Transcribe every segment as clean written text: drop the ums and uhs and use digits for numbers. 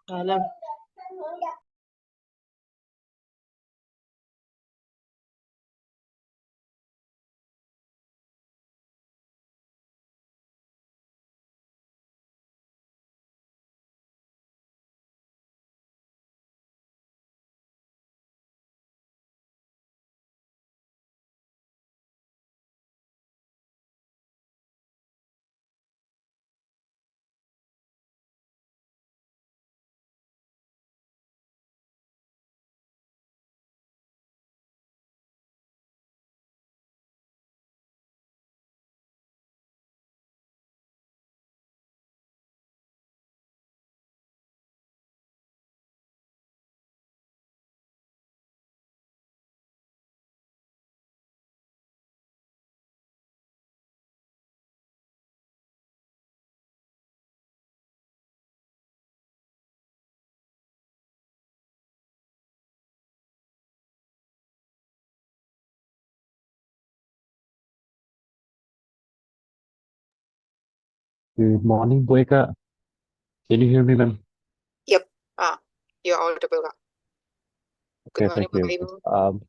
Hello. Good morning, Boyka. Can you hear me, ma'am? Yep. You're audible. Good Okay, morning, thank Bapak you. Ibu.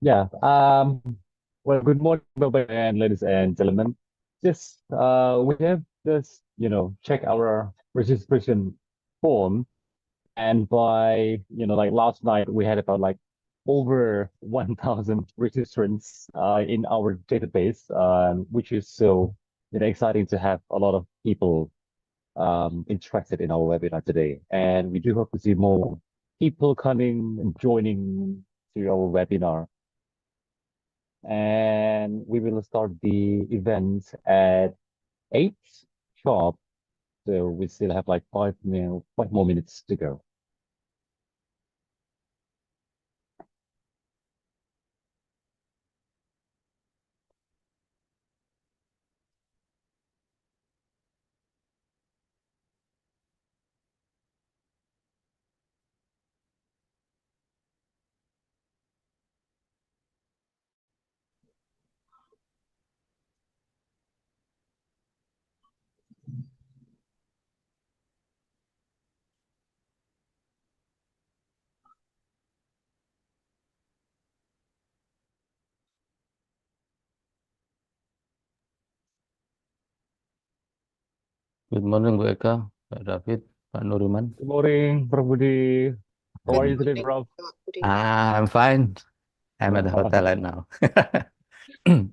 Yeah. Well, good morning, Boyka, and ladies and gentlemen. Just we have just check our registration form, and by like last night we had about like over 1,000 registrants in our database, which is so exciting to have a lot of people interested in our webinar today. And we do hope to see more people coming and joining to our webinar. And we will start the event at 8 sharp. So we still have like 5 more minutes to go. Good morning, Bu Eka, Pak David, Pak Nuriman. Good morning, Prof. Budi. How are you today, Good Prof? morning, Bapak Budi. I'm fine. I'm at the hotel right now.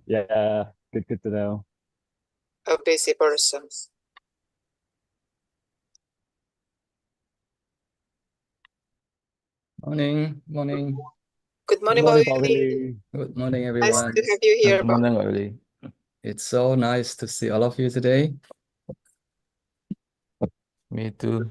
Yeah, good to know. A busy person. Morning. Good Good morning, morning, Bapak Pak Willy. Willy. Good morning, Nice everyone. to have you here, Good Pak. morning, Pak Willy. It's so nice to see all of you today. Me too.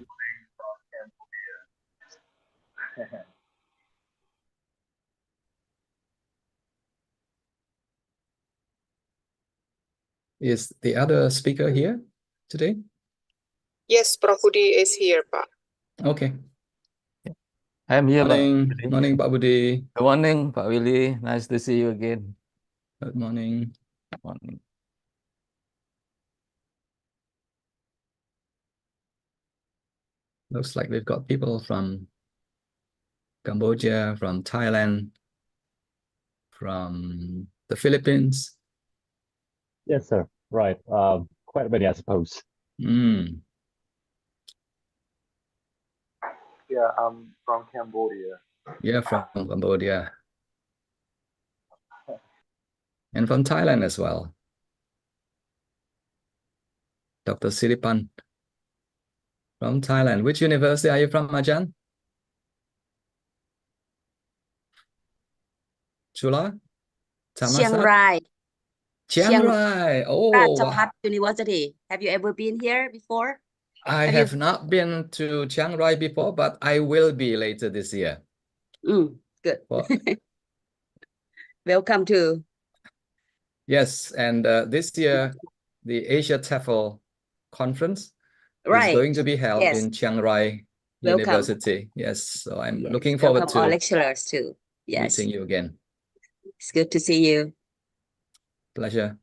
Is the other speaker here today? Yes, Prof. Budi is here, Pak. Okay. I'm here, Pak Morning. Willy. Morning, Pak Budi. Good morning, Pak Willy. Nice to see you again. Good morning. Morning. Looks like we've got people from Cambodia, from Thailand, from the Philippines. Yes, sir. Right. Quite many, I suppose. Mm. Yeah, I'm from Cambodia. Yeah, from Cambodia. And from Thailand as well. Dr. Siripan from Thailand. Which university are you from, Ajan? Chula? Chiang Thammasat? Rai. Chiang Rai. Oh, Ratchapat University. Have you ever been here before? I have not been to Chiang Rai before, but I will be later this year. Good. Well, Welcome to. yes, and this year, the Asia TEFL conference is Right. going to be held Yes. in Chiang Rai Welcome. University. Yes, so I'm Yes. looking forward Welcome all to lecturers too. Yes. meeting you again. It's good to see you. Pleasure.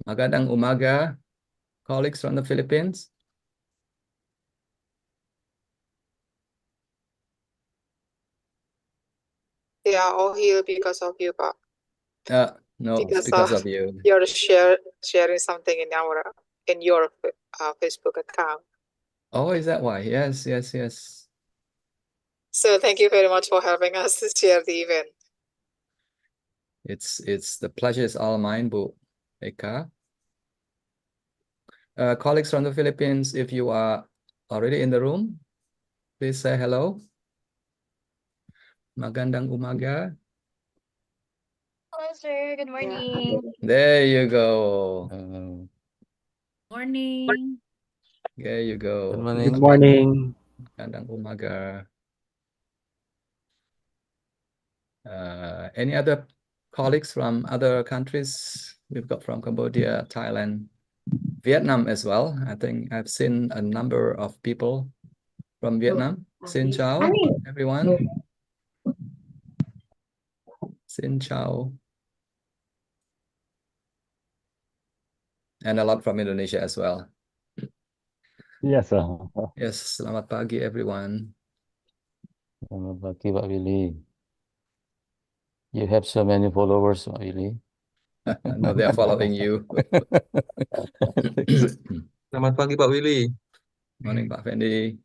Magandang umaga, colleagues from the Philippines. They are all here because of you, Pak. No, Because because of of you. You're sharing something in your Facebook account. Oh, is that why? Yes, yes, yes. So thank you very much for helping us to share the event. It's the pleasure is all mine, Bu Eka. Colleagues from the Philippines, if you are already in the room, please say hello. Magandang umaga. Hello, sir. Good morning. There you go. Morning. There you go. Good morning. Good morning. Magandang umaga. Any other colleagues from other countries? We've got from Cambodia, Thailand, Vietnam as well. I think I've seen a number of people from Vietnam. Xin chào, everyone. Xin chào. And a lot from Indonesia as well. Yes, sir. Yes, selamat pagi, everyone. Selamat pagi, Pak Willy. You have so many followers, Pak Willy. No, they are following you. Selamat pagi Pak Willy. Morning, Pak Fendi.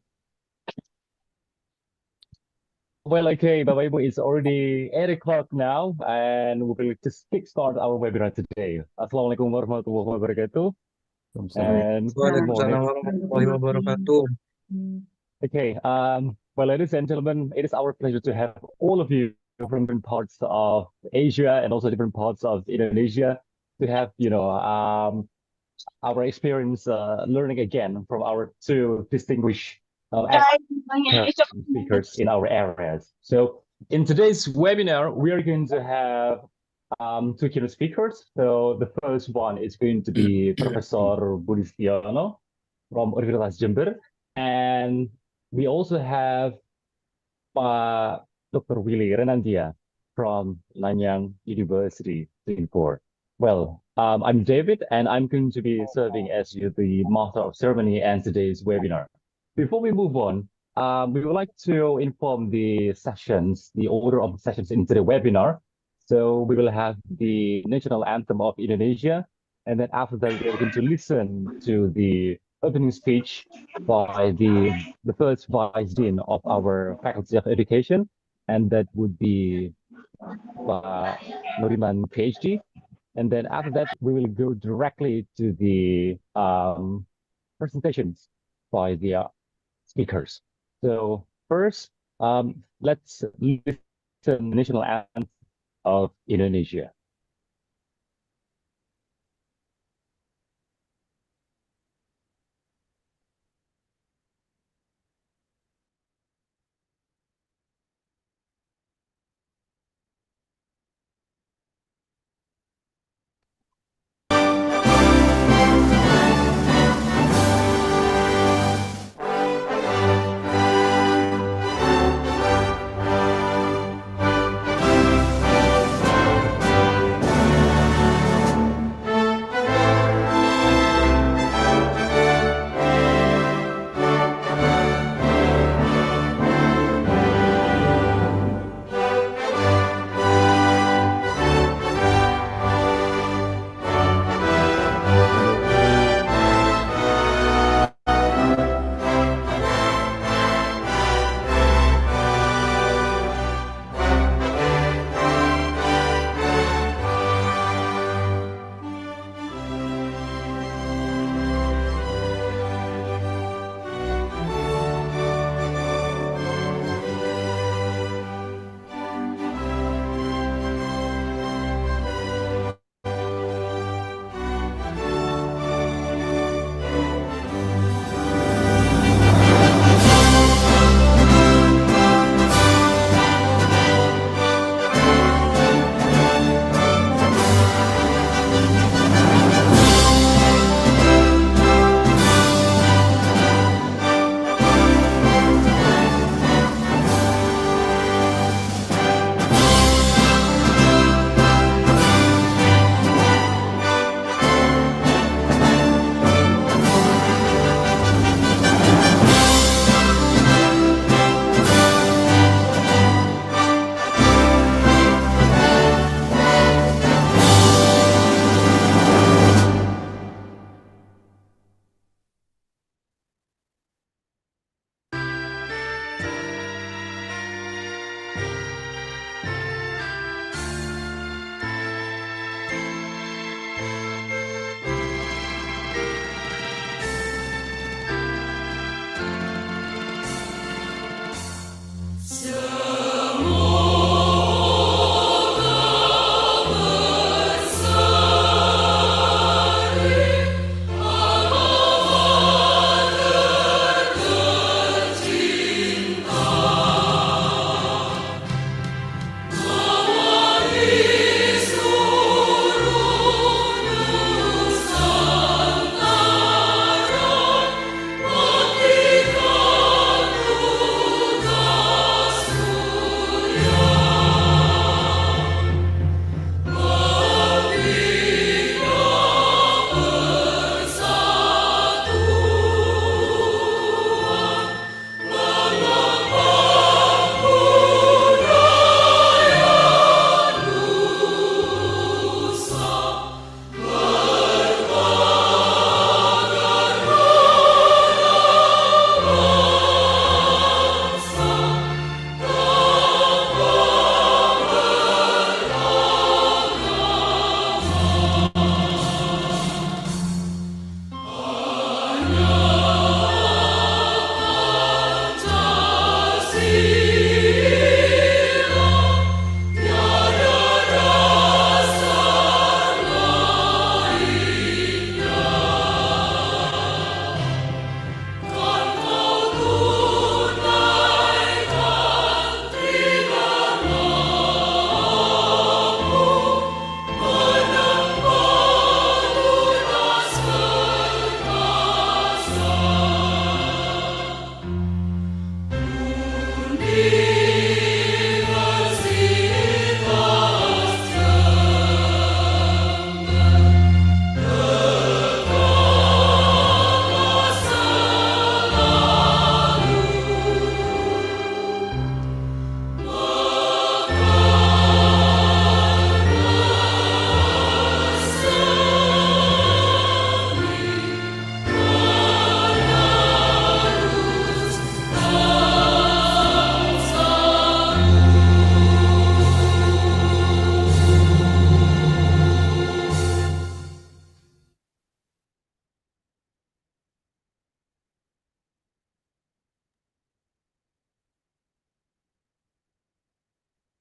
Well, okay, Bapak Ibu, it's already 8 o'clock now, and we will just kickstart our webinar today. Assalamualaikum warahmatullahi wabarakatuh. And good Waalaikumsalam morning. warahmatullahi wabarakatuh. Okay, well, ladies and gentlemen, it is our pleasure to have all of you from different parts of Asia and also different parts of Indonesia to have, our experience learning again from our two distinguished speakers in our areas. So in today's webinar, we are going to have two keynote speakers. So the first one is going to be Professor Budi Stiono from Universitas Jember. And we also have Dr. Willy Renandia from Nanyang University, Singapore. Well, I'm David, and I'm going to be serving as the master of ceremony and today's webinar. Before we move on, we would like to inform the sessions, the order of the sessions into the webinar. So we will have the national anthem of Indonesia, and then after that, we are going to listen to the opening speech by the first vice dean of our Faculty of Education, and that would be Noriman, PhD. And then after that, we will go directly to the presentations by the speakers. So first, let's listen to the national anthem of Indonesia.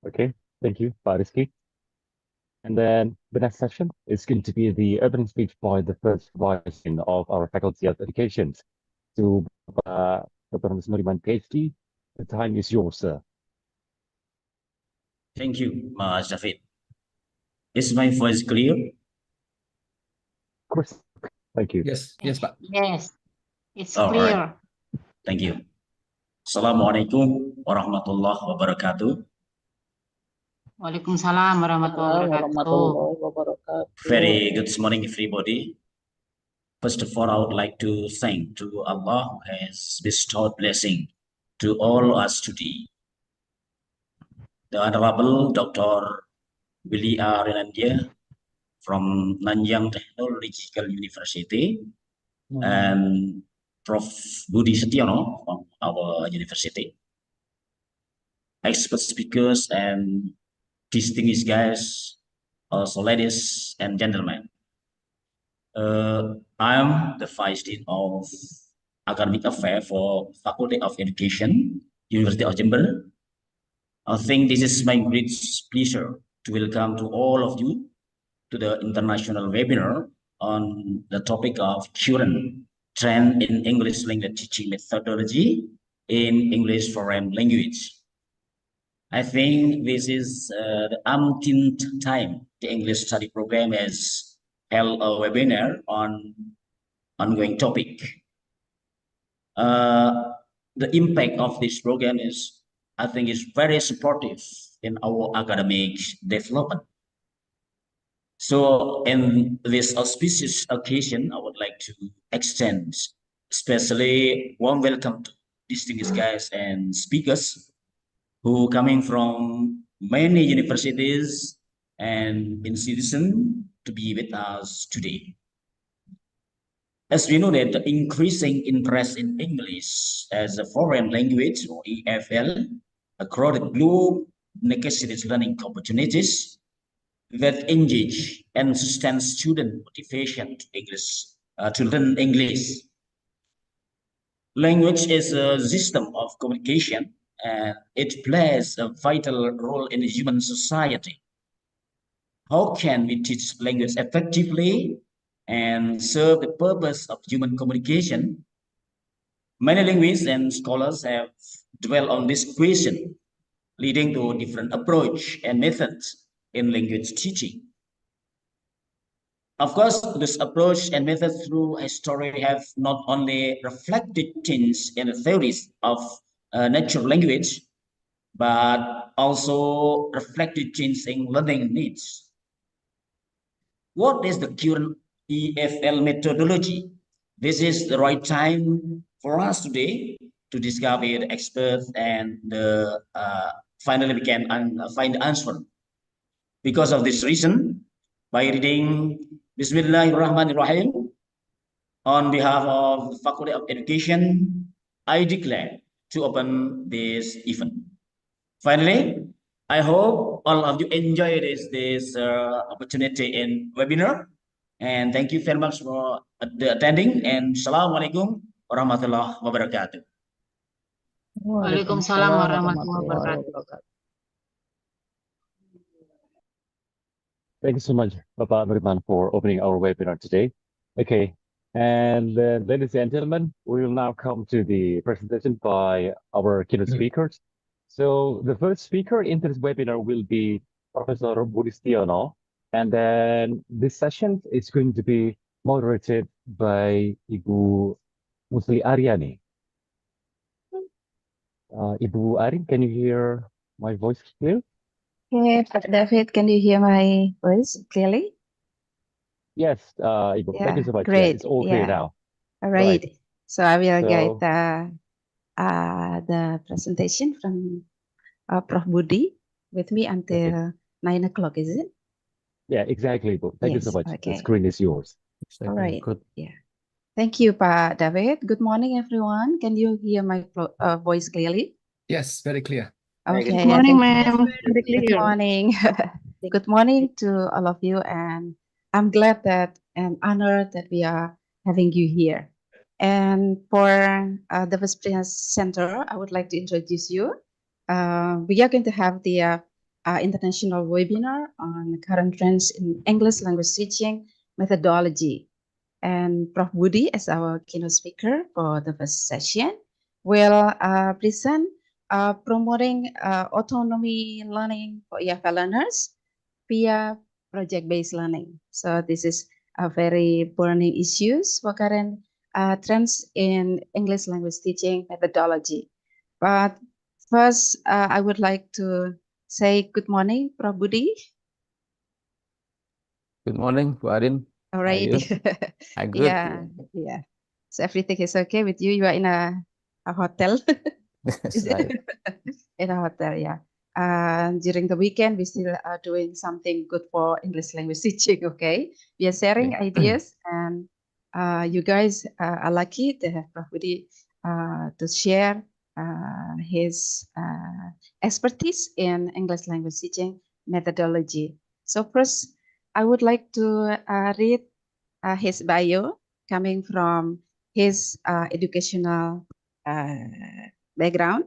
Okay, thank you, Pak Rizky. And then the next session is going to be the opening speech by the first vice dean of our Faculty of Education. To Dr. Nuriman, PhD. The time is yours, sir. Thank you, Mas David. Is my voice clear? Chris, thank you. Yes, Pak. Yes, it's All clear. right. Thank you. Assalamualaikum warahmatullahi wabarakatuh. Waalaikumsalam warahmatullahi wabarakatuh. Very good morning, everybody. First of all, I would like to thank to Allah who has bestowed blessing to all us today. The Honorable Dr. Willy R. Renandia from Nanyang Technological University and Prof. Budi Setiono from our university. Expert speakers and distinguished guests, also ladies and gentlemen. I'm the Vice Dean of Academic Affairs for Faculty of Education, University of Jember. I think this is my great pleasure to welcome to all of you to the international webinar on the topic of current trend in English language teaching methodology in English foreign language. I think this is the umpteenth time the English study program has held a webinar on ongoing topic. The impact of this program is, I think, is very supportive in our academic development. So in this auspicious occasion, I would like to extend especially warm welcome to distinguished guests and speakers who coming from many universities and institutions to be with us today. As we know that the increasing interest in English as a foreign language, or EFL, across the globe necessitates learning opportunities that engage and sustain student motivation to learn English. Language is a system of communication, and it plays a vital role in human society. How can we teach language effectively and serve the purpose of human communication? Many linguists and scholars have dwelled on this question, leading to different approach and methods in language teaching. Of course, this approach and methods through history have not only reflected change in the theories of natural language, but also reflected change in learning needs. What is the current EFL methodology? This is the right time for us today to discover the experts and finally we can find the answer. Because of this reason, by reading Bismillahirrahmanirrahim, on behalf of the Faculty of Education, I declare to open this event. Finally, I hope all of you enjoy this opportunity in webinar. And thank you very much for attending. And Assalamualaikum warahmatullahi wabarakatuh. Waalaikumsalam warahmatullahi wabarakatuh. Thank you so much, Bapak Nuriman, for opening our webinar today. Okay, and ladies and gentlemen, we will now come to the presentation by our keynote speakers. So the first speaker in this webinar will be Professor Budi Setiono, and then this session is going to be moderated by Ibu Musli Aryani. Ibu Ari, can you hear my voice clear? Okay, Pak David, can you hear my voice clearly? Yes, Ibu, thank you so much. Great. Yes, it's all clear now. All right. So I will So- guide the presentation from Prof. Budi with me until 9 o'clock, is it? Yeah, exactly, Ibu. Thank you so Yes, much. okay. The screen is yours. All right. Good. Thank you, Pak David. Good morning, everyone. Can you hear my voice clearly? Yes, very clear. Okay. Good morning, thank you. ma'am. Very Good clear. morning. Good morning to all of you, and I'm glad that and honored that we are having you here. And for the Vice President Center, I would like to introduce you. We are going to have the international webinar on current trends in English language teaching methodology. And Prof. Budi, as our keynote speaker for the first session, will present promoting autonomy learning for EFL learners via project-based learning. So this is a very burning issues for current trends in English language teaching methodology. But first, I would like to say good morning, Prof. Budi. Good morning, Bu Arin. All How are right. you? I'm good. Yeah. So everything is okay with you. You are in a hotel. That's Is it? right. In a hotel, yeah. During the weekend, we still are doing something good for English language teaching. Okay, we are sharing Okay. ideas, and you guys are lucky to have Prof. Budi to share his expertise in English language teaching methodology. So first, I would like to read his bio coming from his educational background.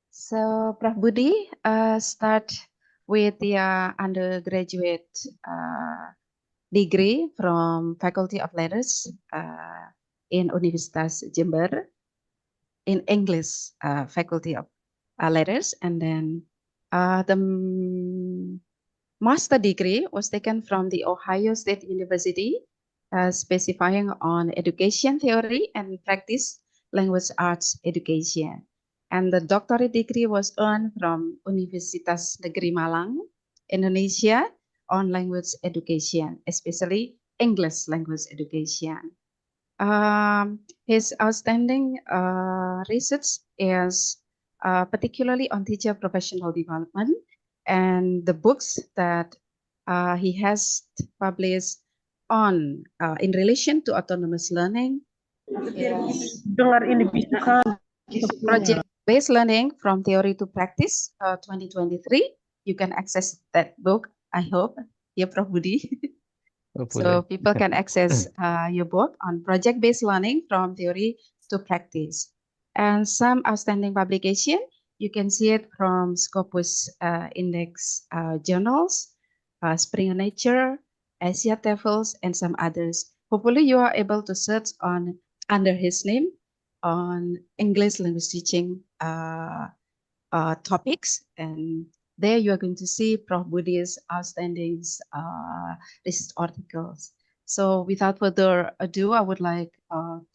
So Prof. Budi start with the undergraduate degree from Faculty of Letters in Universitas Jember in English Faculty of Letters, and then the master degree was taken from the Ohio State University, specifying on education theory and practice language arts education. And the doctorate degree was earned from Universitas Negeri Malang, Indonesia, on language education, especially English language education. His outstanding research is particularly on teacher professional development, and the books that he has published on in relation to autonomous learning is project-based learning from theory to practice 2023. You can access that book, I hope, yeah, Prof. Budi. So people can access your book on project-based learning from theory to practice. And some outstanding publication, you can see it from Scopus Index journals, Springer Nature, Asia TOEFLs, and some others. Hopefully you are able to search on under his name on English language teaching topics, and there you are going to see Prof. Budi's outstanding research articles. So without further ado, I would like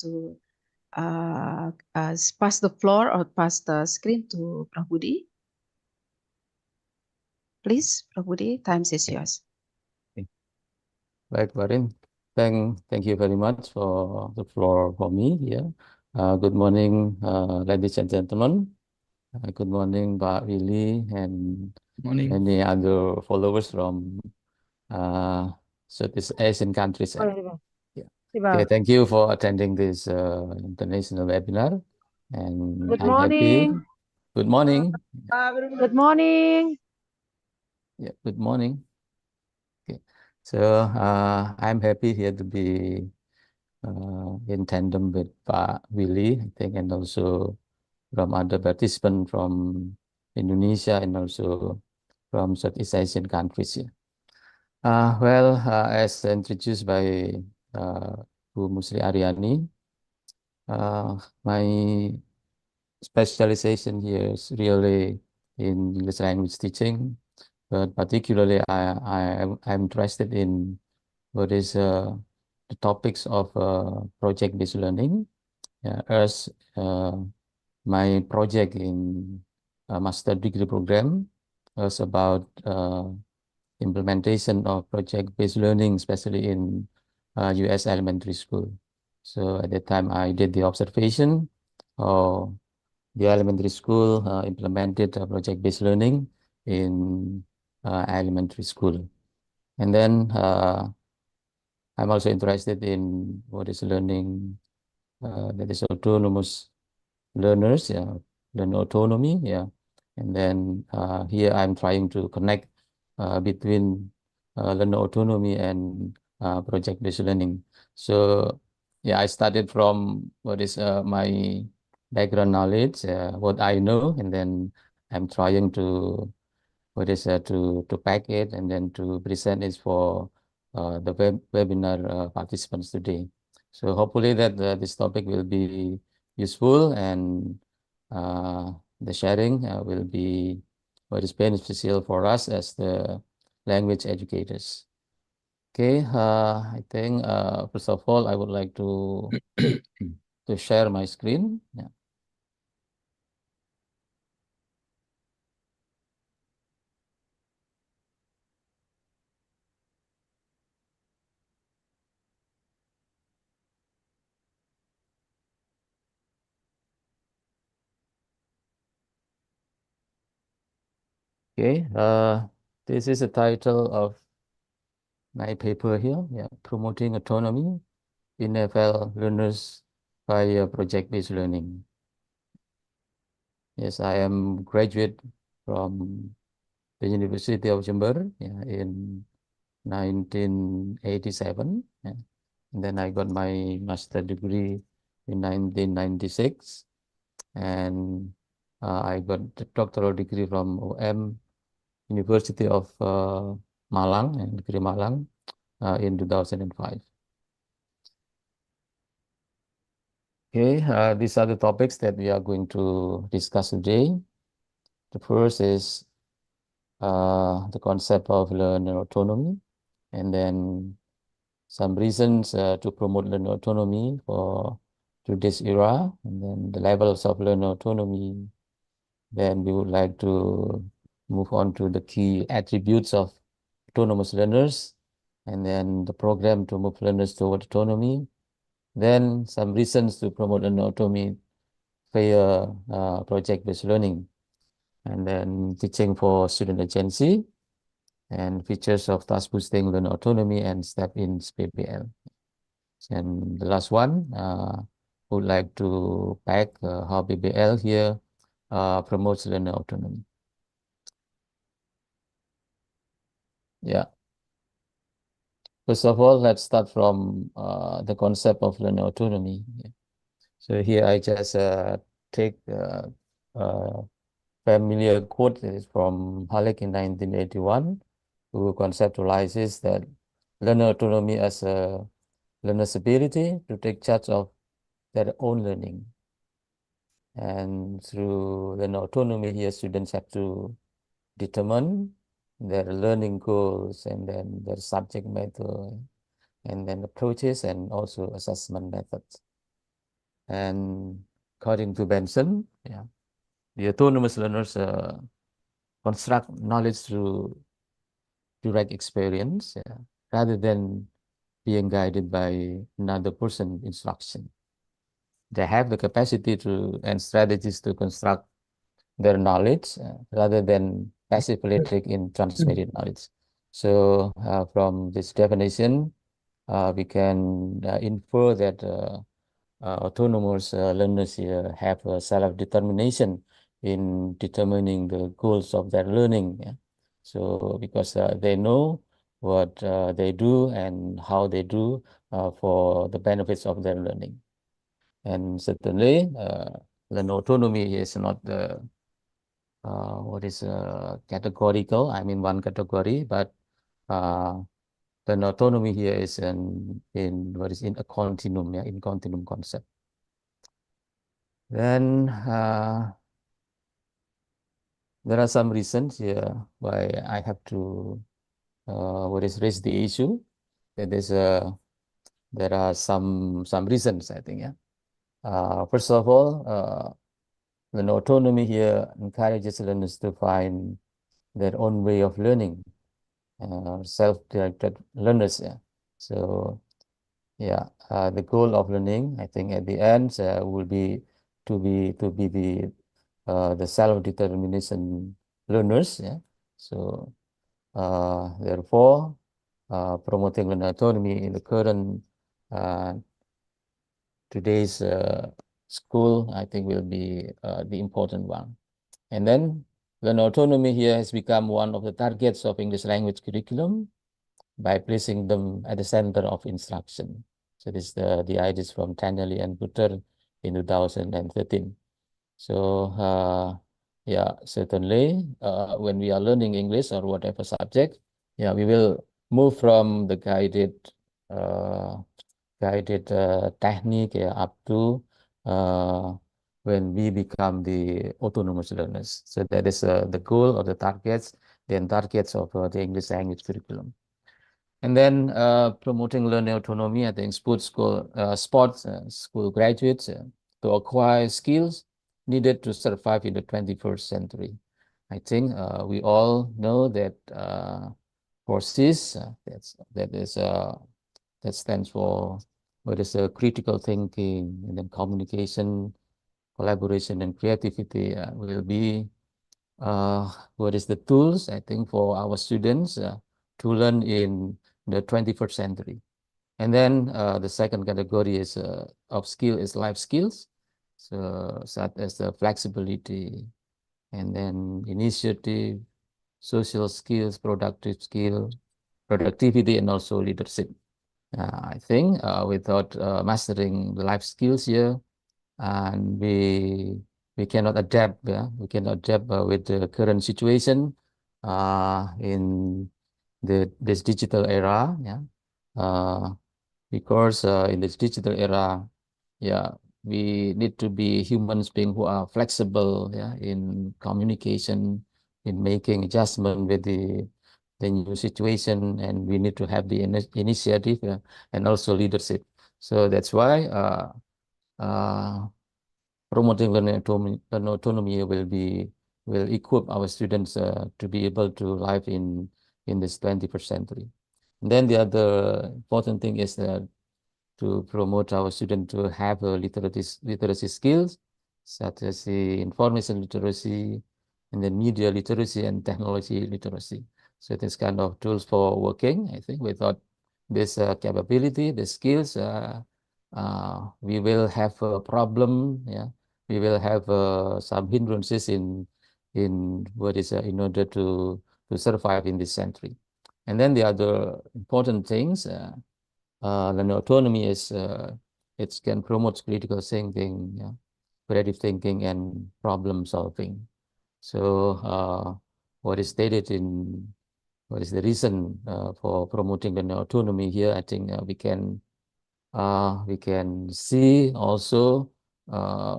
to pass the floor or pass the screen to Prof. Budi. Please, Prof. Budi, time is yours. Baik, Barin. Thank you very much for the floor for me here. Good morning, ladies and gentlemen. Good morning, Pak Willy and many other followers from Southeast Asian countries. Yeah. Okay, thank you for attending this international webinar. And Good I'm happy. morning. Good morning. Good morning. Yeah, good morning. Okay, so I'm happy here to be in tandem with Pak Willy, I think, and also from other participants from Indonesia and also from Southeast Asian countries here. As introduced by Bu Musri Aryani, my specialization here is really in English language teaching, but particularly I'm interested in what is the topics of project-based learning, as my project in master degree program was about implementation of project-based learning, especially in US elementary school. So at that time, I did the observation of the elementary school implemented project-based learning in elementary school. And then I'm also interested in what is learning that is autonomous learners, learn autonomy, and then here I'm trying to connect between learner autonomy and project-based learning. So I started from what is my background knowledge, what I know, and then I'm trying to to pack it and then to present it for the webinar participants today. So hopefully that this topic will be useful, and the sharing will be what is beneficial for us as the language educators. Okay, I think first of all, I would like to to share my screen. Yeah. Okay, this is the title of my paper here. Yeah, promoting autonomy in EFL learners by project-based learning. Yes, I am graduate from the University of Jember, yeah, in 1987. Yeah. And then I got my master degree in 1996, and I got the doctoral degree from OM University of Malang and Negeri Malang in 2005. Okay, these are the topics that we are going to discuss today. The first is the concept of learner autonomy, and then some reasons to promote learner autonomy for today's era, and then the levels of learner autonomy. Then we would like to move on to the key attributes of autonomous learners, and then the program to move learners toward autonomy. Then some reasons to promote learner autonomy via project-based learning, and then teaching for student agency, and features of task boosting learner autonomy, and step in PBL. And the last one, would like to pack how PBL here promotes learner autonomy. Yeah. First of all, let's start from the concept of learner autonomy. So here I just take a familiar quote from Halleck in 1981, who conceptualizes that learner autonomy as a learner's ability to take charge of their own learning. And through learner autonomy here, students have to determine their learning goals, and then their subject matter, and then approaches, and also assessment methods. And according to Benson, yeah, the autonomous learners construct knowledge through direct experience, yeah, rather than being guided by another person's instruction. They have the capacity to and strategies to construct their knowledge rather than passively take in transmitted knowledge. So from this definition, we can infer that autonomous learners here have a self-determination in determining the goals of their learning. Yeah? So because they know what they do and how they do for the benefits of their learning. And certainly, learner autonomy is not the what is categorical, I mean one category, but the autonomy here is in what is in a continuum, yeah, in continuum concept. Then there are some reasons here why I have to raise the issue. That is there are some reasons, I think, yeah. First of all, the autonomy here encourages learners to find their own way of learning, self-directed learners. Yeah. So, yeah, the goal of learning, I think, at the end will be to be the self-determination learners. Yeah. So, therefore, promoting learner autonomy in the current today's school, I think, will be the important one. And then learner autonomy here has become one of the targets of English language curriculum by placing them at the center of instruction. So this is the ideas from Tanelli and Butter in 2013. So yeah, certainly when we are learning English or whatever subject, yeah, we will move from the guided technique up to when we become the autonomous learners. So that is the goal or the targets of the English language curriculum. And then promoting learning autonomy, I think sports school graduates to acquire skills needed to survive in the 21st century. I think we all know that for CIS, that stands for what is critical thinking, and then communication, collaboration, and creativity will be what is the tools, I think, for our students to learn in the 21st century. And then the second category is of skill is life skills, so such as the flexibility, and then initiative, social skills, productivity, and also leadership. I think without mastering the life skills here, and we cannot adapt. Yeah, we cannot adapt with the current situation in this digital era. Yeah, because in this digital era, yeah, we need to be human beings who are flexible. Yeah, in communication, in making adjustment with the new situation, and we need to have the initiative and also leadership. So that's why promoting learning autonomy will equip our students to be able to live in this 21st century. And then the other important thing is to promote our students to have literacy skills, such as the information literacy, and then media literacy and technology literacy. So this kind of tools for working, I think, without this capability, the skills, we will have a problem. Yeah, we will have some hindrances in what is in order to survive in this century. And then the other important things. Learning autonomy is it can promote critical thinking, yeah, creative thinking, and problem solving. So what is stated in what is the reason for promoting learning autonomy here? I think we can see also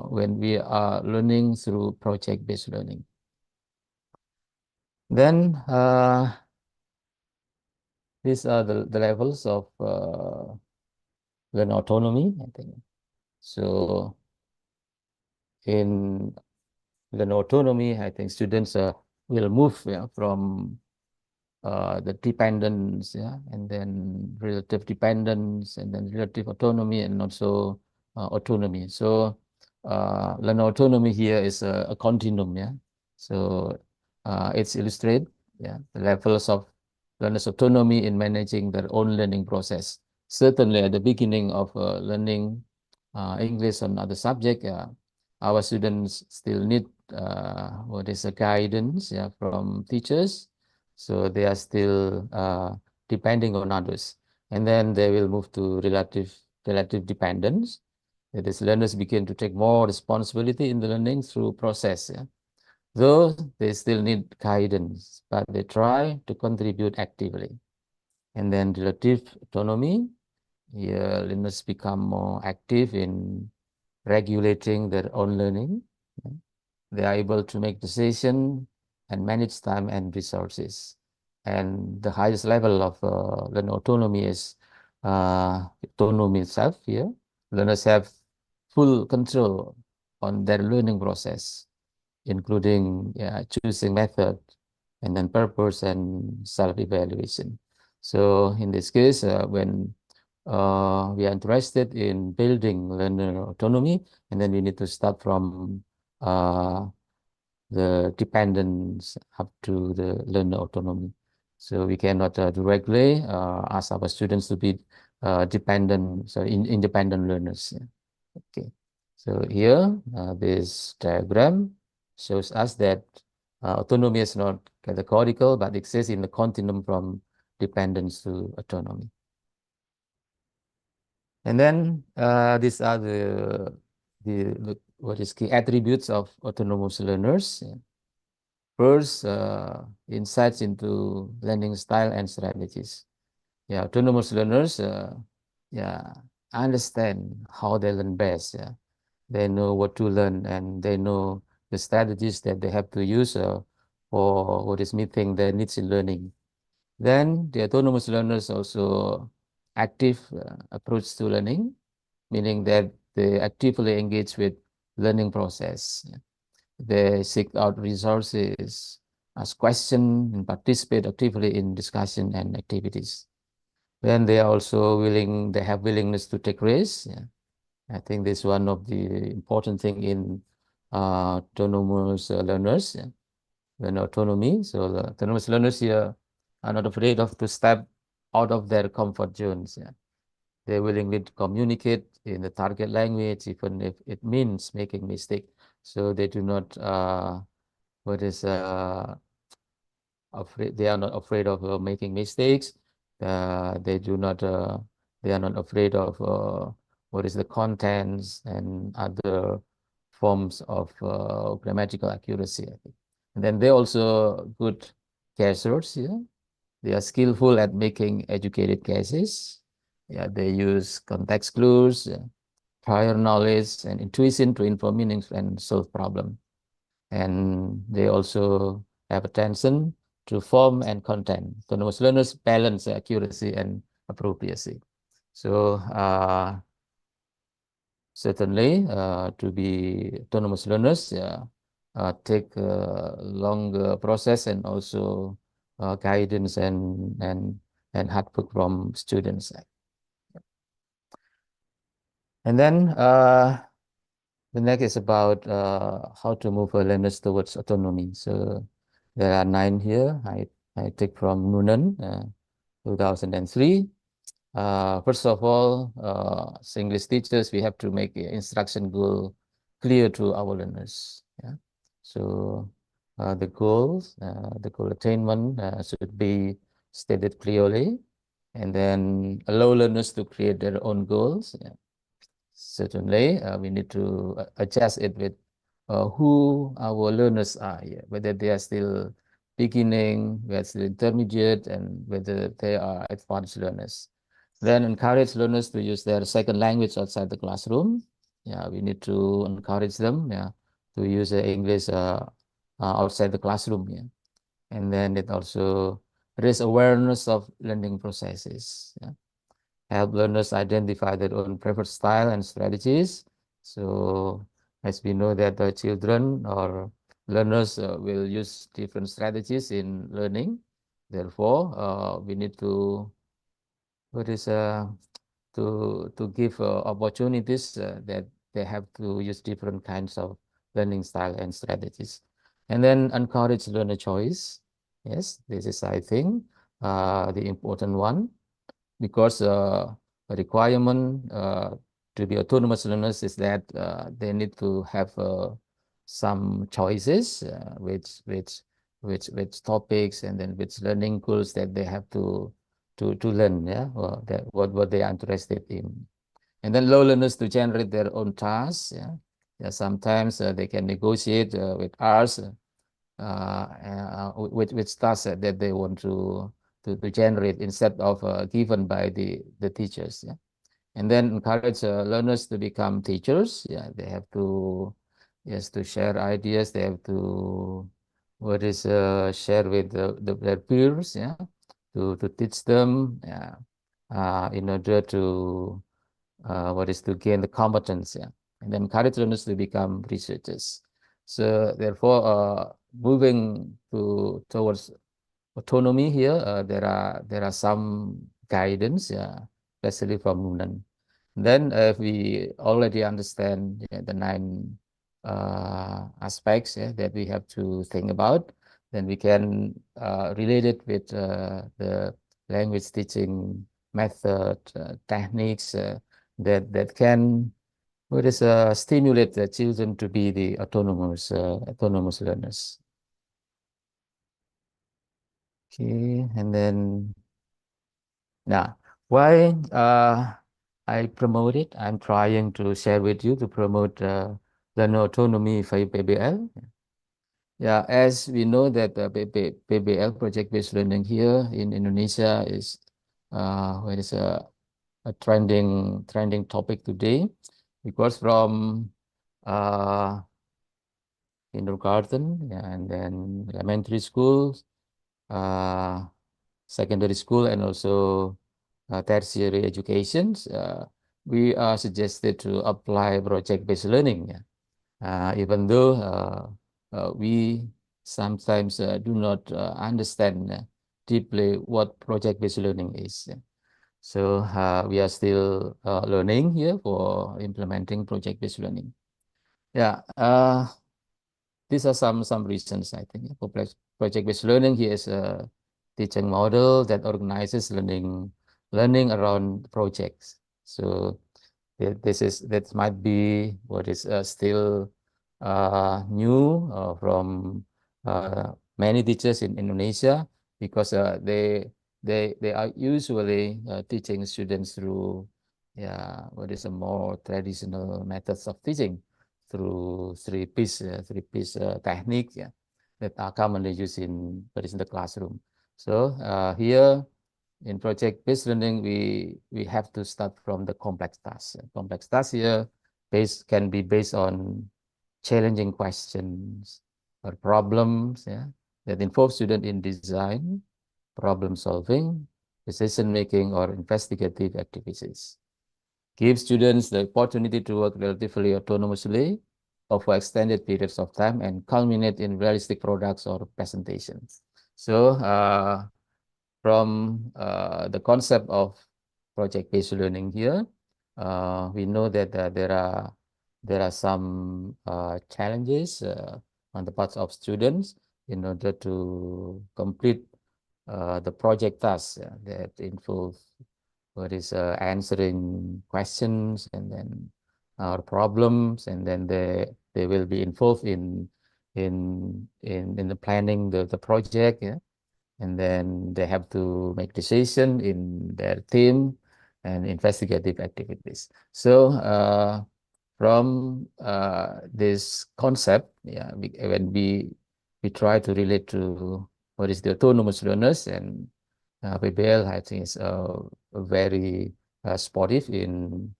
when we are learning through project-based learning. Then these are the levels of learning autonomy, I think. So in learning autonomy, I think students will move from the dependence, and then relative dependence, and then relative autonomy, and also autonomy. So learning autonomy here is a continuum, So it's illustrate, the levels of learners' autonomy in managing their own learning process. Certainly at the beginning of learning English or another subject, our students still need what is a guidance from teachers. So they are still depending on others. And then they will move to relative dependence. That is, learners begin to take more responsibility in the learning through process. Though they still need guidance, but they try to contribute actively. And then relative autonomy, learners become more active in regulating their own learning. They are able to make decisions and manage time and resources. And the highest level of learning autonomy is autonomy itself here. Learners have full control on their learning process, including choosing method, and then purpose and self-evaluation. So in this case, when we are interested in building learner autonomy, and then we need to start from the dependence up to the learner autonomy. So we cannot directly ask our students to be independent learners. Okay. So here, this diagram shows us that autonomy is not categorical, but exists in the continuum from dependence to autonomy. And then these are the what is key attributes of autonomous learners. First, insights into learning style and strategies. Yeah, autonomous learners, understand how they learn best. Yeah, they know what to learn and they know the strategies that they have to use for what is meeting their needs in learning. Then the autonomous learners also active approach to learning, meaning that they actively engage with learning process. They seek out resources, ask questions, and participate actively in discussion and activities. Then they are also willing, they have willingness to take risks. Yeah. I think this is one of the important thing in autonomous learners. Yeah. When autonomy, so the autonomous learners here are not afraid of to step out of their comfort zones. Yeah. They're willing to communicate in the target language, even if it means making mistake. So they do not afraid. They are not afraid of making mistakes. They do not. They are not afraid of what is the contents and other forms of grammatical accuracy. I think. And then they also good guessers. Yeah, they are skillful at making educated guesses. Yeah, they use context clues, prior knowledge, and intuition to inform meanings and solve problems. And they also have attention to form and content. Autonomous learners balance accuracy and appropriacy. So certainly to be autonomous learners take a long process and also guidance and hard work from students. And then the next is about how to move learners towards autonomy. So there are 9 here. I take from Noonan, 2003. First of all, as English teachers, we have to make instruction goal clear to our learners. Yeah. So the goals, the goal attainment should be stated clearly, and then allow learners to create their own goals. Yeah. Certainly, we need to adjust it with who our learners are, whether they are still beginning, whether still intermediate, and whether they are advanced learners. Then encourage learners to use their second language outside the classroom. Yeah, we need to encourage them to use English outside the classroom. Yeah. And then it also raise awareness of learning processes. Yeah. Help learners identify their own preferred style and strategies. So as we know that the children or learners will use different strategies in learning. Therefore, we need to give opportunities that they have to use different kinds of learning style and strategies. And then encourage learner choice. Yes, this is, I think, the important one, because a requirement to be autonomous learners is that they need to have some choices which topics and then which learning goals that they have to learn, or that what they are interested in. And then allow learners to generate their own tasks. Sometimes they can negotiate with us which tasks that they want to generate instead of given by the teachers. And then encourage learners to become teachers. They have to to share ideas. They have to share with their peers. To teach them in order to to gain the competence. And then encourage learners to become researchers. So therefore, moving towards autonomy here, there are some guidance, especially from Noonan. Then if we already understand the 9 aspects that we have to think about, then we can relate it with the language teaching method, techniques that can stimulate the children to be the autonomous learners. Okay, and then now why I promote it? I'm trying to share with you to promote learner autonomy for PBL. Yeah, as we know that PBL project-based learning here in Indonesia is what is a trending topic today, because from kindergarten, and then elementary schools, secondary school, and also tertiary educations, we are suggested to apply project-based learning. Even though we sometimes do not understand deeply what project-based learning is. So we are still learning here for implementing project-based learning. Yeah, these are some reasons, I think. For project-based learning, here is a teaching model that organizes learning around projects. So that might be what is still new from many teachers in Indonesia, because they are usually teaching students through what is a more traditional methods of teaching, through three-piece technique that are commonly used in the classroom. So here in project-based learning, we have to start from the complex tasks. Complex tasks here can be based on challenging questions or problems that involve student in design, problem solving, decision making, or investigative activities. Give students the opportunity to work relatively autonomously over extended periods of time and culminate in realistic products or presentations. So from the concept of project-based learning here, we know that there are some challenges on the parts of students in order to complete the project tasks that involve what is answering questions and then problems, and then they will be involved in the planning the project, and then they have to make decision in their team and investigative activities. So from this concept, when we try to relate to what is the autonomous learners, and PBL, I think, is very supportive in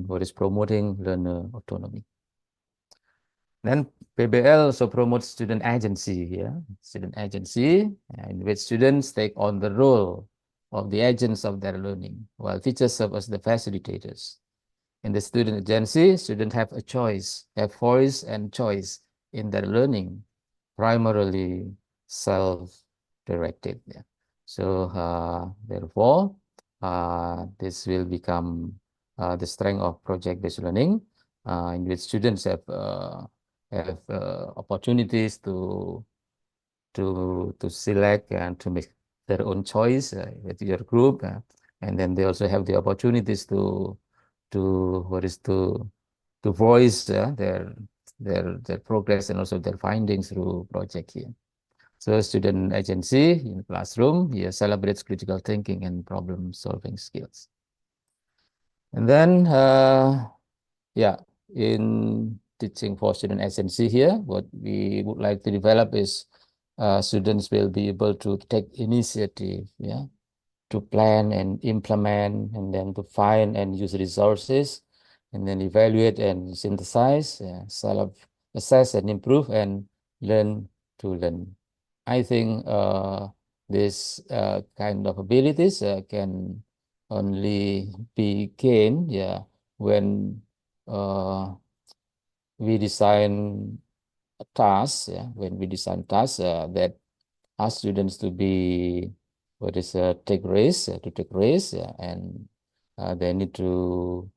what is promoting learner autonomy. Then PBL also promotes student agency, student agency, in which students take on the role of the agents of their learning, while teachers serve as the facilitators. In the student agency, students have a choice, have voice and choice in their learning, primarily self-directed. So therefore, this will become the strength of project-based learning, in which students have opportunities to select and to make their own choice with your group, and then they also have the opportunities to voice their progress and also their findings through project here. So student agency in the classroom here celebrates critical thinking and problem solving skills. And then in teaching for student agency here, what we would like to develop is students will be able to take initiative, to plan and implement, and then to find and use resources, and then evaluate and synthesize, self-assess and improve, and learn to learn. I think this kind of abilities can only be gained, when we design tasks, when we design tasks that ask students to be take risks, and they need to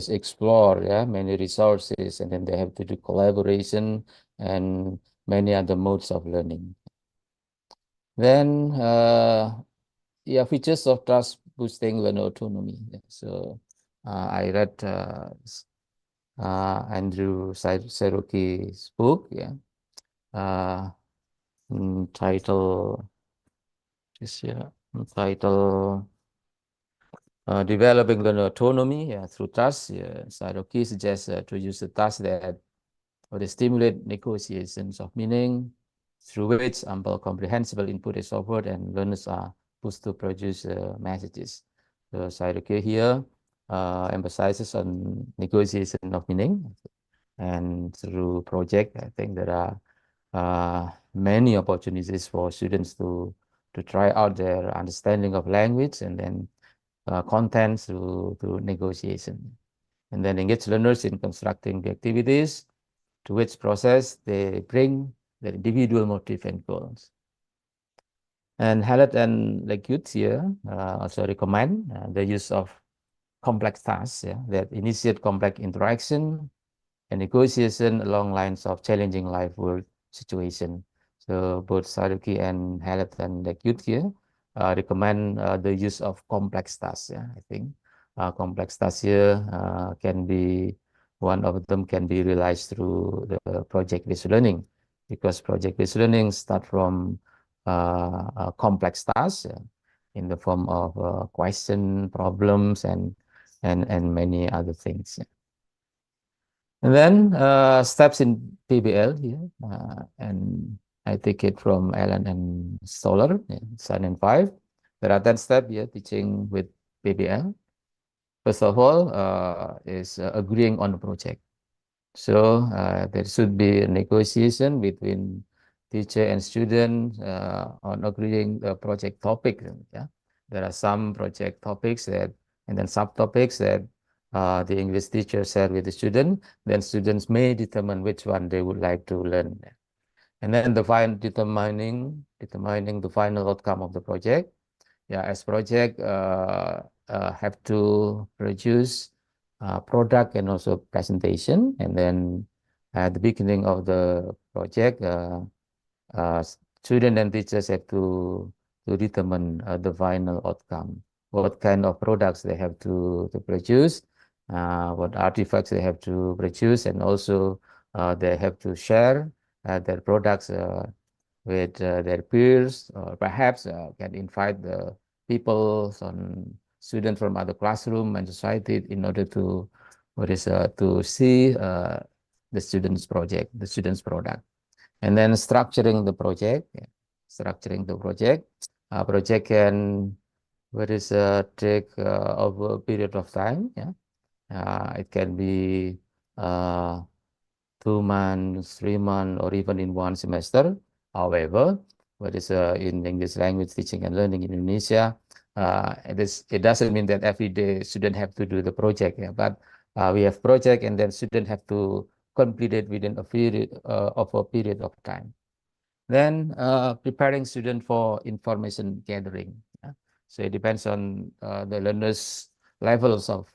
explore many resources, and then they have to do collaboration and many other modes of learning. Then features of task boosting learner autonomy. So I read Andrew Seroki's book, title Developing learner autonomy through tasks. So the key suggests to use the tasks that would stimulate negotiations of meaning, through which ample comprehensible input is offered and learners are pushed to produce messages. So Sayuki here emphasizes on negotiation of meaning, and through project, I think there are many opportunities for students to try out their understanding of language and then content through negotiation, and then engage learners in constructing the activities to which process they bring their individual motive and goals. And Hallett and Youth here also recommend the use of complex tasks that initiate complex interaction and negotiation along lines of challenging life world situation. So both Saruki and Hallett and Youth here recommend the use of complex tasks. I think complex tasks here can be, one of them can be realized through the project-based learning, because project-based learning start from complex tasks in the form of question, problems, and many other things. And then steps in PBL here, and I take it from Alan and Stoller, Sun and 5. There are 10 steps here teaching with PBL. First of all, is agreeing on the project. So there should be a negotiation between teacher and student on agreeing the project topic. There are some project topics and then subtopics that the English teacher shared with the student. Then students may determine which one they would like to learn. And then determining the final outcome of the project. As project have to produce product and also presentation, and then at the beginning of the project, student and teachers have to determine the final outcome, what kind of products they have to produce, what artifacts they have to produce, and also they have to share their products with their peers, or perhaps can invite the people, students from other classroom and society in order to to see the students' project, the students' product. And then structuring the project. Project can take over a period of time. It can be 2 months, 3 months, or even in 1 semester. However, in English language teaching and learning in Indonesia, it doesn't mean that every day student have to do the project. But we have project, and then student have to complete it within a period of time. Then preparing student for information gathering. So it depends on the learners' levels of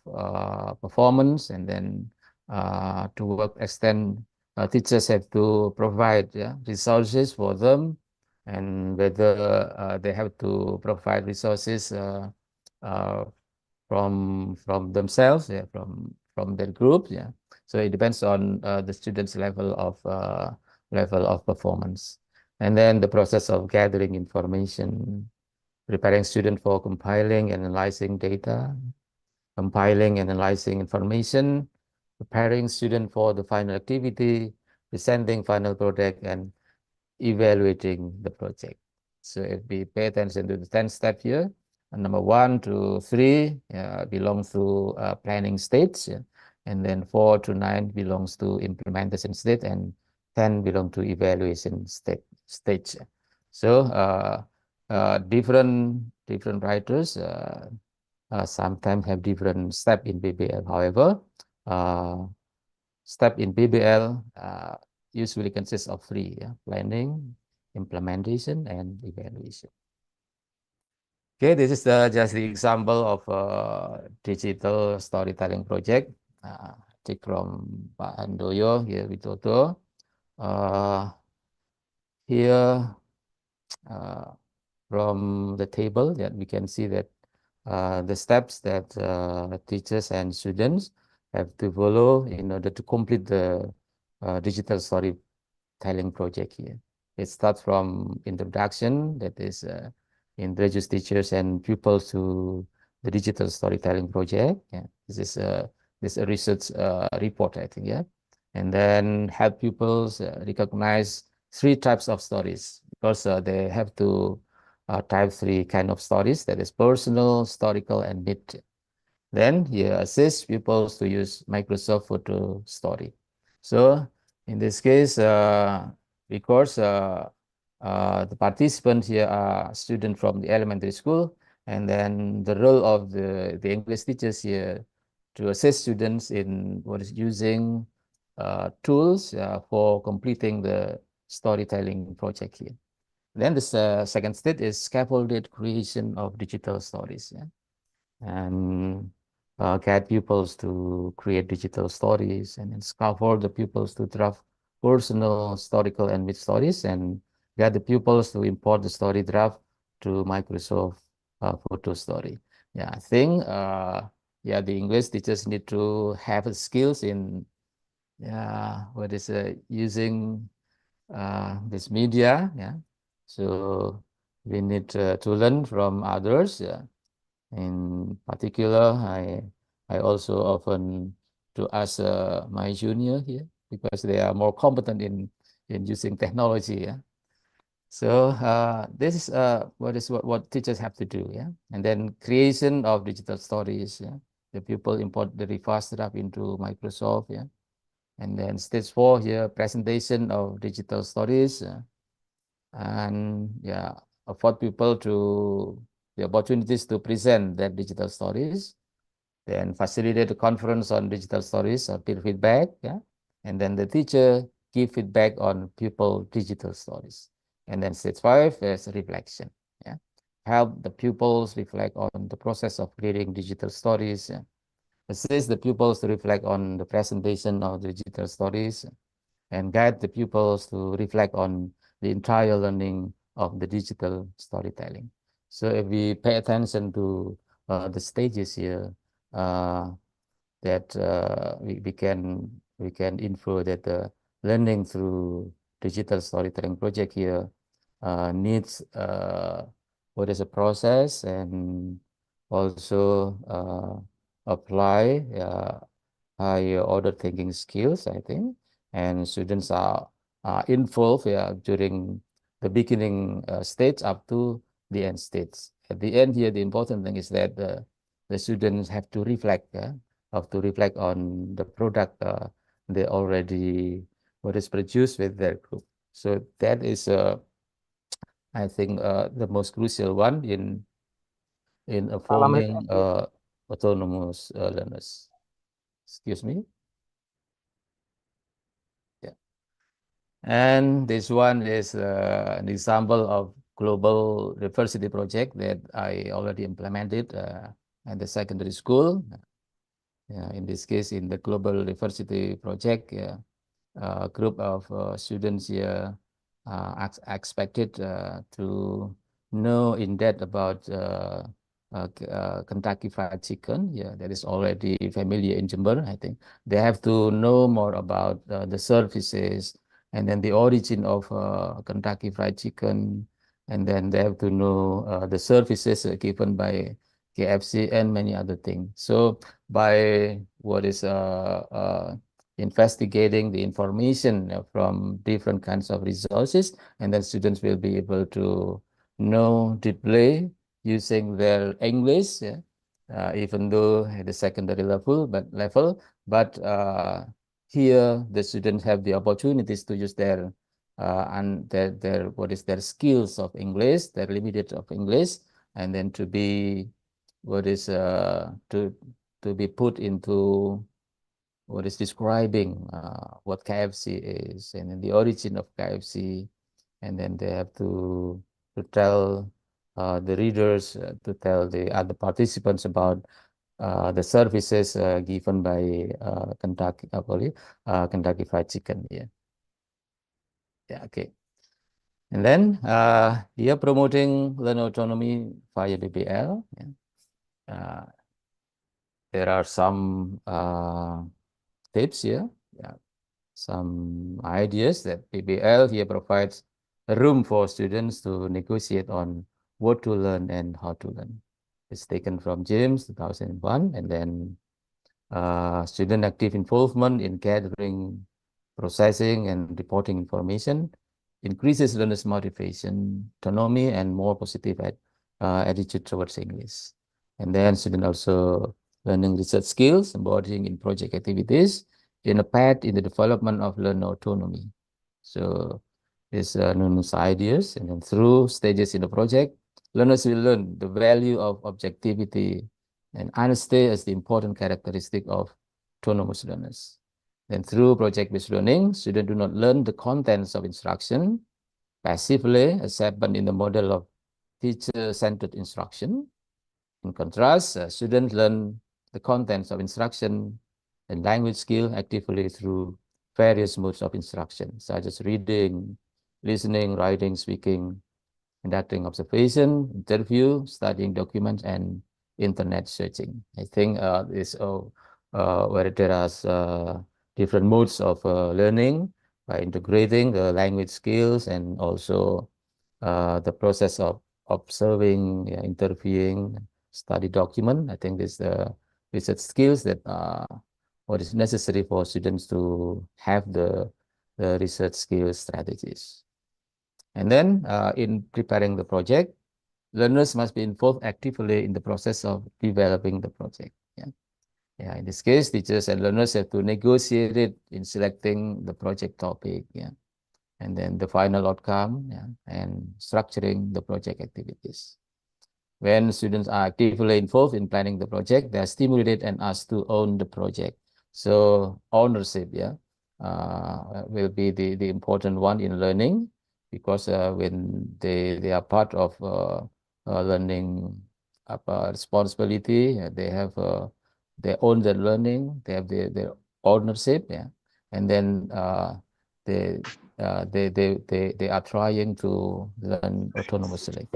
performance, and then to what extent teachers have to provide resources for them, and whether they have to provide resources from themselves, from their group. So it depends on the students' level of performance. And then the process of gathering information, preparing student for compiling and analyzing data, compiling and analyzing information, preparing student for the final activity, presenting final product, and evaluating the project. So if we pay attention to the 10 steps here, number 1 to 3 belongs to planning stage, and then 4 to 9 belongs to implementation stage, and 10 belong to evaluation stage. So different writers sometimes have different step in PBL. However, step in PBL usually consists of 3: planning, implementation, and evaluation. Okay, this is just the example of a digital storytelling project. Take from Pak Handoyo here with Toto. Here from the table that we can see that the steps that teachers and students have to follow in order to complete the digital storytelling project here. It starts from introduction, that is introduce teachers and pupils to the digital storytelling project. Yeah, this is a research report, I think. Yeah, and then help pupils recognize 3 types of stories, because they have to type 3 kind of stories, that is personal, historical, and myth. Then you assist pupils to use Microsoft Photo Story. So in this case, because the participants here are students from the elementary school, and then the role of the English teachers here to assist students in what is using tools for completing the storytelling project here. Then the second stage is scaffolded creation of digital stories. Yeah? And guide pupils to create digital stories, and then scaffold the pupils to draft personal, historical, and myth stories, and guide the pupils to import the story draft to Microsoft Photo Story. Yeah, I think yeah, the English teachers need to have skills in what is using this media. Yeah, so we need to learn from others. Yeah. In particular, I also often to ask my junior here, because they are more competent in using technology. Yeah. So this is what teachers have to do. Yeah. And then creation of digital stories. Yeah. The pupil import the fast draft into Microsoft. Yeah. And then stage 4 here, presentation of digital stories. And yeah, afford people to the opportunities to present their digital stories, then facilitate a conference on digital stories or peer feedback, yeah, and then the teacher give feedback on pupil digital stories. And then stage 5 is reflection, yeah, help the pupils reflect on the process of creating digital stories, yeah. Assist the pupils to reflect on the presentation of digital stories, and guide the pupils to reflect on the entire learning of the digital storytelling. So if we pay attention to the stages here, that we can infer that the learning through digital storytelling project here needs what is a process, and also apply higher order thinking skills, I think. And students are involved during the beginning stage up to the end stage. At the end here, the important thing is that the students have to reflect, have to reflect on the product they already what is produced with their group. So that is, I think, the most crucial one in forming autonomous learners. Excuse me. Yeah. And this one is an example of global diversity project that I already implemented at the secondary school. In this case, in the global diversity project, a group of students here expected to know in depth about Kentucky Fried Chicken. Yeah, that is already familiar in Jember, I think. They have to know more about the services, and then the origin of Kentucky Fried Chicken, and then they have to know the services given by KFC and many other things. So by what is investigating the information from different kinds of resources, and then students will be able to know deeply using their English, even though at the secondary level, but here the students have the opportunities to use their and their what is their skills of English, their limited of English, and then to be what is to be put into what is describing what KFC is, and then the origin of KFC, and then they have to tell the readers, to tell the other participants about the services given by Kentucky Fried Chicken. Yeah, okay. And then here promoting learner autonomy via PBL. There are some tips here. Yeah, some ideas that PBL here provides a room for students to negotiate on what to learn and how to learn. It's taken from James 2001, and then student active involvement in gathering, processing, and reporting information increases learners' motivation, autonomy, and more positive attitude towards English. And then student also learning research skills, embodying in project activities, in a path in the development of learner autonomy. So these numerous ideas, and then through stages in the project, learners will learn the value of objectivity and honesty as the important characteristic of autonomous learners. Then through project-based learning, students do not learn the contents of instruction passively, as happened in the model of teacher-centered instruction. In contrast, students learn the contents of instruction and language skill actively through various modes of instruction, such as reading, listening, writing, speaking, conducting observation, interview, studying documents, and internet searching. I think this where there are different modes of learning by integrating the language skills and also the process of observing, interviewing, study document. I think this the research skills that what is necessary for students to have the research skills strategies. And then in preparing the project, learners must be involved actively in the process of developing the project. Yeah, in this case, teachers and learners have to negotiate it in selecting the project topic, and then the final outcome, and structuring the project activities. When students are actively involved in planning the project, they are stimulated and asked to own the project. So ownership, will be the important one in learning, because when they are part of learning responsibility, they have they own their learning, they have their ownership, and then they are trying to learn autonomously.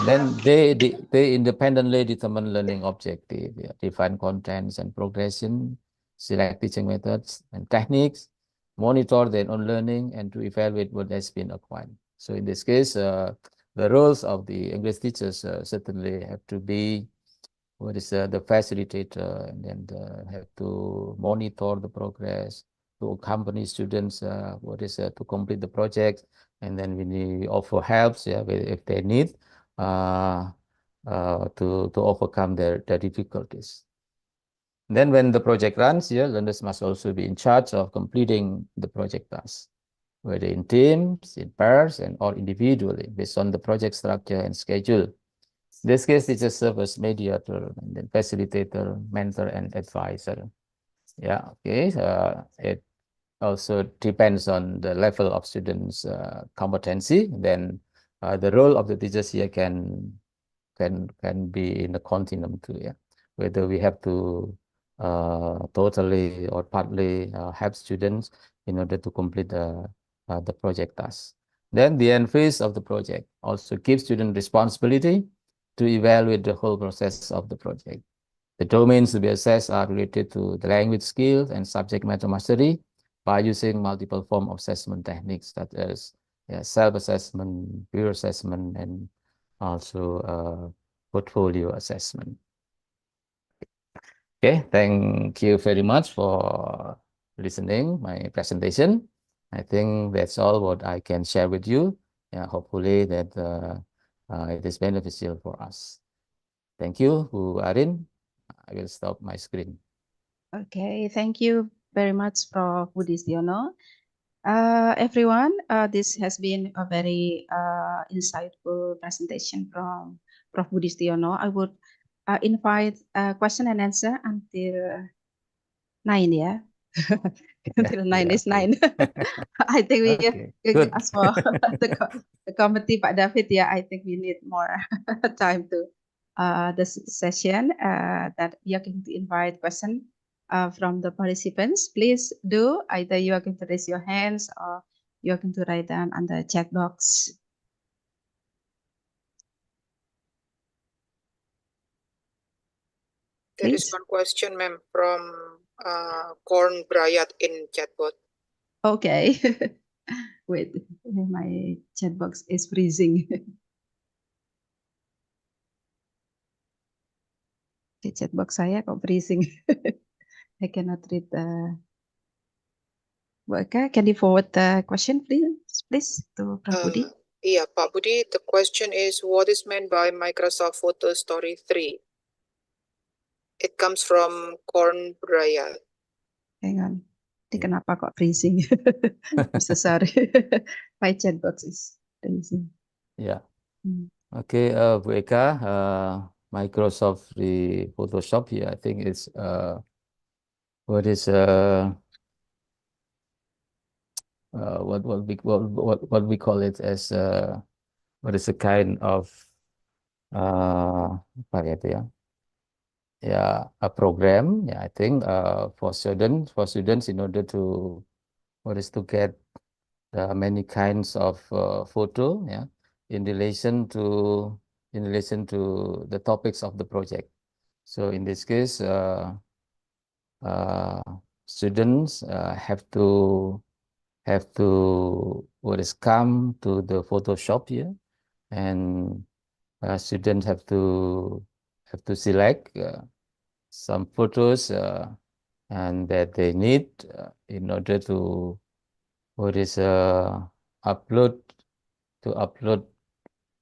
Then they independently determine learning objective, define contents and progression, select teaching methods and techniques, monitor their own learning, and to evaluate what has been acquired. So in this case, the roles of the English teachers certainly have to be the facilitator, and then have to monitor the progress, to accompany students to complete the project, and then we offer helps if they need to overcome their difficulties. Then when the project runs, learners must also be in charge of completing the project tasks, whether in teams, in pairs, or individually, based on the project structure and schedule. In this case, teachers serve as mediator, and then facilitator, mentor, and advisor. It also depends on the level of students' competency. Then the role of the teachers here can be in a continuum too. Whether we have to totally or partly help students in order to complete the project task. Then the end phase of the project also gives students responsibility to evaluate the whole process of the project. The domains to be assessed are related to the language skills and subject matter mastery by using multiple form of assessment techniques, such as self-assessment, peer assessment, and also portfolio assessment. Okay, thank you very much for listening my presentation. I think that's all what I can share with you. Hopefully that it is beneficial for us. Thank you, Bu Arin. I will stop my screen. Okay, thank you very much, Prof. Budistiono. Everyone, this has been a very insightful presentation from Prof. Budistiono. I would invite question and answer until 9, until 9 is 9. I think we Good. ask for the committee, Pak David. I think we need more time to the session that we are going to invite question from the participants. Please do either you are going to raise your hands or you are going to write down on the chat box. There is one question, ma'am, from Korn Brayat in chatbot. Okay. Wait, my chat box is freezing. Di chat box saya kok freezing. I cannot read the. Bu Eka, can you forward the question, please, to Prof. Budi? Yeah, Pak Budi, the question is, what is meant by Microsoft Photo Story 3? It comes from Korn Brayat. Hang on. Ini kenapa kok freezing? I'm so sorry. My chat box is freezing. Yeah. Okay, Bu Eka, Microsoft the Photoshop here, I think it's what we call it as what is a kind of apa ya itu ya? Yeah, a program. Yeah, I think for students in order to to get many kinds of photo, yeah, in relation to the topics of the project. So in this case, students have to come to the Photoshop here, and students have to select some photos and that they need in order to upload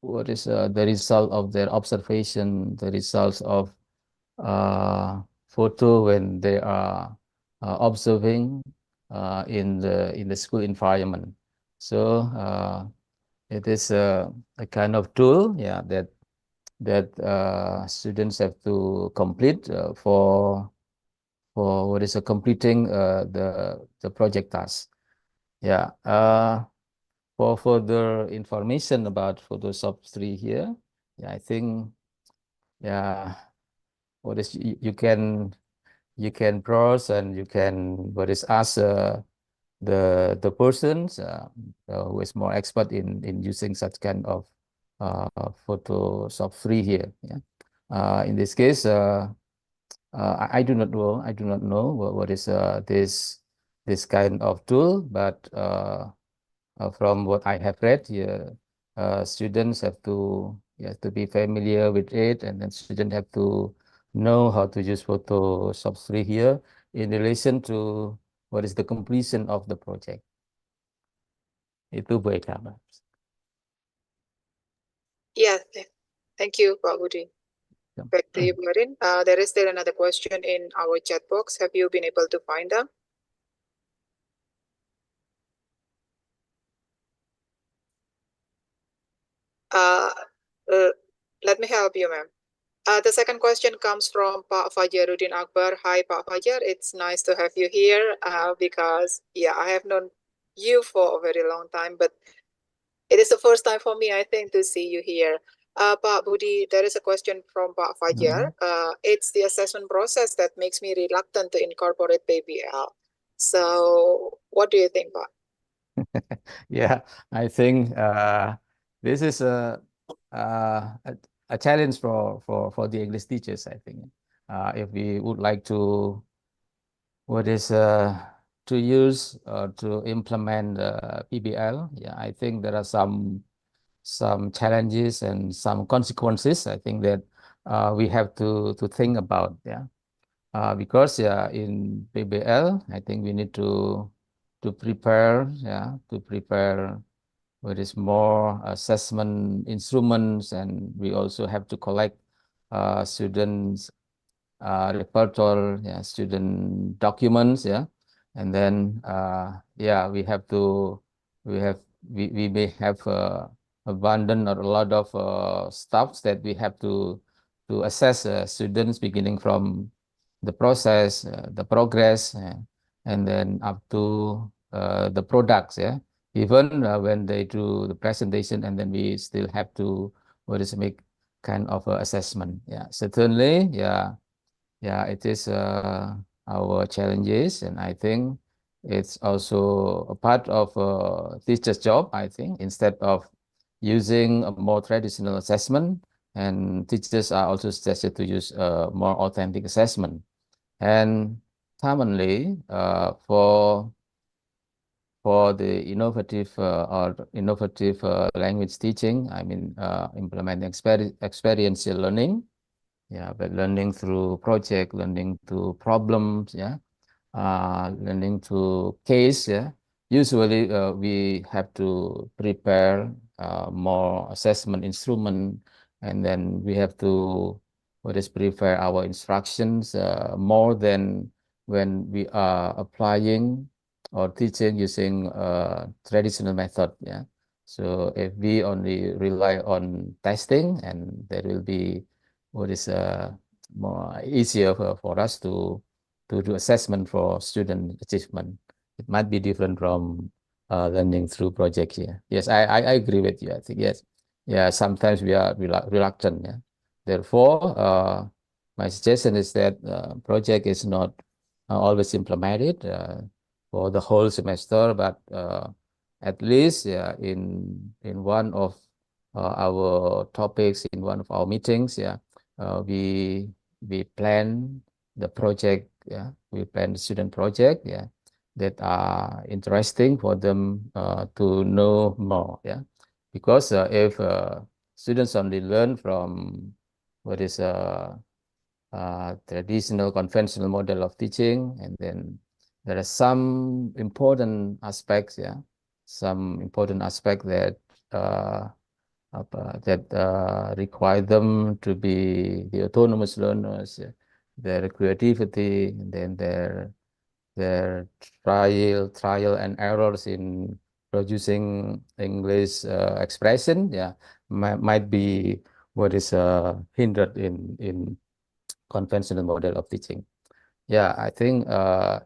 the result of their observation, the results of photo when they are observing in the school environment. So it is a kind of tool, yeah, that students have to complete for completing the project task. Yeah. For further information about Photoshop 3 here, yeah, I think, yeah, you can browse and you can ask the persons who is more expert in using such kind of Photoshop 3 here. Yeah. In this case, I do not know what is this kind of tool, but from what I have read here, students have to be familiar with it, and then students have to know how to use Photoshop 3 here in relation to what is the completion of the project. Itu Bu Eka. Yeah, thank you, Pak Budi. Yeah. Back to you, Marin. There is still another question in our chat box. Have you been able to find them? Let me help you, ma'am. The second question comes from Pak Fajaruddin Akbar. Hi, Pak Fajar. It's nice to have you here because, yeah, I have known you for a very long time, but it is the first time for me, I think, to see you here. Pak Budi, there is a question from Pak Fajar. It's the assessment process that makes me reluctant to incorporate PBL. So what do you think, Pak? Yeah, I think this is a challenge for the English teachers, I think. If we would like to to use to implement PBL, yeah, I think there are some challenges and some consequences, I think, that we have to think about. Yeah, because yeah, in PBL, I think we need to prepare, yeah, what is more assessment instruments, and we also have to collect students repertoire, yeah, student documents, yeah, and then yeah, we may have abundant or a lot of stuffs that we have to assess students, beginning from the process, the progress, and then up to the products, yeah. Even when they do the presentation, and then we still have to make kind of assessment. Yeah, certainly, yeah. Yeah, it is our challenges, and I think it's also a part of a teacher's job, I think, instead of using a more traditional assessment, and teachers are also suggested to use a more authentic assessment. And commonly, for the innovative language teaching, I mean, implementing experiential learning, Yeah, but learning through project, learning through problems, yeah, learning through case, yeah. Usually, we have to prepare more assessment instrument, and then we have to prepare our instructions more than when we are applying or teaching using traditional method, yeah. So if we only rely on testing, and there will be more easier for us to do assessment for student achievement. It might be different from learning through projects here. Yes, I agree with you. I think yes, yeah. Sometimes we are reluctant. Yeah. Therefore, my suggestion is that project is not always implemented for the whole semester, but at least yeah, in one of our topics, in one of our meetings, yeah, we plan the project, yeah, we plan the student project, yeah, that are interesting for them to know more, yeah, because if students only learn from what is traditional conventional model of teaching, and then there are some important aspects, yeah, some important aspect that require them to be the autonomous learners, their creativity, and then their trial and errors in producing English expression, yeah, might be what is hindered in conventional model of teaching. Yeah, I think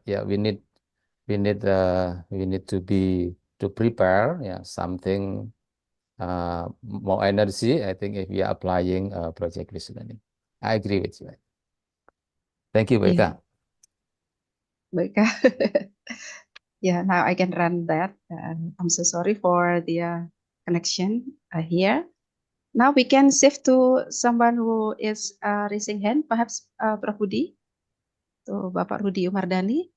yeah, we need to prepare, yeah, something more energy, I think, if we are applying project-based learning. I agree with you. Thank you, Becca. Becca. Yeah, now I can run that. I'm so sorry for the connection here. Now we can shift to someone who is raising hand, perhaps Prof. Budi. So Bapak Rudi Umardani.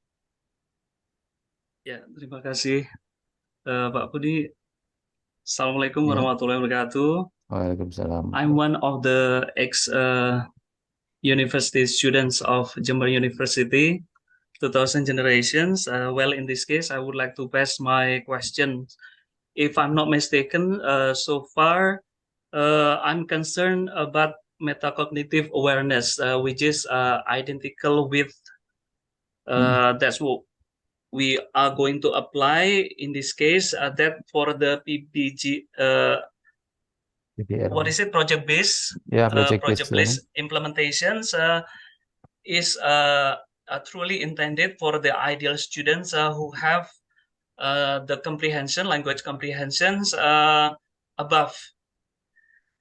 Ya, terima kasih Pak Budi. Assalamualaikum Ya. warahmatullahi wabarakatuh. Waalaikumsalam. I'm one of the ex-university students of Jember University, 2000 generations. Well, in this case, I would like to pass my questions. If I'm not mistaken, so far, I'm concerned about metacognitive awareness, which is identical with that's what we are going to apply in this case, that for the PBG, PBL. what is it, project-based? Yeah, project-based Project-based implementations is truly intended for the ideal students who have the comprehension, language comprehensions above.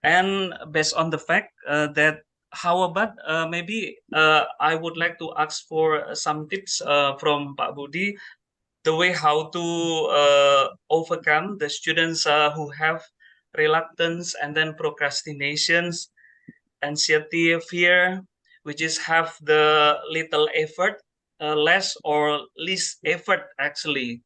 And based on the fact that, how about maybe I would like to ask for some tips from Pak Budi, the way how to overcome the students who have reluctance and then procrastinations, anxiety, fear, which is have the little effort, less or least effort actually,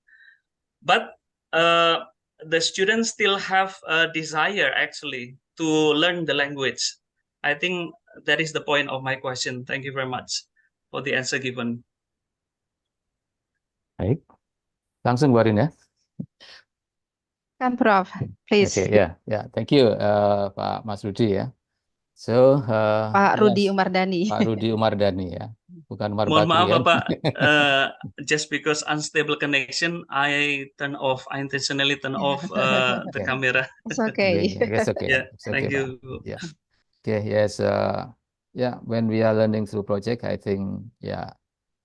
but the students still have a desire actually to learn the language. I think that is the point of my question. Thank you very much for the answer given. Baik. Langsung keluarin ya. Kan Prof, please. Okay, yeah. Thank you, Pak Mas Rudi ya. So, Pak Rudi yes, Umardani. Pak Rudi Umardani ya, bukan Umar Mohon Bakri maaf ya. Bapak, just because unstable connection, I intentionally turn off the camera. It's okay. It's okay. Yeah, It's okay, thank you. Pak. Yeah. Okay. Yes. Yeah. When we are learning through project, I think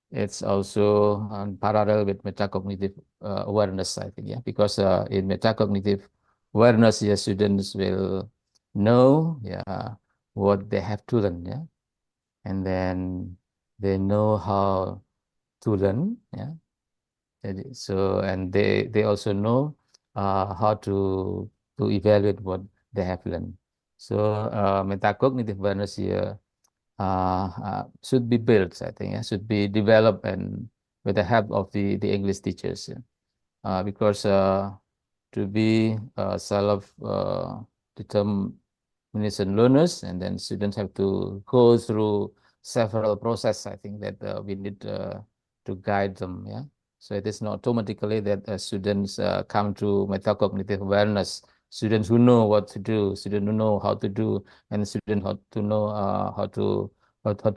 it's also parallel with metacognitive awareness, I think, yeah, because in metacognitive awareness, students will know, what they have to learn, yeah, and then they know how to learn, yeah. So, and they also know how to evaluate what they have learned. So, metacognitive awareness here should be built, I think, should be developed, and with the help of the English teachers, because to be self determined Indonesian learners, and then students have to go through several processes. I think that we need to guide them. Yeah, so it is not automatically that students come to metacognitive awareness. Students who know what to do, students who know how to do, and students how to know how to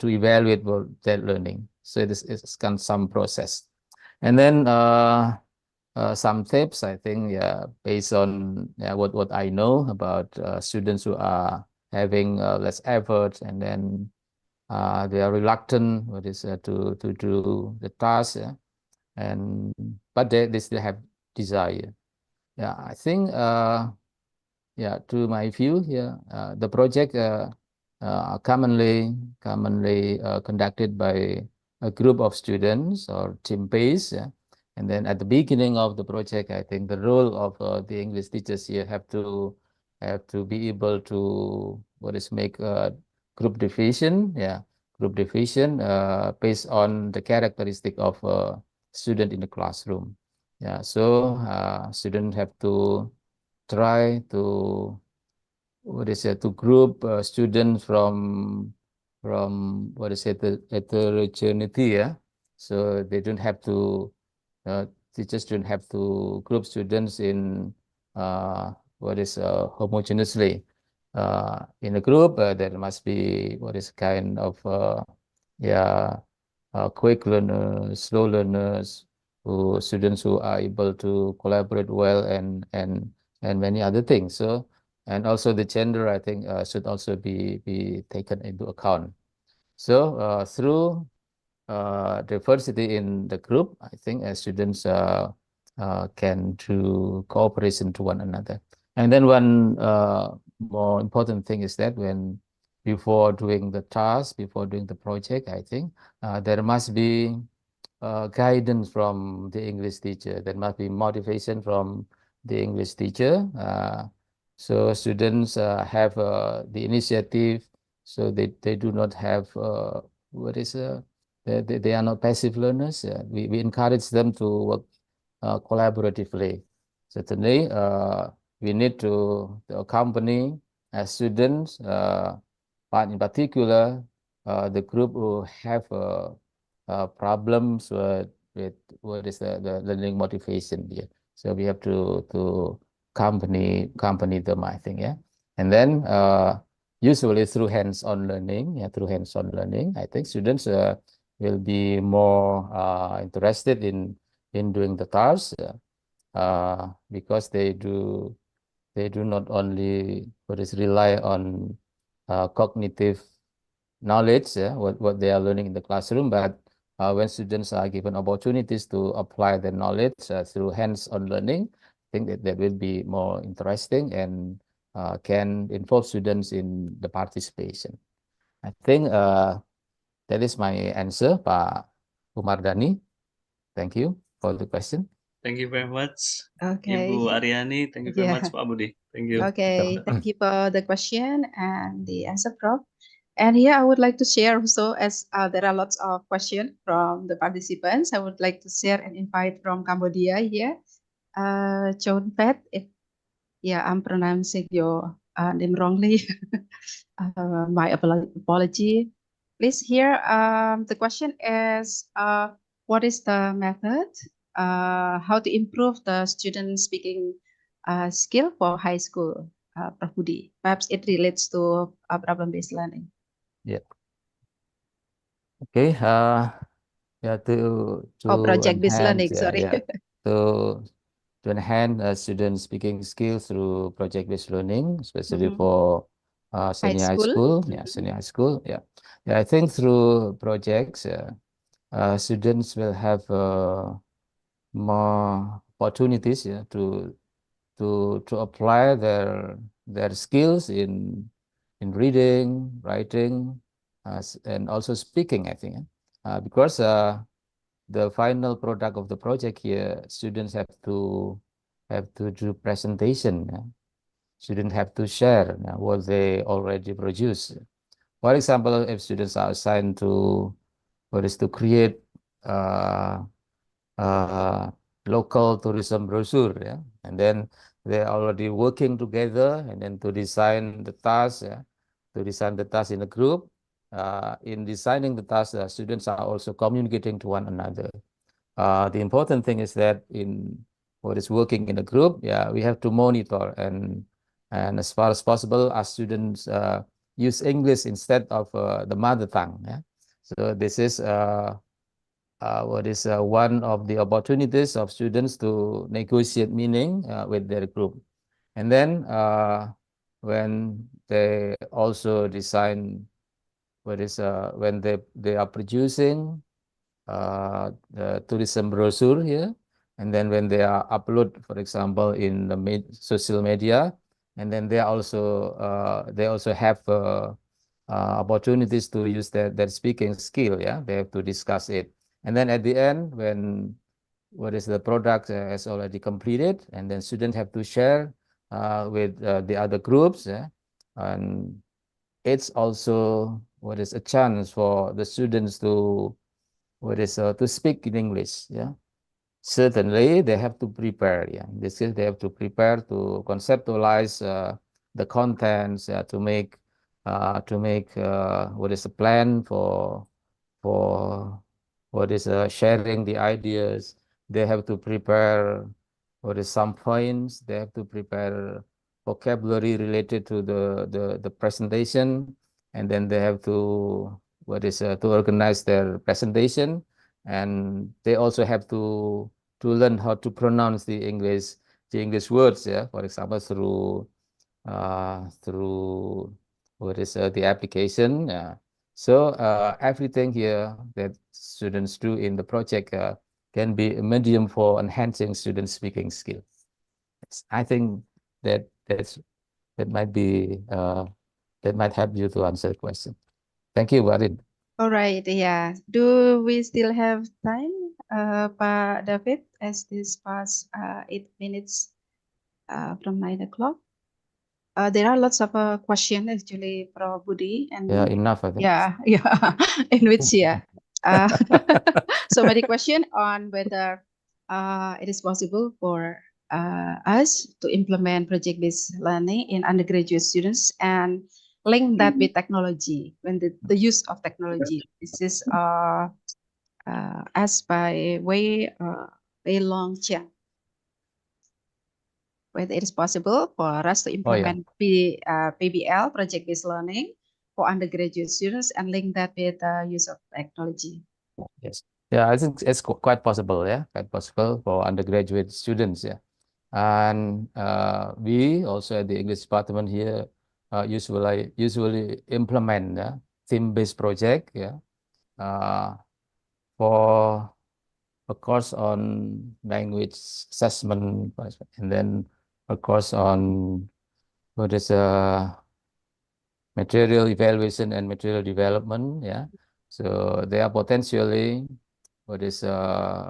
evaluate their learning. So it's kind of some process, and then some tips, I think, yeah, based on what I know about students who are having less effort, and then they are reluctant to do the task, yeah, but they still have desire. Yeah, I think yeah, to my view, yeah, the project commonly conducted by a group of students or team based. Yeah. And then at the beginning of the project, I think the role of the English teachers here have to be able to make group division. Yeah, group division based on the characteristic of a student in the classroom. Yeah, so students have to try to to group students from the heterogeneity, yeah. So they don't have to teachers don't have to group students in homogeneously in a group. There must be kind of yeah quick learners, slow learners, students who are able to collaborate well, and many other things. So, and also the gender, I think, should also be taken into account. So through diversity in the group, I think students can do cooperation to one another. And then one more important thing is that before doing the task, before doing the project, I think there must be guidance from the English teacher. There must be motivation from the English teacher. So students have the initiative, so they do not have they are not passive learners. We encourage them to work collaboratively. Certainly, we need to accompany students, but in particular, the group who have problems with the learning motivation here. So we have to accompany them, I think, yeah. And then usually through hands-on learning, through hands-on learning, I think students will be more interested in doing the tasks because they do not only rely on cognitive knowledge, what they are learning in the classroom, but when students are given opportunities to apply the knowledge through hands-on learning, I think that will be more interesting and can involve students in the participation. I think that is my answer, Pak Umardani. Thank you for the question. Thank you very much, Okay. Ibu Aryani. Thank you very much, Pak Budi. Thank you. Okay, thank you for the question and the answer, Prof. And here I would like to share also, as there are lots of questions from the participants, I would like to share an invite from Cambodia here. Chon Pet, I'm pronouncing your name wrongly. My apology. Please here, the question is, what is the method, how to improve the student speaking skill for high school, Prof. Budi? Perhaps it relates to problem-based learning. Yeah. Okay. Yeah. To project-based learning. enhance, Sorry. to enhance student speaking skills through project-based learning, especially Mhm. for senior high school. Yeah, senior high school. Yeah. I think through projects, students will have more opportunities, to apply their skills in reading, writing, and also speaking, I think. Because the final product of the project here, students have to do presentation. Students have to share what they already produce. For example, if students are assigned to to create local tourism brochure, yeah, and then they're already working together, and then to design the task, yeah, to design the task in a group. In designing the task, the students are also communicating to one another. The important thing is that in what is working in a group, yeah, we have to monitor and as far as possible, our students use English instead of the mother tongue. Yeah, so this is what is one of the opportunities of students to negotiate meaning with their group. And then when they also design what is when they are producing the tourism brochure here, and then when they are upload, for example, in the social media, and then they also have opportunities to use their speaking skill. Yeah, they have to discuss it, and then at the end, when what is the product is already completed, and then students have to share with the other groups. Yeah, and it's also what is a chance for the students to what is to speak in English. Yeah, certainly they have to prepare. Yeah, in this case they have to prepare to conceptualize the contents, to make what is a plan for what is sharing the ideas. They have to prepare what is some points. They have to prepare vocabulary related to the presentation, and then they have to what is to organize their presentation, and they also have to learn how to pronounce the English words. Yeah, for example, through what is the application. So everything here that students do in the project can be a medium for enhancing student speaking skills. I think that might be that might help you to answer the question. Thank you, Warin. All right, yeah. Do we still have time, Pak David, as this past 8 minutes from 9 o'clock? There are lots of questions actually, Prof. Budi, and Yeah, enough, I think. yeah, in which so many questions on whether it is possible for us to implement project-based learning in undergraduate students and link that with technology when the use of technology. This is asked by Wei Long Chiang. Whether it is possible for us to implement PBL, project-based learning, for undergraduate students and link that with use of technology. Yes. Yeah, I think it's quite possible. Yeah, quite possible for undergraduate students. Yeah, and we also at the English department here usually implement theme-based project. Yeah, for a course on language assessment, and then a course on what is material evaluation and material development. Yeah, so they are potentially what is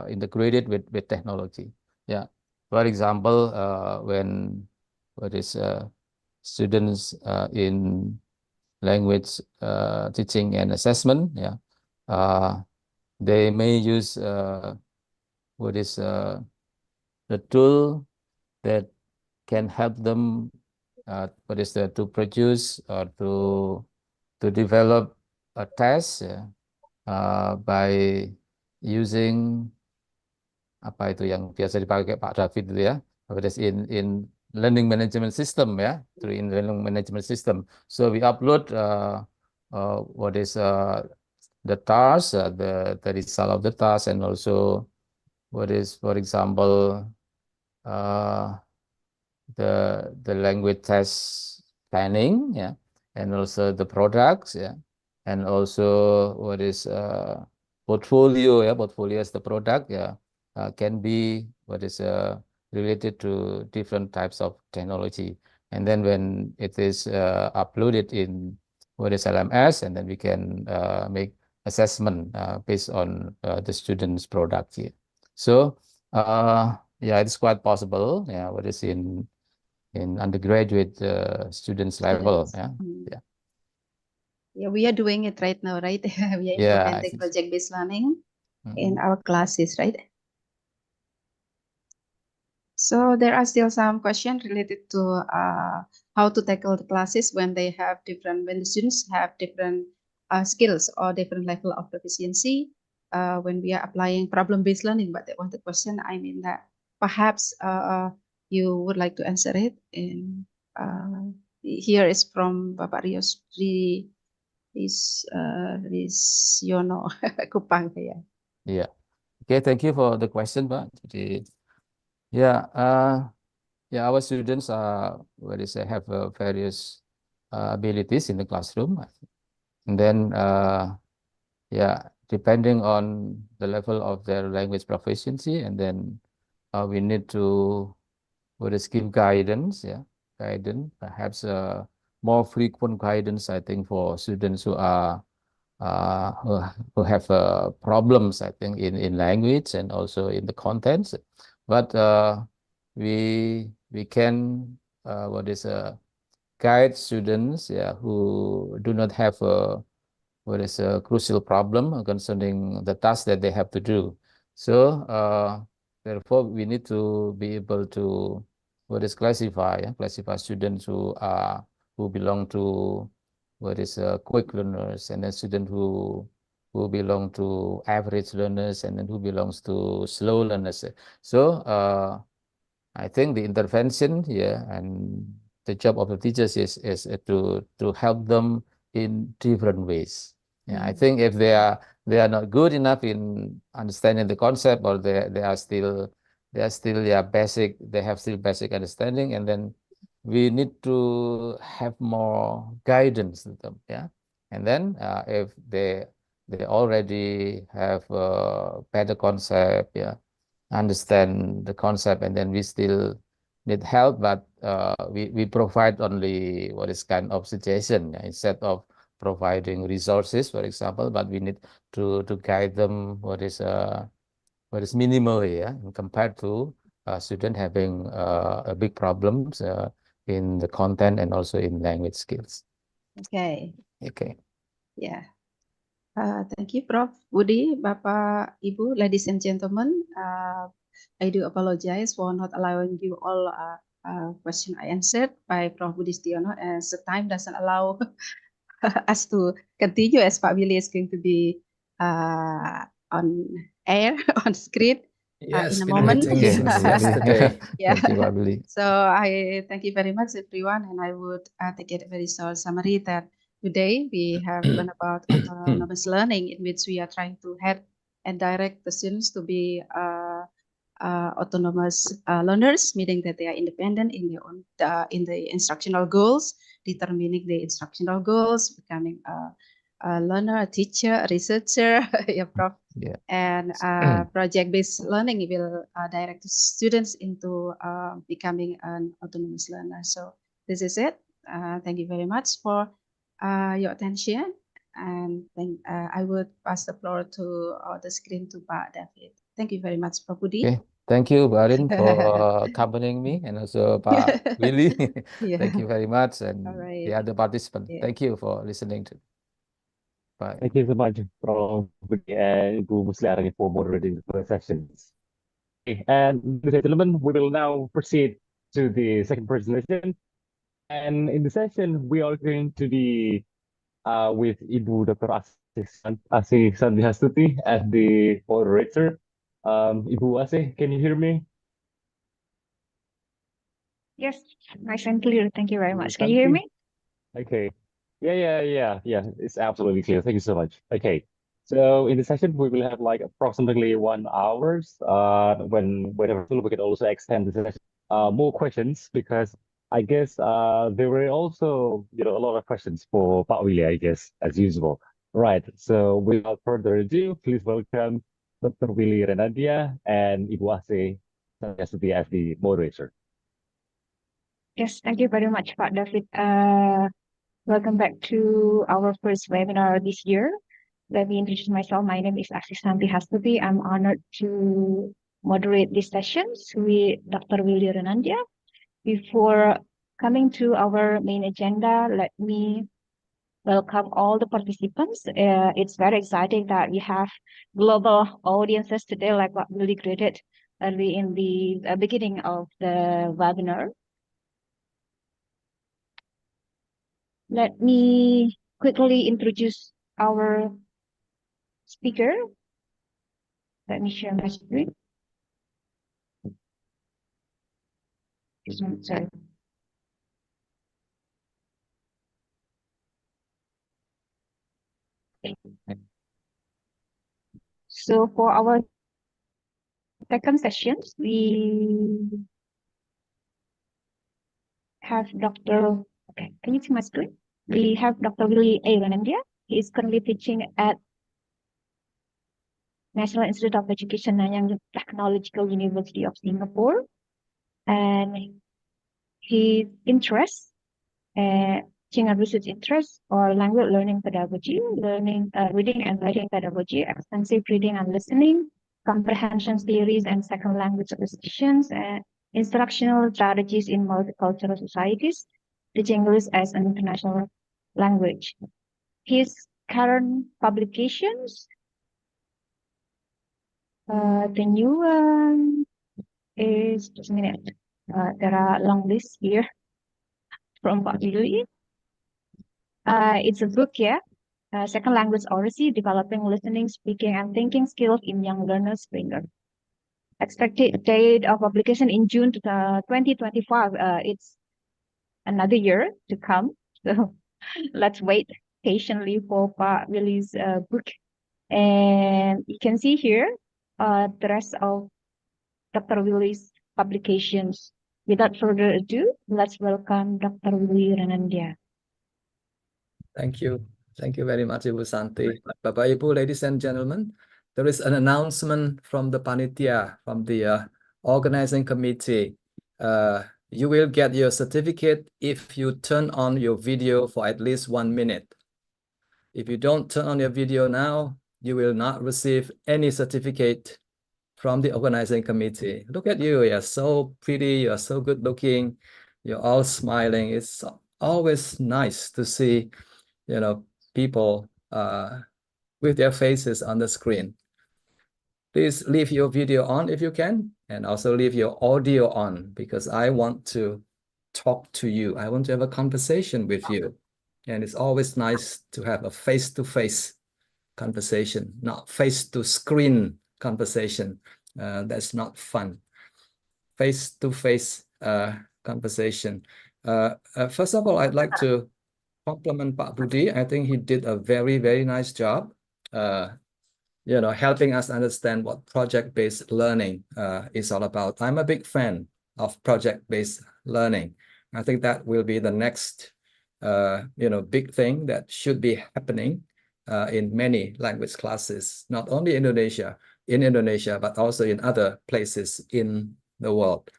integrated with technology. Yeah, for example, when what is students in language teaching and assessment, yeah, they may use what is the tool that can help them what is to produce or to develop a test by using apa itu yang biasa dipakai Pak David itu ya, whereas in learning management system ya, through in learning management system. So we upload what is the task, the result of the task, and also what is, for example, the language test planning, yeah, and also the products, yeah, and also what is portfolio, yeah, portfolio as the product, yeah, can be what is related to different types of technology, and then when it is uploaded in what is LMS, and then we can make assessment based on the student's product here. So yeah, it's quite possible. Yeah, what is in undergraduate students level. Yeah, yeah. Yeah, we are doing it right now, right? We are implementing project-based learning in our classes, right? So there are still some questions related to how to tackle the classes when they have different, when the students have different skills or different level of proficiency when we are applying problem-based learning. But that was the question. I mean that perhaps you would like to answer it. And here is from Bapak Rios Yono Kupang. Yeah. Yeah. Okay, thank you for the question, Pak. Jadi, yeah, yeah, our students are what is have various abilities in the classroom, and then yeah, depending on the level of their language proficiency, and then we need to what is give guidance, yeah, guidance, perhaps more frequent guidance, I think, for students who are who have problems, I think, in language and also in the contents. But we can what is guide students, yeah, who do not have what is a crucial problem concerning the task that they have to do. So therefore, we need to be able to what is classify students who belong to what is quick learners, and then student who belong to average learners, and then who belongs to slow learners. So I think the intervention here and the job of the teachers is to help them in different ways. Yeah, I think if they are not good enough in understanding the concept, or they are still yeah basic, they have still basic understanding, and then we need to have more guidance to them. Yeah, and then if they already have better concept, yeah, understand the concept, and then we still need help, but we provide only what is kind of suggestion, yeah, instead of providing resources, for example, but we need to guide them what is minimally, yeah, compared to student having a big problems in the content and also in language skills. Okay. Okay. Yeah. Thank you, Prof. Budi, Bapak, Ibu, ladies and gentlemen. I do apologize for not allowing you all question I answered by Prof. Budi Stiono, as the time doesn't allow us to continue, as Pak Willy is going to be on air, on screen Yes, in a been moment. waiting since yesterday. Yeah. Thank you, Pak Willy. So I thank you very much, everyone, and I would take it a very short summary that today we have learned about autonomous learning, in which we are trying to head and direct the students to be autonomous learners, meaning that they are independent in their own in the instructional goals, determining the instructional goals, becoming a learner, a teacher, a researcher, yeah, Prof. Yeah. And project-based learning will direct students into becoming an autonomous learner. So this is it. Thank you very much for your attention. And then I would pass the floor to the screen to Pak David. Thank you very much, Prof. Budi. Okay, thank you, Barin, for accompanying me, and also Pak Willy. Yeah. Thank you very much, and All right. the other participants. Yeah. Thank you for listening to. Bye. Thank you so much, Prof. Budi and Ibu Musliarani, for moderating the first sessions. Okay, and ladies and gentlemen, we will now proceed to the second presentation. And in the session, we are going to be with Ibu Dr. Asih Sandhihastuti as the moderator. Ibu Asih, can you hear me? Yes, nice and clear. Thank you very much. Can you hear me? Okay. Yeah. It's absolutely clear. Thank you so much. Okay. So in the session, we will have like approximately 1 hour. Whenever we can also extend the session more questions, because I guess there were also a lot of questions for Pak Willy, I guess, as usual. Right. So without further ado, please welcome Dr. Willy Renandia and Ibu Asih Sandhihastuti as the moderator. Yes, thank you very much, Pak David. Welcome back to our first webinar this year. Let me introduce myself. My name is Asih Sandhihastuti. I'm honored to moderate these sessions with Dr. Willy Renandia. Before coming to our main agenda, let me welcome all the participants. It's very exciting that we have global audiences today, like what Willy greeted early in the beginning of the webinar. Let me quickly introduce our speaker. Let me share my screen. Sorry. So for our second session, we have Dr. Okay, can you see my screen? We have Dr. Willy A. Renandia. He is currently teaching at National Institute of Education, Nanyang Technological University of Singapore. And his interest, teaching and research interests or language learning pedagogy, reading and writing pedagogy, extensive reading and listening, comprehension theories and second language acquisitions, instructional strategies in multicultural societies, teaching English as an international language. His current publications, the new one is, just a minute, there are long lists here from Pak Willy. It's a book, yeah. Second language oracy, developing listening, speaking, and thinking skills in young learners. Expected date of publication in June 2025. It's another year to come. So let's wait patiently for Pak Willy's book. And you can see here the rest of Dr. Willy's publications. Without further ado, let's welcome Dr. Willy Renandia. Thank you. Thank you very much, Ibu Santi. Bapak Ibu, ladies and gentlemen, there is an announcement from the panitia, from the organizing committee. You will get your certificate if you turn on your video for at least 1 minute. If you don't turn on your video now, you will not receive any certificate from the organizing committee. Look at you, you're so pretty, you're so good looking, you're all smiling. It's always nice to see, you know, people with their faces on the screen. Please leave your video on if you can, and also leave your audio on, because I want to talk to you. I want to have a conversation with you. And it's always nice to have a face-to-face conversation, not face-to-screen conversation. That's not fun. Face-to-face conversation. First of all, I'd like to compliment Pak Budi. I think he did a very, very nice job, you know, helping us understand what project-based learning is all about. I'm a big fan of project-based learning. I think that will be the next, you know, big thing that should be happening in many language classes, not only in Indonesia, but also in other places in the world.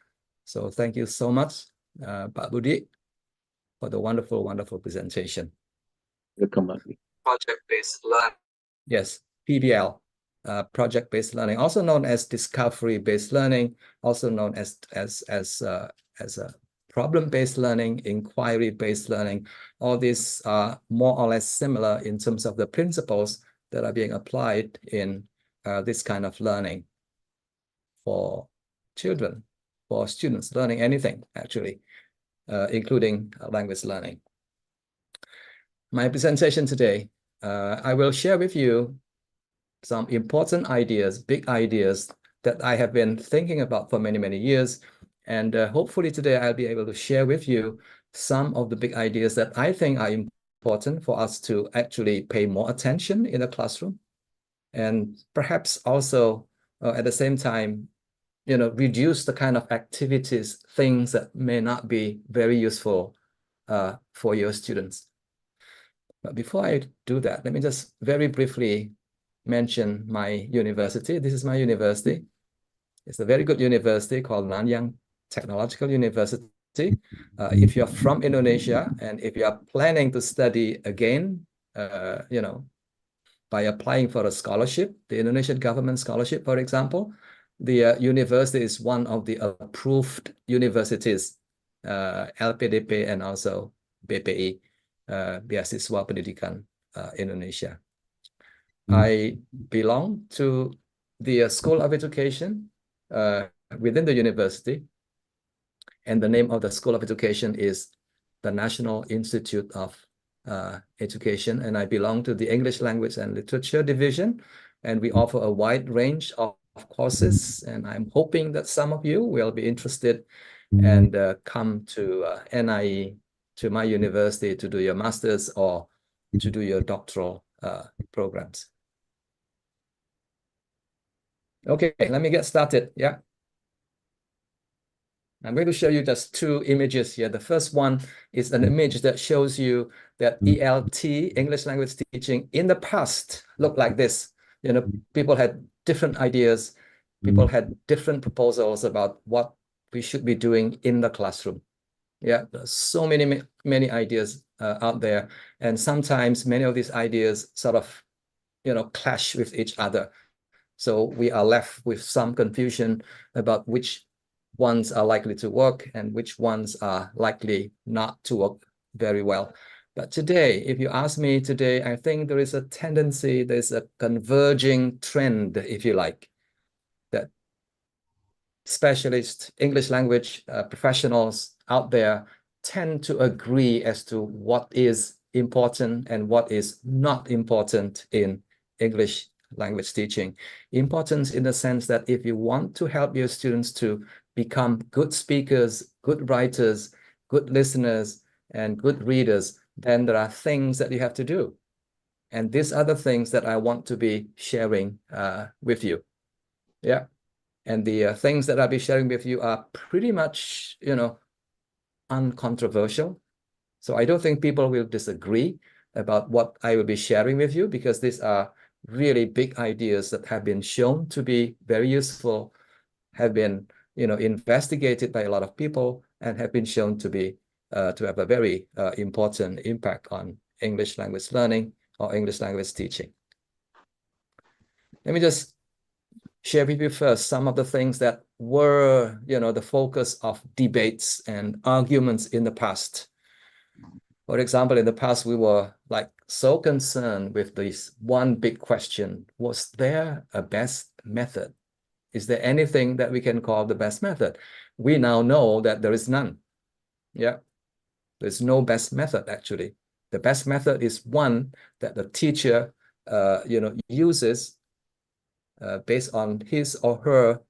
So thank you so much, Pak Budi, for the wonderful, wonderful presentation. Welcome. Project-based learning. Yes, PBL, project-based learning, also known as discovery-based learning, also known as a problem-based learning, inquiry-based learning. All these are more or less similar in terms of the principles that are being applied in this kind of learning for children, for students learning anything, actually, including language learning. My presentation today, I will share with you some important ideas, big ideas that I have been thinking about for many, many years. And hopefully today I'll be able to share with you some of the big ideas that I think are important for us to actually pay more attention in the classroom. And perhaps also at the same time, you know, reduce the kind of activities, things that may not be very useful for your students. But before I do that, let me just very briefly mention my university. This is my university. It's a very good university called Nanyang Technological University. If you're from Indonesia and if you are planning to study again, you know, by applying for a scholarship, the Indonesian government scholarship, for example, the university is one of the approved universities, LPDP and also BPI, Beasiswa Pendidikan Indonesia. I belong to the School of Education within the university. And the name of the School of Education is the National Institute of Education. And I belong to the English Language and Literature Division. And we offer a wide range of courses. And I'm hoping that some of you will be interested and come to NIE, to my university, to do your master's or to do your doctoral programs. Okay, let me get started. Yeah. I'm going to show you just two images here. The first one is an image that shows you that ELT, English language teaching, in the past looked like this. You know, people had different ideas. People had different proposals about what we should be doing in the classroom. Yeah, there's so many ideas out there. And sometimes many of these ideas sort of, you know, clash with each other. So we are left with some confusion about which ones are likely to work and which ones are likely not to work very well. But today, if you ask me today, I think there is a tendency, there's a converging trend, if you like, that specialist English language professionals out there tend to agree as to what is important and what is not important in English language teaching. Importance in the sense that if you want to help your students to become good speakers, good writers, good listeners, and good readers, then there are things that you have to do. And these are the things that I want to be sharing with you. Yeah. And the things that I'll be sharing with you are pretty much, you know, uncontroversial. So I don't think people will disagree about what I will be sharing with you, because these are really big ideas that have been shown to be very useful, have been, you know, investigated by a lot of people, and have been shown to be to have a very important impact on English language learning or English language teaching. Let me just share with you first some of the things that were, you know, the focus of debates and arguments in the past. For example, in the past, we were like so concerned with this one big question: was there a best method? Is there anything that we can call the best method? We now know that there is none. Yeah, there's no best method actually. The best method is one that the teacher, you know, uses based on his or her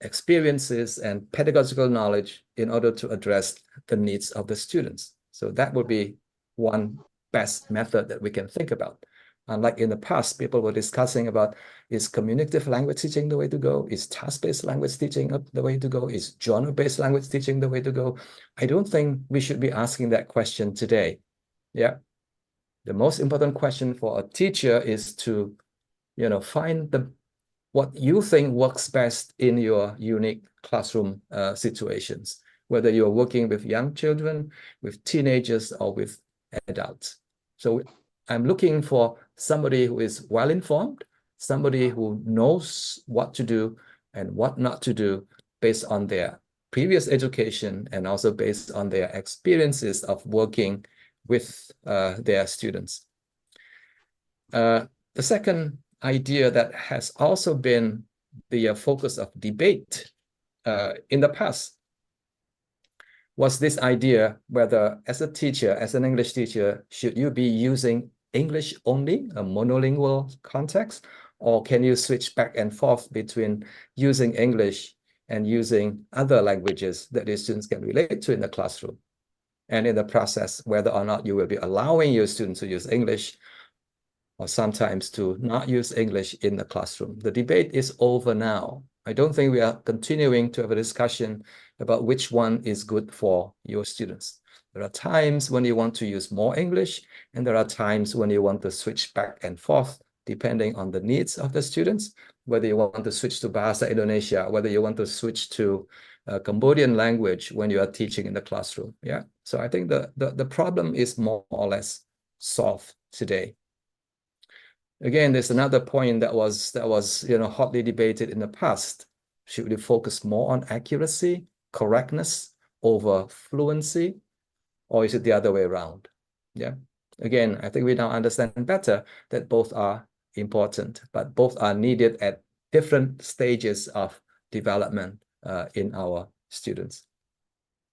experiences and pedagogical knowledge in order to address the needs of the students. So that would be one best method that we can think about. Unlike in the past, people were discussing about, is communicative language teaching the way to go? Is task-based language teaching the way to go? Is genre-based language teaching the way to go? I don't think we should be asking that question today. Yeah. The most important question for a teacher is to, you know, find what you think works best in your unique classroom situations, whether you're working with young children, with teenagers, or with adults. So I'm looking for somebody who is well-informed, somebody who knows what to do and what not to do based on their previous education and also based on their experiences of working with their students. The second idea that has also been the focus of debate in the past was this idea whether, as a teacher, as an English teacher, should you be using English only, a monolingual context, or can you switch back and forth between using English and using other languages that the students can relate to in the classroom? And in the process, whether or not you will be allowing your students to use English or sometimes to not use English in the classroom. The debate is over now. I don't think we are continuing to have a discussion about which one is good for your students. There are times when you want to use more English, and there are times when you want to switch back and forth, depending on the needs of the students, whether you want to switch to Bahasa Indonesia, whether you want to switch to Cambodian language when you are teaching in the classroom. Yeah. So I think the problem is more or less solved today. Again, there's another point that was you know, hotly debated in the past. Should we focus more on accuracy, correctness over fluency, or is it the other way around? Yeah. Again, I think we now understand better that both are important, but both are needed at different stages of development in our students.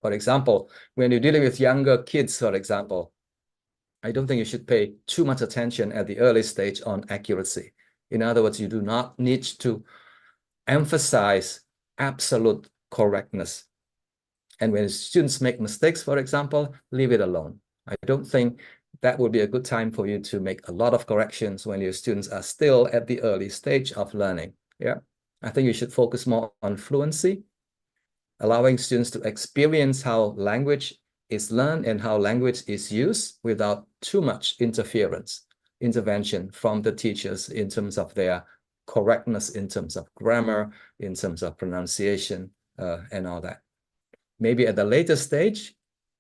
For example, when you're dealing with younger kids, for example, I don't think you should pay too much attention at the early stage on accuracy. In other words, you do not need to emphasize absolute correctness. And when students make mistakes, for example, leave it alone. I don't think that would be a good time for you to make a lot of corrections when your students are still at the early stage of learning. Yeah, I think you should focus more on fluency, allowing students to experience how language is learned and how language is used without too much intervention from the teachers in terms of their correctness, in terms of grammar, in terms of pronunciation, and all that. Maybe at the later stage,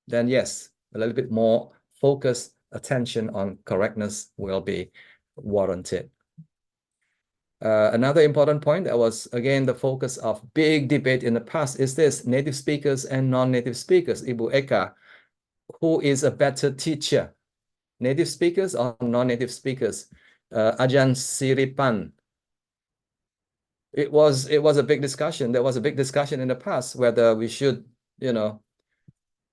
then yes, a little bit more focused attention on correctness will be warranted. Another important point that was, again, the focus of big debate in the past is this: native speakers and non-native speakers. Ibu Eka, who is a better teacher, native speakers or non-native speakers? Ajahn Siripan. It was a big discussion. There was a big discussion in the past whether we should,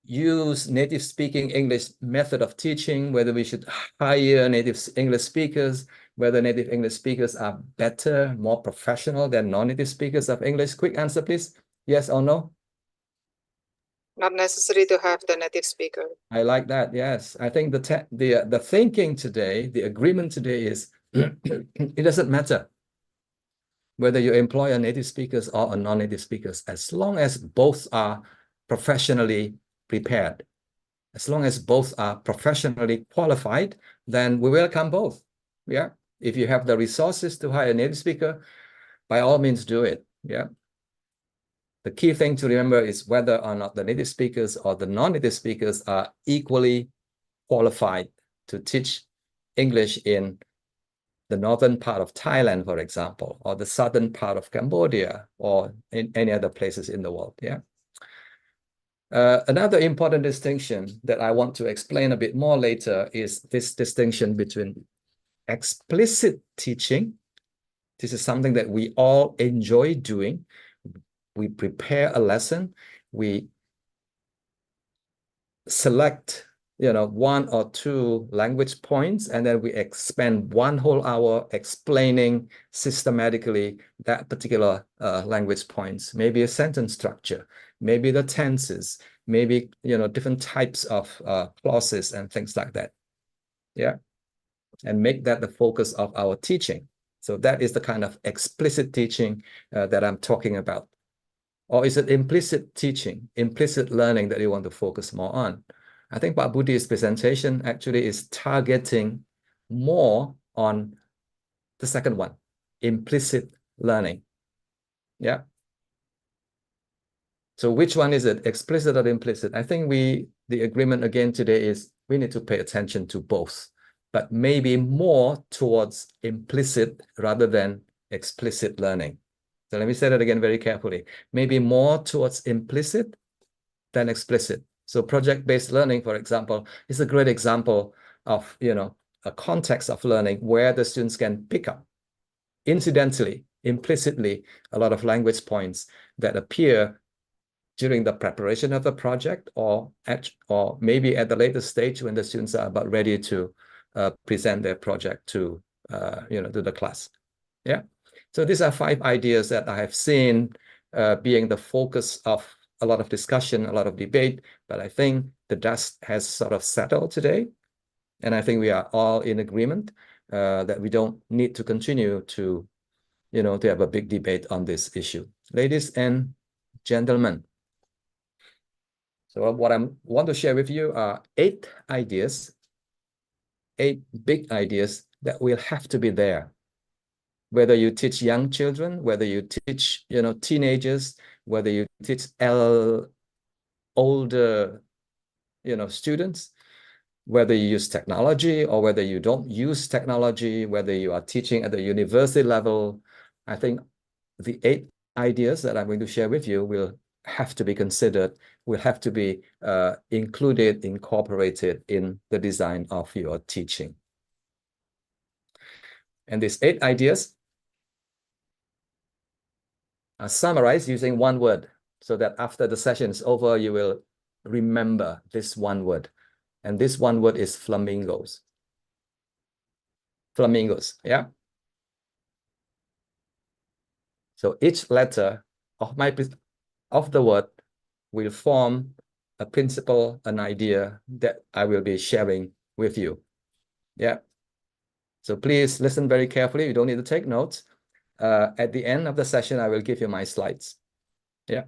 use native speaking English method of teaching, whether we should hire native English speakers, whether native English speakers are better, more professional than non-native speakers of English. Quick answer, please. Yes or no? Not necessary to have the native speaker. I like that. Yes, I think the thinking today, the agreement today is it doesn't matter whether you employ a native speakers or a non-native speakers, as long as both are professionally prepared, as long as both are professionally qualified, then we welcome both. Yeah, if you have the resources to hire a native speaker, by all means do it. Yeah. The key thing to remember is whether or not the native speakers or the non-native speakers are equally qualified to teach English in the northern part of Thailand, for example, or the southern part of Cambodia, or in any other places in the world. Yeah. Another important distinction that I want to explain a bit more later is this distinction between explicit teaching. This is something that we all enjoy doing. We prepare a lesson, we select, one or two language points, and then we spend one whole hour explaining systematically that particular language points, maybe a sentence structure, maybe the tenses, maybe, different types of clauses and things like that. Yeah. And make that the focus of our teaching. So that is the kind of explicit teaching that I'm talking about. Or is it implicit teaching, implicit learning that you want to focus more on? I think Pak Budi's presentation actually is targeting more on the second one, implicit learning. Yeah. So which one is it, explicit or implicit? I think the agreement again today is we need to pay attention to both, but maybe more towards implicit rather than explicit learning. So let me say that again very carefully. Maybe more towards implicit than explicit. So project-based learning, for example, is a great example of, a context of learning where the students can pick up incidentally, implicitly, a lot of language points that appear during the preparation of the project or maybe at the later stage when the students are about ready to present their project to, to the class. Yeah. So these are 5 ideas that I have seen being the focus of a lot of discussion, a lot of debate, but I think the dust has sort of settled today. And I think we are all in agreement that we don't need to continue to, to have a big debate on this issue. Ladies and gentlemen, so what I want to share with you are 8 ideas, 8 big ideas that will have to be there. Whether you teach young children, whether you teach, teenagers, whether you teach older, students, whether you use technology or whether you don't use technology, whether you are teaching at the university level, I think the 8 ideas that I'm going to share with you will have to be considered, will have to be included, incorporated in the design of your teaching. And these 8 ideas summarize using one word so that after the session is over, you will remember this one word. And this one word is flamingos. Flamingos, yeah? So each letter of the word will form a principle, an idea that I will be sharing with you. Yeah. So please listen very carefully. You don't need to take notes. At the end of the session, I will give you my slides. Yeah.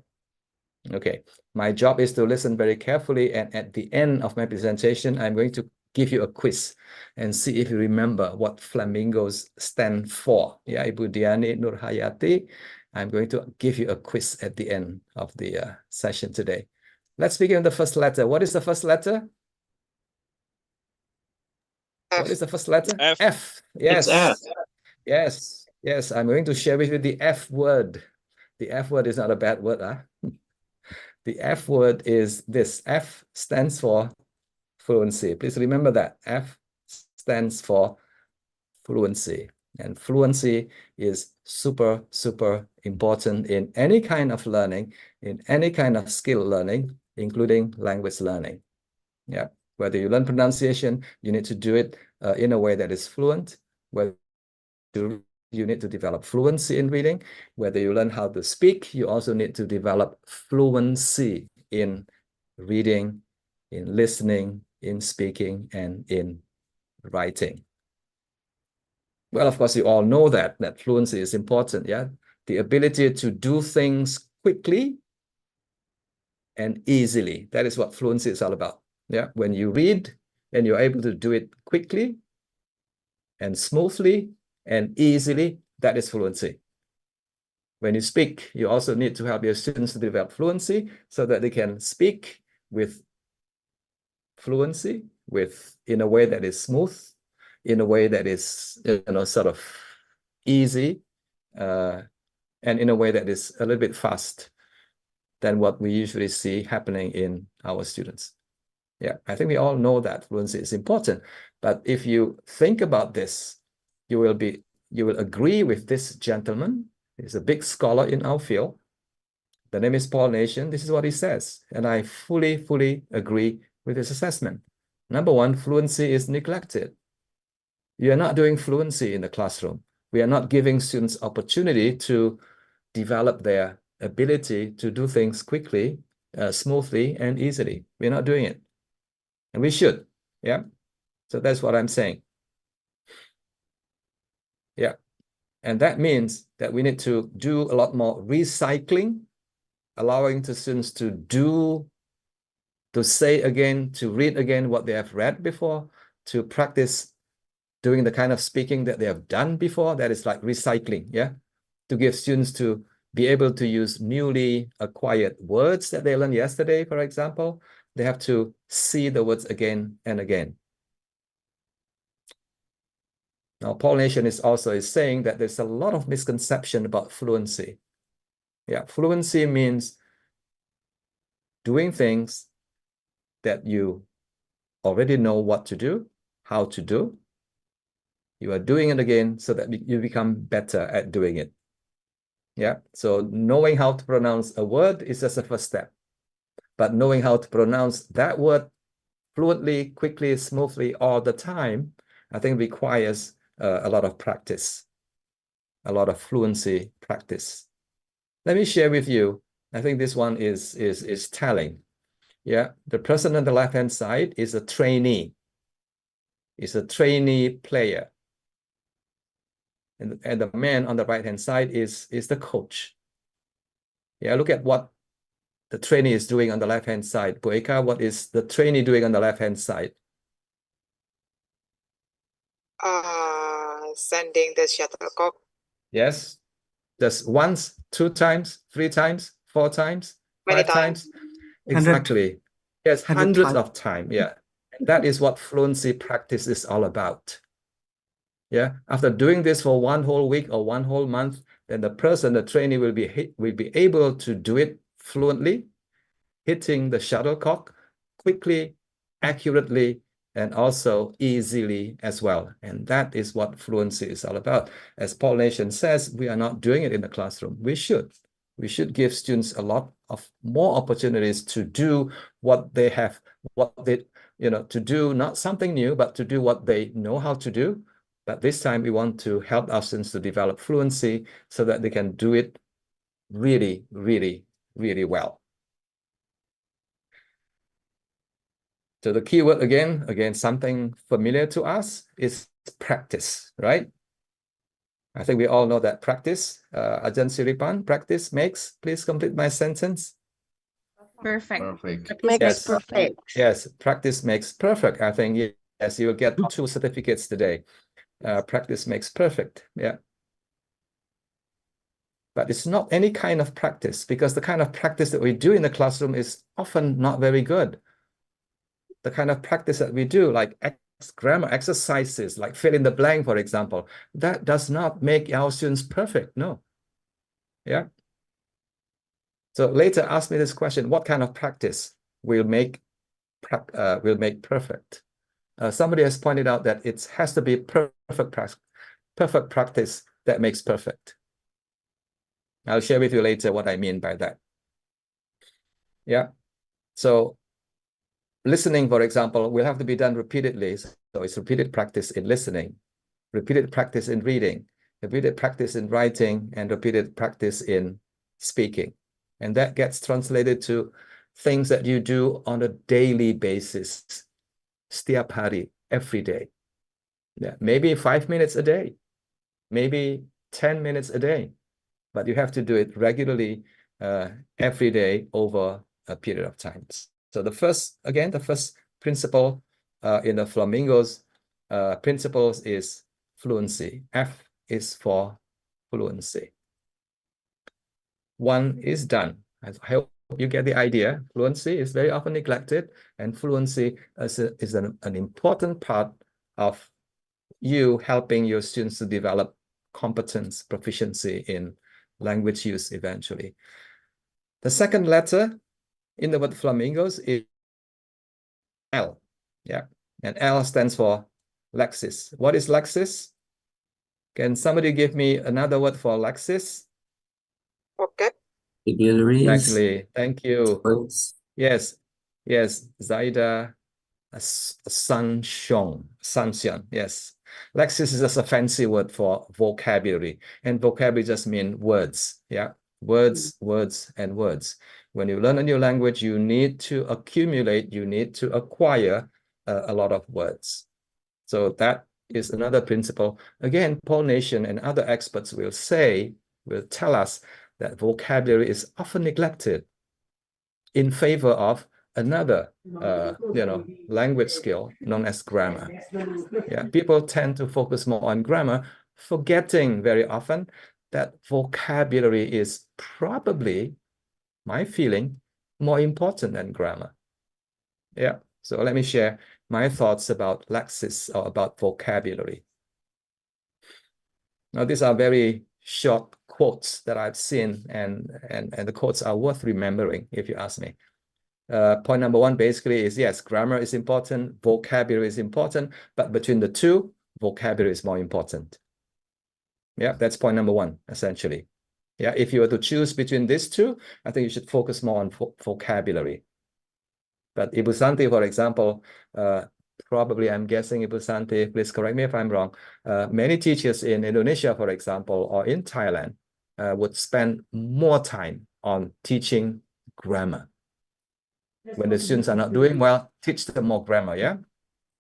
Okay. My job is to listen very carefully. And at the end of my presentation, I'm going to give you a quiz and see if you remember what flamingos stand for. Yeah, Ibu Diani Nurhayati. I'm going to give you a quiz at the end of the session today. Let's begin with the first letter. What is the first letter? F. What is the first letter? F. F. Yes. It's F. Yes. Yes. I'm going to share with you the F word. The F word is not a bad word, huh? The F word is this. F stands for fluency. Please remember that. F stands for fluency. And fluency is super, super important in any kind of learning, in any kind of skill learning, including language learning. Yeah. Whether you learn pronunciation, you need to do it in a way that is fluent. Whether you need to develop fluency in reading. Whether you learn how to speak, you also need to develop fluency in reading, in listening, in speaking, and in writing. Well, of course, you all know that fluency is important, yeah? The ability to do things quickly and easily. That is what fluency is all about, yeah? When you read and you're able to do it quickly and smoothly and easily, that is fluency. When you speak, you also need to help your students to develop fluency so that they can speak with fluency, in a way that is smooth, in a way that is, sort of easy, and in a way that is a little bit fast than what we usually see happening in our students. Yeah, I think we all know that fluency is important, but if you think about this, you will agree with this gentleman. He's a big scholar in our field. The name is Paul Nation. This is what he says, and I fully agree with his assessment. Number one, fluency is neglected. You are not doing fluency in the classroom. We are not giving students opportunity to develop their ability to do things quickly, smoothly, and easily. We're not doing it. And we should. Yeah. So that's what I'm saying. Yeah. And that means that we need to do a lot more recycling, allowing the students to say again, to read again what they have read before, to practice doing the kind of speaking that they have done before. That is like recycling, yeah? To give students to be able to use newly acquired words that they learned yesterday, for example. They have to see the words again and again. Now, Paul Nation is saying that there's a lot of misconception about fluency. Yeah, fluency means doing things that you already know what to do, how to do. You are doing it again so that you become better at doing it. Yeah, so knowing how to pronounce a word is just the first step. But knowing how to pronounce that word fluently, quickly, smoothly all the time, I think requires a lot of practice, a lot of fluency practice. Let me share with you. I think this one is telling. Yeah, the person on the left-hand side is a trainee. Is a trainee player. And the man on the right-hand side is the coach. Yeah, look at what the trainee is doing on the left-hand side. Bu Eka, what is the trainee doing on the left-hand side? Sending the shuttlecock. Yes. Just once, 2 times, 3 times, 4 times, Many 5 times. Exactly. Yes, hundreds of times. Yeah. And that is what fluency practice is all about. Yeah. After doing this for 1 whole week or 1 whole month, then the trainee will be able to do it fluently, hitting the shuttlecock quickly, accurately, and also easily as well. And that is what fluency is all about. As Paul Nation says, we are not doing it in the classroom. We should. We should give students a lot of more opportunities to do what they have, to do not something new, but to do what they know how to do. But this time we want to help our students to develop fluency so that they can do it really, really, really well. So the keyword again, something familiar to us is practice, right? I think we all know that practice. Ajahn Siripan, practice makes, please complete my sentence. Perfect. Makes perfect. Yes, practice makes perfect. I think, yes, you will get 2 certificates today. Practice makes perfect, yeah. But it's not any kind of practice, because the kind of practice that we do in the classroom is often not very good. The kind of practice that we do, like grammar exercises, like fill in the blank, for example, that does not make our students perfect, no. Yeah. So later, ask me this question: what kind of practice will make perfect? Somebody has pointed out that it has to be perfect practice that makes perfect. I'll share with you later what I mean by that. Yeah. So listening, for example, will have to be done repeatedly. So it's repeated practice in listening, repeated practice in reading, repeated practice in writing, and repeated practice in speaking. And that gets translated to things that you do on a daily basis, setiap hari, every day. Yeah, maybe 5 minutes a day, maybe 10 minutes a day, but you have to do it regularly every day over a period of time. So the first principle in the Flamingos principles is fluency. F is for fluency. 1 is done. I hope you get the idea. Fluency is very often neglected, and fluency is an important part of you helping your students to develop competence, proficiency in language use eventually. The second letter in the word flamingos is L. Yeah, and L stands for Lexis. What is Lexis? Can somebody give me another word for Lexis? Okay. Exactly. Thank you. Yes, Zaida Sanxiong. Yes. Lexis is just a fancy word for vocabulary, and vocabulary just means words. Yeah, words, and words. When you learn a new language, you need to accumulate, you need to acquire a lot of words. So that is another principle. Again, Paul Nation and other experts will tell us that vocabulary is often neglected in favor of another language skill known as grammar. Yeah, people tend to focus more on grammar, forgetting very often that vocabulary is probably, my feeling, more important than grammar. Yeah, so let me share my thoughts about lexis, or about vocabulary. Now, these are very short quotes that I've seen, and the quotes are worth remembering, if you ask me. Point number 1 basically is, yes, grammar is important, vocabulary is important, but between the two, vocabulary is more important. Yeah, that's point number 1, essentially. Yeah, if you were to choose between these two, I think you should focus more on vocabulary. But Ibu Santi, for example, probably, I'm guessing, Ibu Santi, please correct me if I'm wrong, many teachers in Indonesia, for example, or in Thailand, would spend more time on teaching grammar. When the students are not doing well, teach them more grammar, yeah?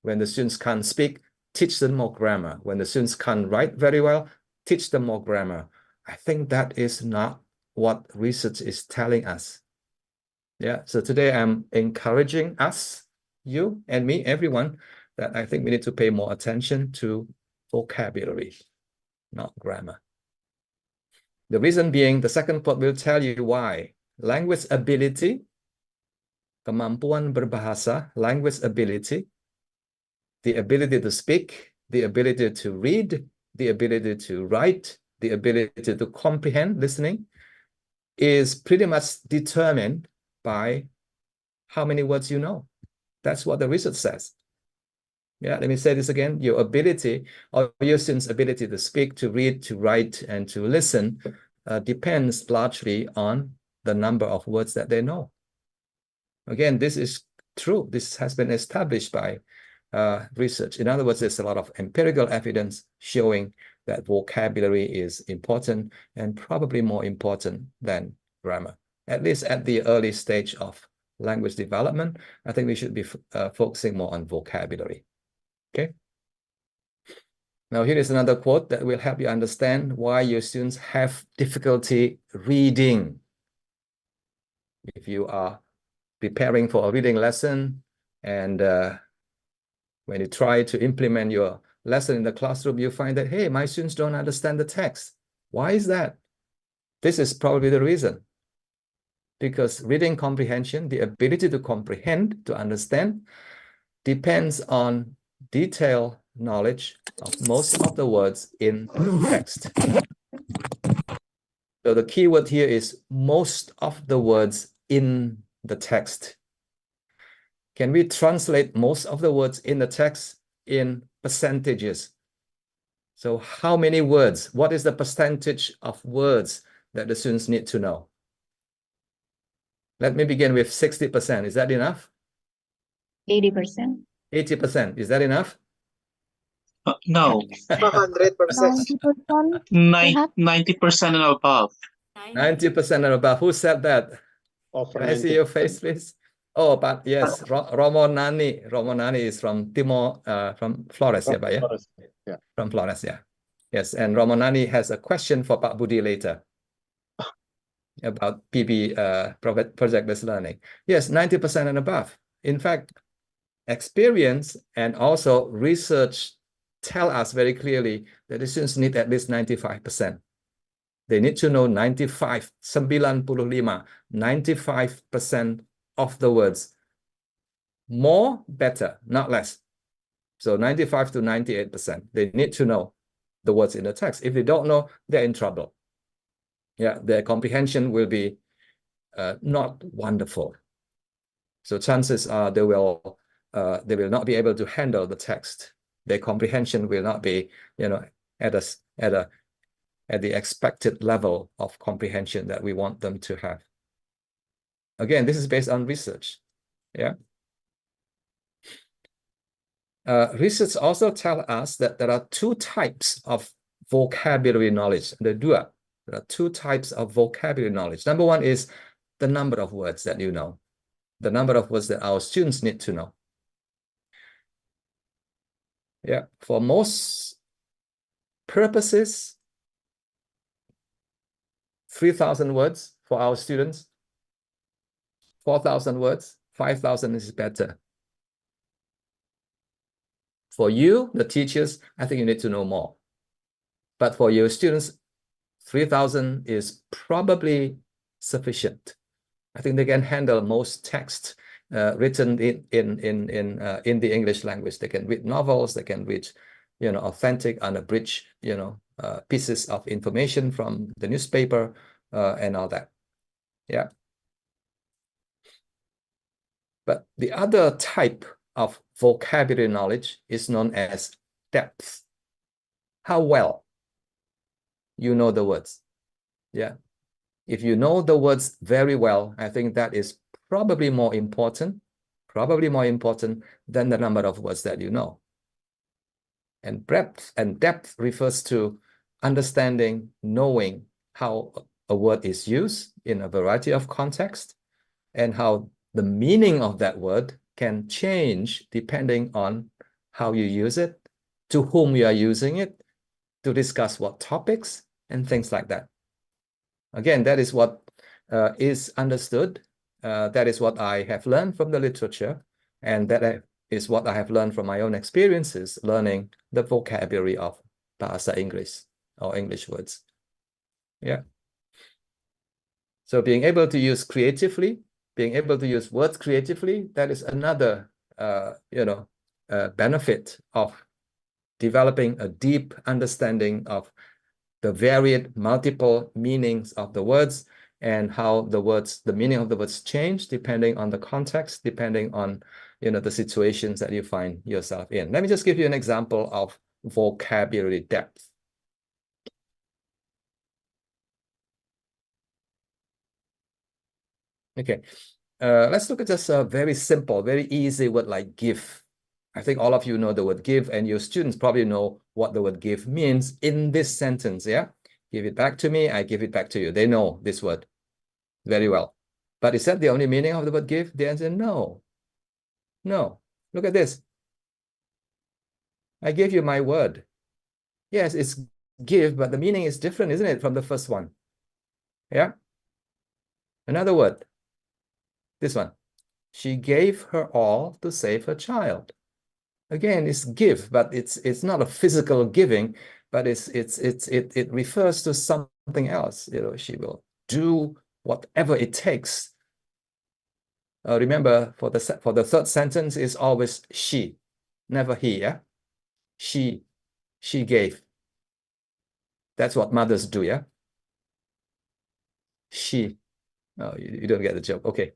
When the students can't speak, teach them more grammar. When the students can't write very well, teach them more grammar. I think that is not what research is telling us. Yeah, so today I'm encouraging us, you and me, everyone, that I think we need to pay more attention to vocabulary, not grammar. The reason being, the second part will tell you why. Language ability, kemampuan berbahasa, language ability, the ability to speak, the ability to read, the ability to write, the ability to comprehend, listening, is pretty much determined by how many words you know. That's what the research says. Yeah, let me say this again. Your ability, or your students' ability to speak, to read, to write, and to listen depends largely on the number of words that they know. Again, this is true. This has been established by research. In other words, there's a lot of empirical evidence showing that vocabulary is important and probably more important than grammar. At least at the early stage of language development, I think we should be focusing more on vocabulary. Okay. Now, here is another quote that will help you understand why your students have difficulty reading. If you are preparing for a reading lesson and when you try to implement your lesson in the classroom, you find that, hey, my students don't understand the text. Why is that? This is probably the reason. Because reading comprehension, the ability to comprehend, to understand, depends on detailed knowledge of most of the words in the text. So the key word here is most of the words in the text. Can we translate most of the words in the text in percentages? So how many words? What is the percentage of words that the students need to know? Let me begin with 60%. Is that enough? 80%. 80%. Is that enough? No, 100%. 90%. 90% and above. 90% and above. Who said that? Over Can I see your face, please? Oh, but yes, Romo Nani is from Timor, from Flores, yeah, Pak, yeah? Yeah. From Flores, yeah. Yes, and Romo Nani has a question for Pak Budi later about PB project-based learning. Yes, 90% and above. In fact, experience and also research tell us very clearly that the students need at least 95%. They need to know 95% of the words. More, better, not less. So 95 to 98%. They need to know the words in the text. If they don't know, they're in trouble. Yeah, their comprehension will be not wonderful. So chances are they will not be able to handle the text. Their comprehension will not be, at the expected level of comprehension that we want them to have. Again, this is based on research. Yeah. Research also tells us that there are two types of vocabulary knowledge. There are two types of vocabulary knowledge. Number one is the number of words that you know, the number of words that our students need to know. Yeah, for most purposes, 3,000 words for our students, 4,000 words, 5,000 is better. For you, the teachers, I think you need to know more. But for your students, 3,000 is probably sufficient. I think they can handle most text written in the English language. They can read novels, they can read, authentic, unabridged, pieces of information from the newspaper and all that. Yeah. But the other type of vocabulary knowledge is known as depth. How well you know the words. Yeah. If you know the words very well, I think that is probably more important than the number of words that you know. And breadth and depth refers to understanding, knowing how a word is used in a variety of contexts and how the meaning of that word can change depending on how you use it, to whom you are using it, to discuss what topics and things like that. Again, that is what is understood. That is what I have learned from the literature, and that is what I have learned from my own experiences learning the vocabulary of Bahasa English or English words. Yeah. So being able to use creatively, being able to use words creatively, that is another, benefit of developing a deep understanding of the varied multiple meanings of the words and how the meaning of the words change depending on the context, depending on, the situations that you find yourself in. Let me just give you an example of vocabulary depth. Okay. Let's look at just a very simple, very easy word like give. I think all of you know the word give, and your students probably know what the word give means in this sentence, yeah? Give it back to me, I give it back to you. They know this word very well. But is that the only meaning of the word give? The answer, no. No. Look at this. I gave you my word. Yes, it's give, but the meaning is different, isn't it, from the first one? Yeah? Another word. This one. She gave her all to save her child. Again, it's give, but it's not a physical giving, but it refers to something else. You know, she will do whatever it takes. Remember, for the third sentence is always she, never he. Yeah, she gave. That's what mothers do. Yeah, she. Oh, you don't get the joke. Okay.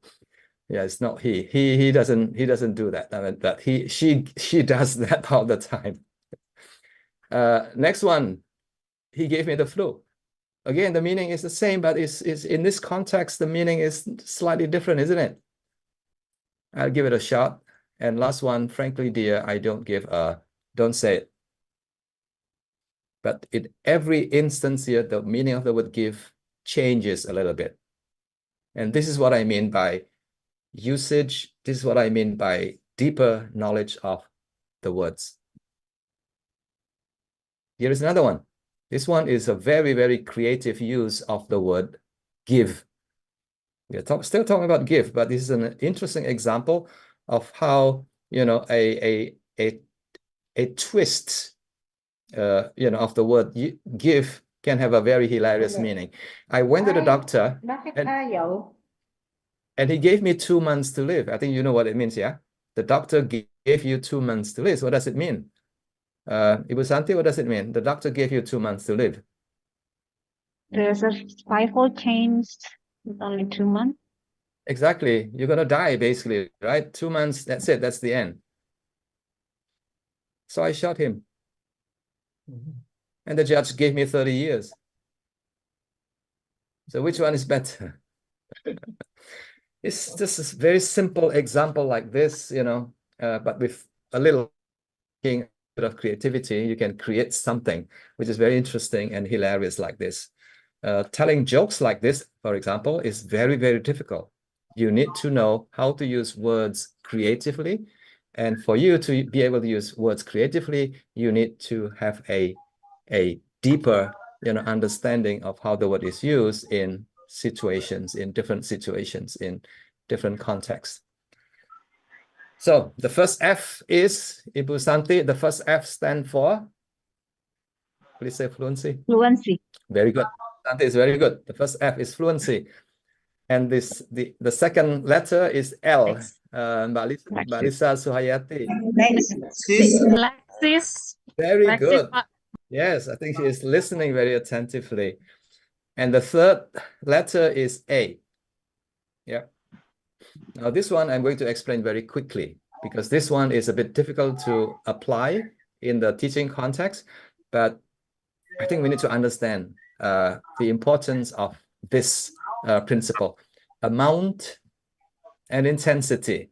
Yeah, it's not he. He doesn't do that. I mean, but she does that all the time. Next one, he gave me the flu. Again, the meaning is the same, but is in this context, the meaning is slightly different, isn't it? I'll give it a shot. And last one, frankly, dear, I don't say it. But in every instance here, the meaning of the word give changes a little bit. And this is what I mean by usage. This is what I mean by deeper knowledge of the words. Here is another one. This one is a very, very creative use of the word give. We're still talking about give, but this is an interesting example of how, you know, a twist, you know, of the word give can have a very hilarious meaning. I went to the doctor and he gave me 2 months to live. I think you know what it means, yeah? The doctor gave you 2 months to live. What does it mean? Ibu Santi, what does it mean? The doctor gave you 2 months to live. There's a fivefold change with only 2 months. Exactly. You're going to die, basically, right? 2 months, that's it. That's the end. So I shot him. And the judge gave me 30 years. So which one is better? It's just a very simple example like this, you know, but with a little bit of creativity, you can create something which is very interesting and hilarious like this. Telling jokes like this, for example, is very, very difficult. You need to know how to use words creatively. And for you to be able to use words creatively, you need to have a deeper, you know, understanding of how the word is used in situations, in different situations, in different contexts. So the first F is, Ibu Santi, the first F stand for? Please say fluency. Fluency. Very good. Santi is very good. The first F is fluency. And the second letter is L. Mbak Lisa Suhayati. Alexis. Very Alexis, good. Pak. Yes, I think she is listening very attentively. And the third letter is A. Yeah. Now this one I'm going to explain very quickly because this one is a bit difficult to apply in the teaching context, but I think we need to understand the importance of this principle. Amount and intensity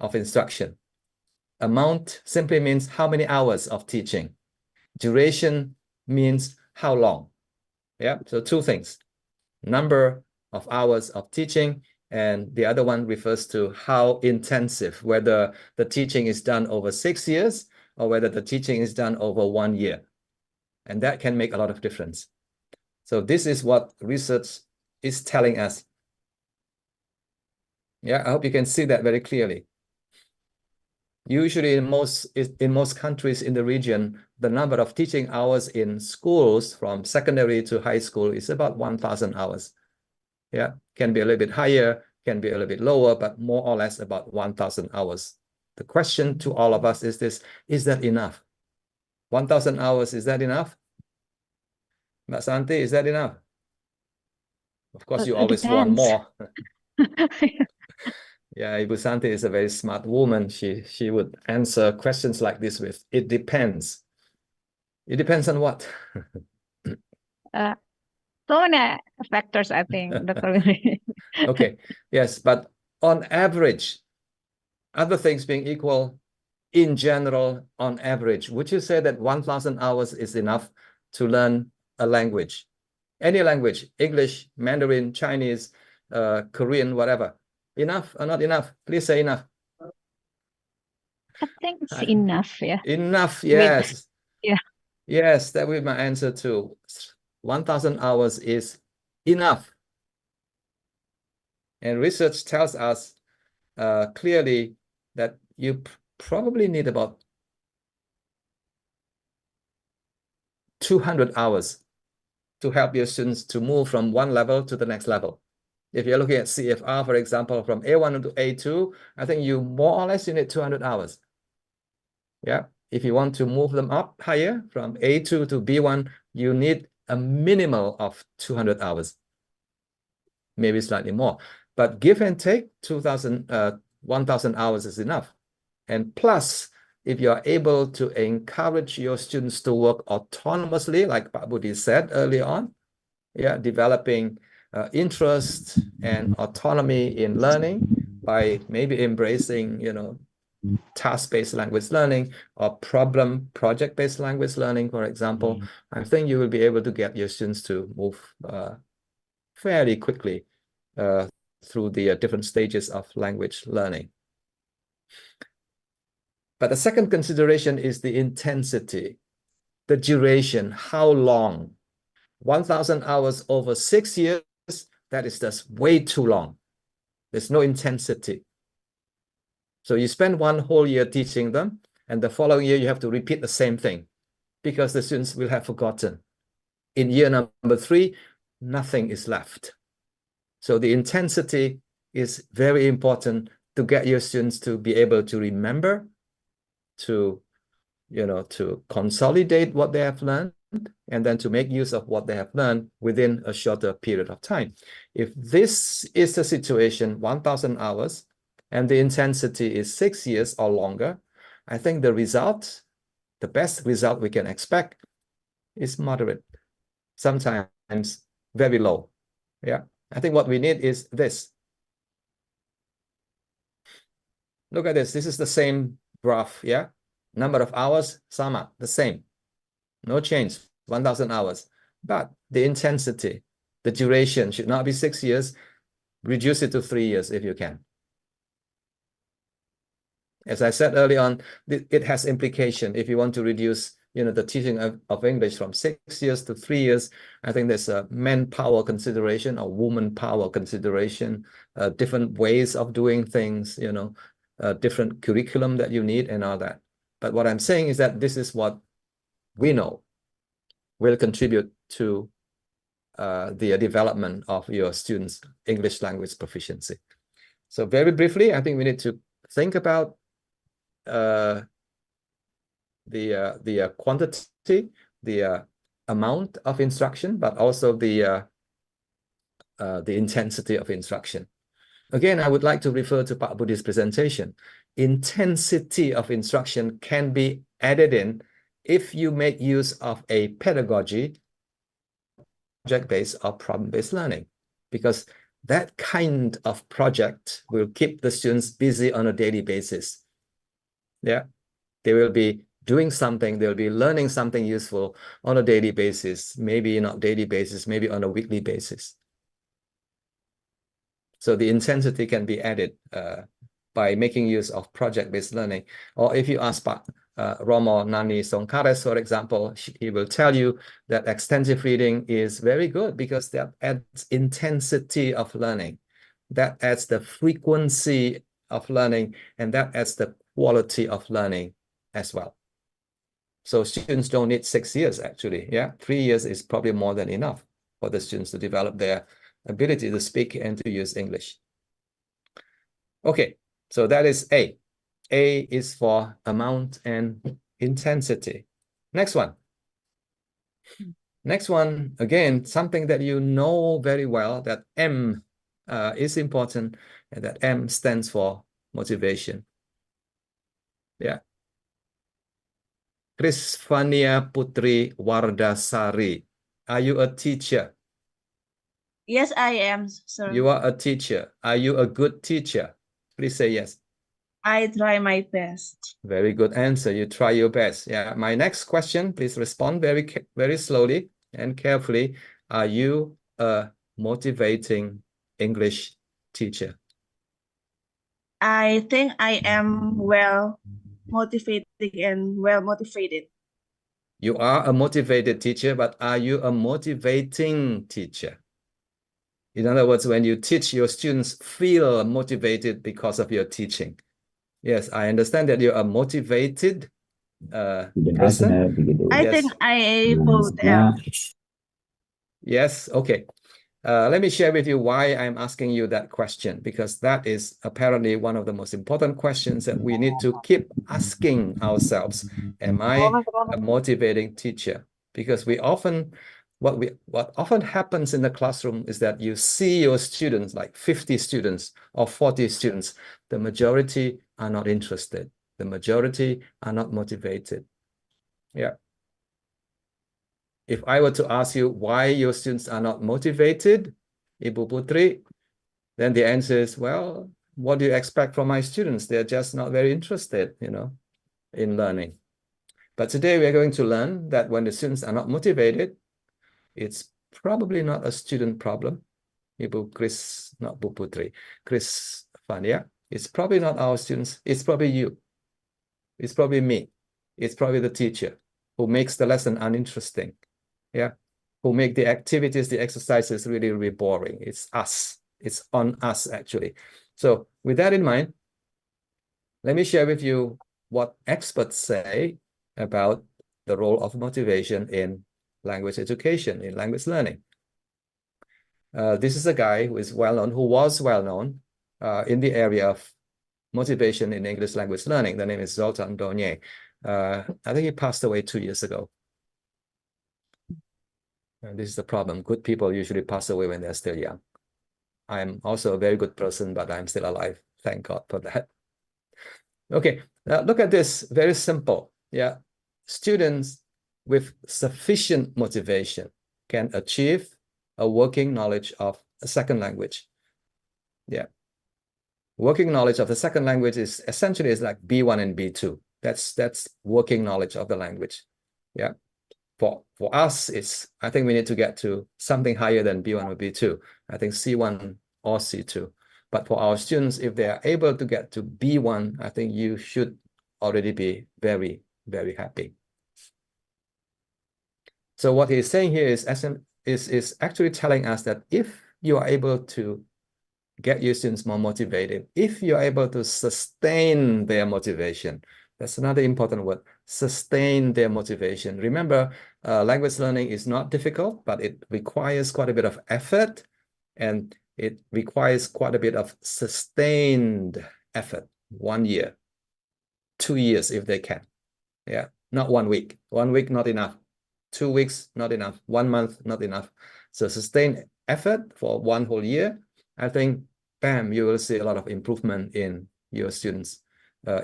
of instruction. Amount simply means how many hours of teaching. Duration means how long. Yeah, so two things. Number of hours of teaching, and the other one refers to how intensive, whether the teaching is done over 6 years or whether the teaching is done over 1 year. And that can make a lot of difference. So this is what research is telling us. Yeah, I hope you can see that very clearly. Usually in most countries in the region, the number of teaching hours in schools from secondary to high school is about 1,000 hours. Yeah, can be a little bit higher, can be a little bit lower, but more or less about 1,000 hours. The question to all of us is this: is that enough? 1,000 hours, is that enough? Mbak Santi, is that enough? Of course, you always want more. Yeah, Ibu Santi is a very smart woman. She would answer questions like this with, it depends. It depends on what? So many factors, I think, Dr. Okay, yes, but on average, other things being equal, in general, on average, would you say that 1,000 hours is enough to learn a language? Any language, English, Mandarin, Chinese, Korean, whatever. Enough or not enough? Please say enough. I think it's enough, yeah. Enough, yes. Yeah. Yes, that would be my answer too. 1,000 hours is enough. And research tells us clearly that you probably need about 200 hours to help your students to move from one level to the next level. If you're looking at CFR, for example, from A1 to A2, I think you more or less you need 200 hours. Yeah. If you want to move them up higher from A2 to B1, you need a minimal of 200 hours, maybe slightly more. But give and take, 1,000 hours is enough. And plus, if you are able to encourage your students to work autonomously, like Pak Budi said earlier on, yeah, developing interest and autonomy in learning by maybe embracing, task-based language learning or project-based language learning, for example, I think you will be able to get your students to move fairly quickly through the different stages of language learning. But the second consideration is the intensity, the duration, how long. 1,000 hours over 6 years, that is just way too long. There's no intensity. So you spend one whole year teaching them, and the following year you have to repeat the same thing because the students will have forgotten. In year number 3, nothing is left. So the intensity is very important to get your students to be able to remember, to consolidate what they have learned, and then to make use of what they have learned within a shorter period of time. If this is the situation, 1,000 hours, and the intensity is 6 years or longer, I think the result, the best result we can expect is moderate, sometimes very low. Yeah, I think what we need is this. Look at this. This is the same graph, yeah? Number of hours, sama, the same. No change, 1,000 hours. But the intensity, the duration should not be 6 years. Reduce it to 3 years if you can. As I said early on, it has implication. If you want to reduce, the teaching of English from 6 years to 3 years, I think there's a manpower consideration or woman power consideration, different ways of doing things, different curriculum that you need and all that. But what I'm saying is that this is what we know will contribute to the development of your students' English language proficiency. So very briefly, I think we need to think about the quantity, the amount of instruction, but also the intensity of instruction. Again, I would like to refer to Pak Budi's presentation. Intensity of instruction can be added in if you make use of a pedagogy, project-based or problem-based learning, because that kind of project will keep the students busy on a daily basis. Yeah, they will be doing something, they'll be learning something useful on a daily basis, maybe not daily basis, maybe on a weekly basis. So the intensity can be added by making use of project-based learning. Or if you ask Romo Nani Songkares, for example, he will tell you that extensive reading is very good because that adds intensity of learning. That adds the frequency of learning, and that adds the quality of learning as well. So students don't need 6 years, actually. Yeah, 3 years is probably more than enough for the students to develop their ability to speak and to use English. Okay, so that is A. A is for amount and intensity. Next one. Next one, again, something that you know very well, that M is important, and that M stands for motivation. Yeah. Krisvania Putri Wardasari, are you a teacher? Yes, I am, sir. You are a teacher. Are you a good teacher? Please say yes. I try my best. Very good answer. You try your best. Yeah. My next question, please respond very slowly and carefully. Are you a motivating English teacher? I think I am well motivated and well motivated. You are a motivated teacher, but are you a motivating teacher? In other words, when you teach, your students feel motivated because of your teaching. Yes, I understand that you are motivated person. I think I both am. Yes, okay. Let me share with you why I'm asking you that question, because that is apparently one of the most important questions that we need to keep asking ourselves. Am I a motivating teacher? Because what often happens in the classroom is that you see your students, like 50 students or 40 students, the majority are not interested. The majority are not motivated. Yeah. If I were to ask you why your students are not motivated, Ibu Putri, then the answer is, well, what do you expect from my students? They're just not very interested, in learning. But today we're going to learn that when the students are not motivated, it's probably not a student problem. Ibu Chris, not Bu Putri, Chris Fania, it's probably not our students. It's probably you. It's probably me. It's probably the teacher who makes the lesson uninteresting. Yeah, who make the activities, the exercises really, really boring. It's us. It's on us, actually. So with that in mind, let me share with you what experts say about the role of motivation in language education, in language learning. This is a guy who was well known in the area of motivation in English language learning. The name is Zoltan Donye. I think he passed away 2 years ago. And this is the problem. Good people usually pass away when they're still young. I'm also a very good person, but I'm still alive. Thank God for that. Okay, now look at this. Very simple. Yeah, students with sufficient motivation can achieve a working knowledge of a second language. Yeah, working knowledge of the second language is essentially like B1 and B2. That's working knowledge of the language. Yeah. For us, I think we need to get to something higher than B1 or B2. I think C1 or C2. But for our students, if they are able to get to B1, I think you should already be very, very happy. So what he's saying here is actually telling us that if you are able to get your students more motivated, if you're able to sustain their motivation, that's another important word, sustain their motivation. Remember, language learning is not difficult, but it requires quite a bit of effort, and it requires quite a bit of sustained effort. 1 year, 2 years if they can. Yeah, not 1 week. 1 week, not enough. 2 weeks, not enough. 1 month, not enough. So sustained effort for 1 whole year, I think, bam, you will see a lot of improvement in your students'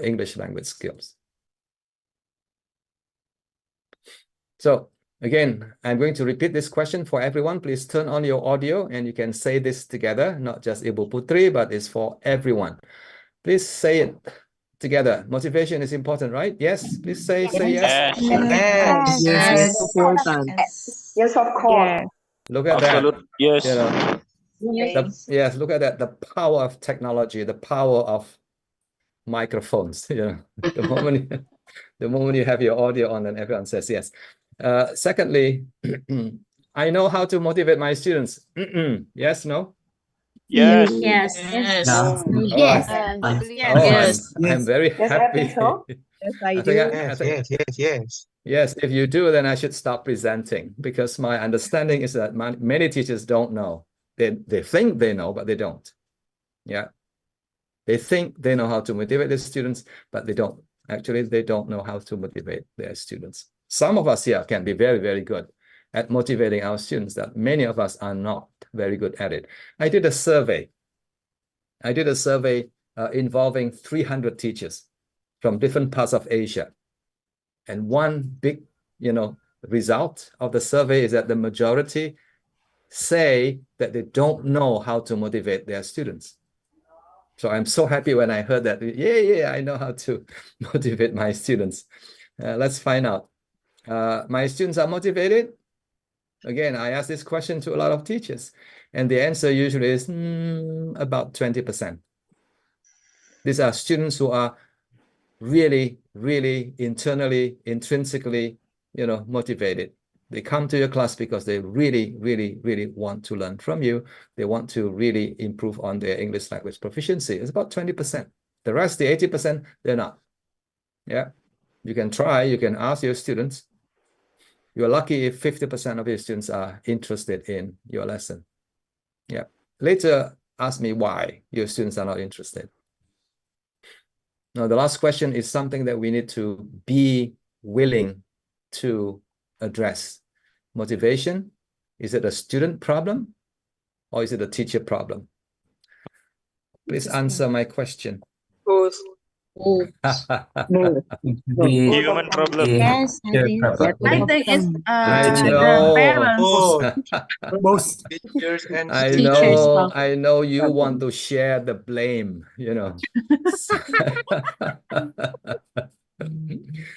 English language skills. So again, I'm going to repeat this question for everyone. Please turn on your audio and you can say this together, not just Ibu Putri, but it's for everyone. Please say it together. Motivation is important, right? Yes, please say yes. Yes. Yes, important. Yes, of course. Look at Absolute, that. yes. Yes, look at that. The power of technology, the power of microphones. The moment you have your audio on, then everyone says yes. Secondly, I know how to motivate my students. Yes, no? Yes. Yes. Yes. Yes. I'm very happy. Yes, I do. Yes. Yes, if you do, then I should stop presenting, because my understanding is that many teachers don't know. They think they know, but they don't. Yeah. They think they know how to motivate their students, but they don't. Actually, they don't know how to motivate their students. Some of us here can be very, very good at motivating our students, that many of us are not very good at it. I did a survey. Involving 300 teachers from different parts of Asia. And one big, result of the survey is that the majority say that they don't know how to motivate their students. So I'm so happy when I heard that. Yeah, I know how to motivate my students. Let's find out. My students are motivated. Again, I ask this question to a lot of teachers, and the answer usually is about 20%. These are students who are really, really internally, intrinsically, motivated. They come to your class because they really, really, really want to learn from you. They want to really improve on their English language proficiency. It's about 20%. The rest, the 80%, they're not. Yeah, you can try, you can ask your students. You're lucky if 50% of your students are interested in your lesson. Yeah. Later, ask me why your students are not interested. Now, the last question is something that we need to be willing to address. Motivation, is it a student problem or is it a teacher problem? Please answer my question. Both. Human problem. Yes, I think I think it's I the know. parents. Both teachers and I Teachers know, problem. I know you want to share the blame,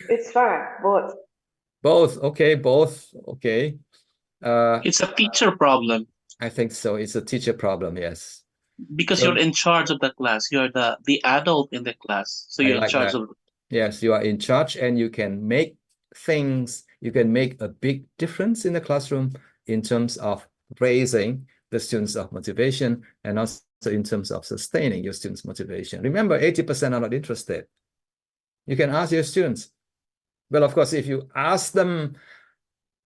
It's fine, both. Both, okay, both, okay. It's a teacher problem I think so. It's a teacher problem, yes. because So- you're in charge of the class. You're the adult in the class, so I you're in like charge that. of. Yes, you are in charge and you can make a big difference in the classroom in terms of raising the students' of motivation and also in terms of sustaining your students' motivation. Remember, 80% are not interested. You can ask your students. Well, of course, if you ask them,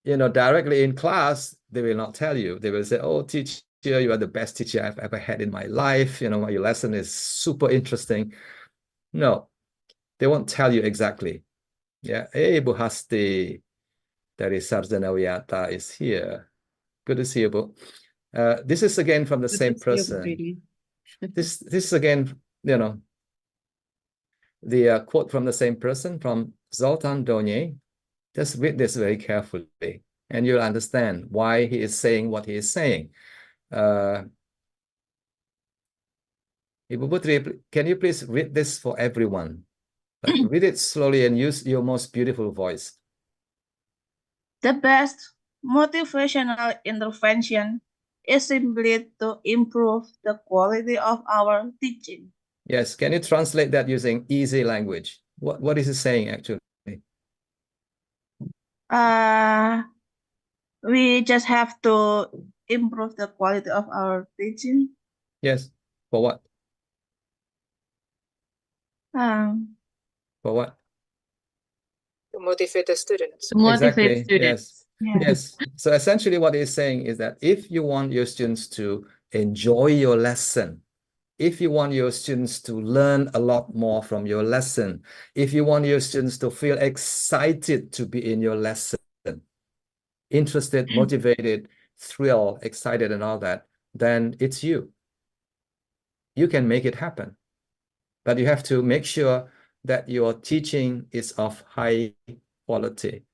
directly in class, they will not tell you. They will say, oh, teacher, you are the best teacher I've ever had in my life. Your lesson is super interesting. No, they won't tell you exactly. Yeah. Hey, Bu Hasti dari Sarjana Wiyata is here. Good to see you, Bu. This is again from the same person. This is again, the quote from the same person, from Zoltan Donye. Just read this very carefully, and you'll understand why he is saying what he is saying. Ibu Putri, can you please read this for everyone? Read it slowly and use your most beautiful voice. The best motivational intervention is simply to improve the quality of our teaching. Yes, can you translate that using easy language? What is it saying actually? We just have to improve the quality of our teaching. Yes, for what? For what? To motivate the students. Exactly. Yes. Yeah. Yes. So essentially what he's saying is that if you want your students to enjoy your lesson, if you want your students to learn a lot more from your lesson, if you want your students to feel excited to be in your lesson, interested, motivated, thrilled, excited, and all that, then it's you. You can make it happen. But you have to make sure that your teaching is of high quality.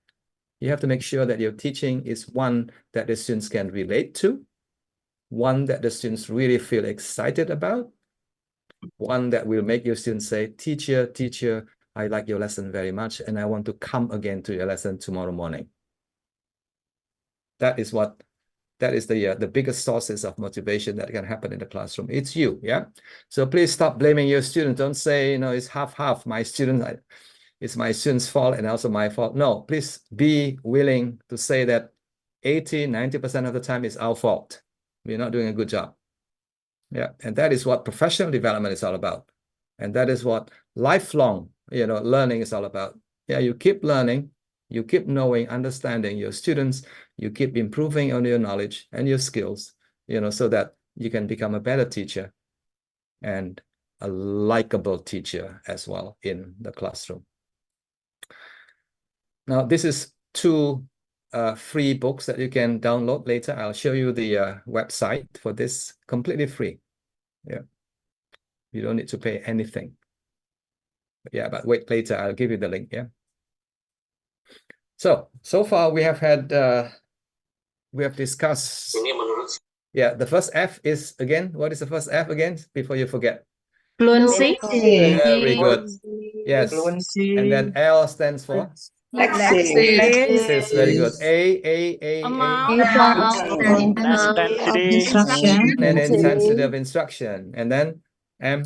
You have to make sure that your teaching is one that the students can relate to, one that the students really feel excited about, one that will make your students say, teacher, I like your lesson very much, and I want to come again to your lesson tomorrow morning. That is the biggest sources of motivation that can happen in the classroom. It's you, yeah? So please stop blaming your student. Don't say, it's half-half. It's my student's fault and also my fault. No, please be willing to say that 80-90% of the time is our fault. We're not doing a good job. Yeah, and that is what professional development is all about. And that is what lifelong, learning is all about. Yeah, you keep learning, you keep knowing, understanding your students, you keep improving on your knowledge and your skills, so that you can become a better teacher and a likable teacher as well in the classroom. Now, this is 2 free books that you can download later. I'll show you the website for this, completely free. Yeah, you don't need to pay anything. Yeah, but wait, later I'll give you the link. Yeah. So far we have had we have discussed. Yeah, the first F is again, what is the first F again? Before you forget. Fluency. Very good. Yes. Fluency. And then L stands for? Access. Very good. A. Amount and Intensity. And intensity of instruction. And then M.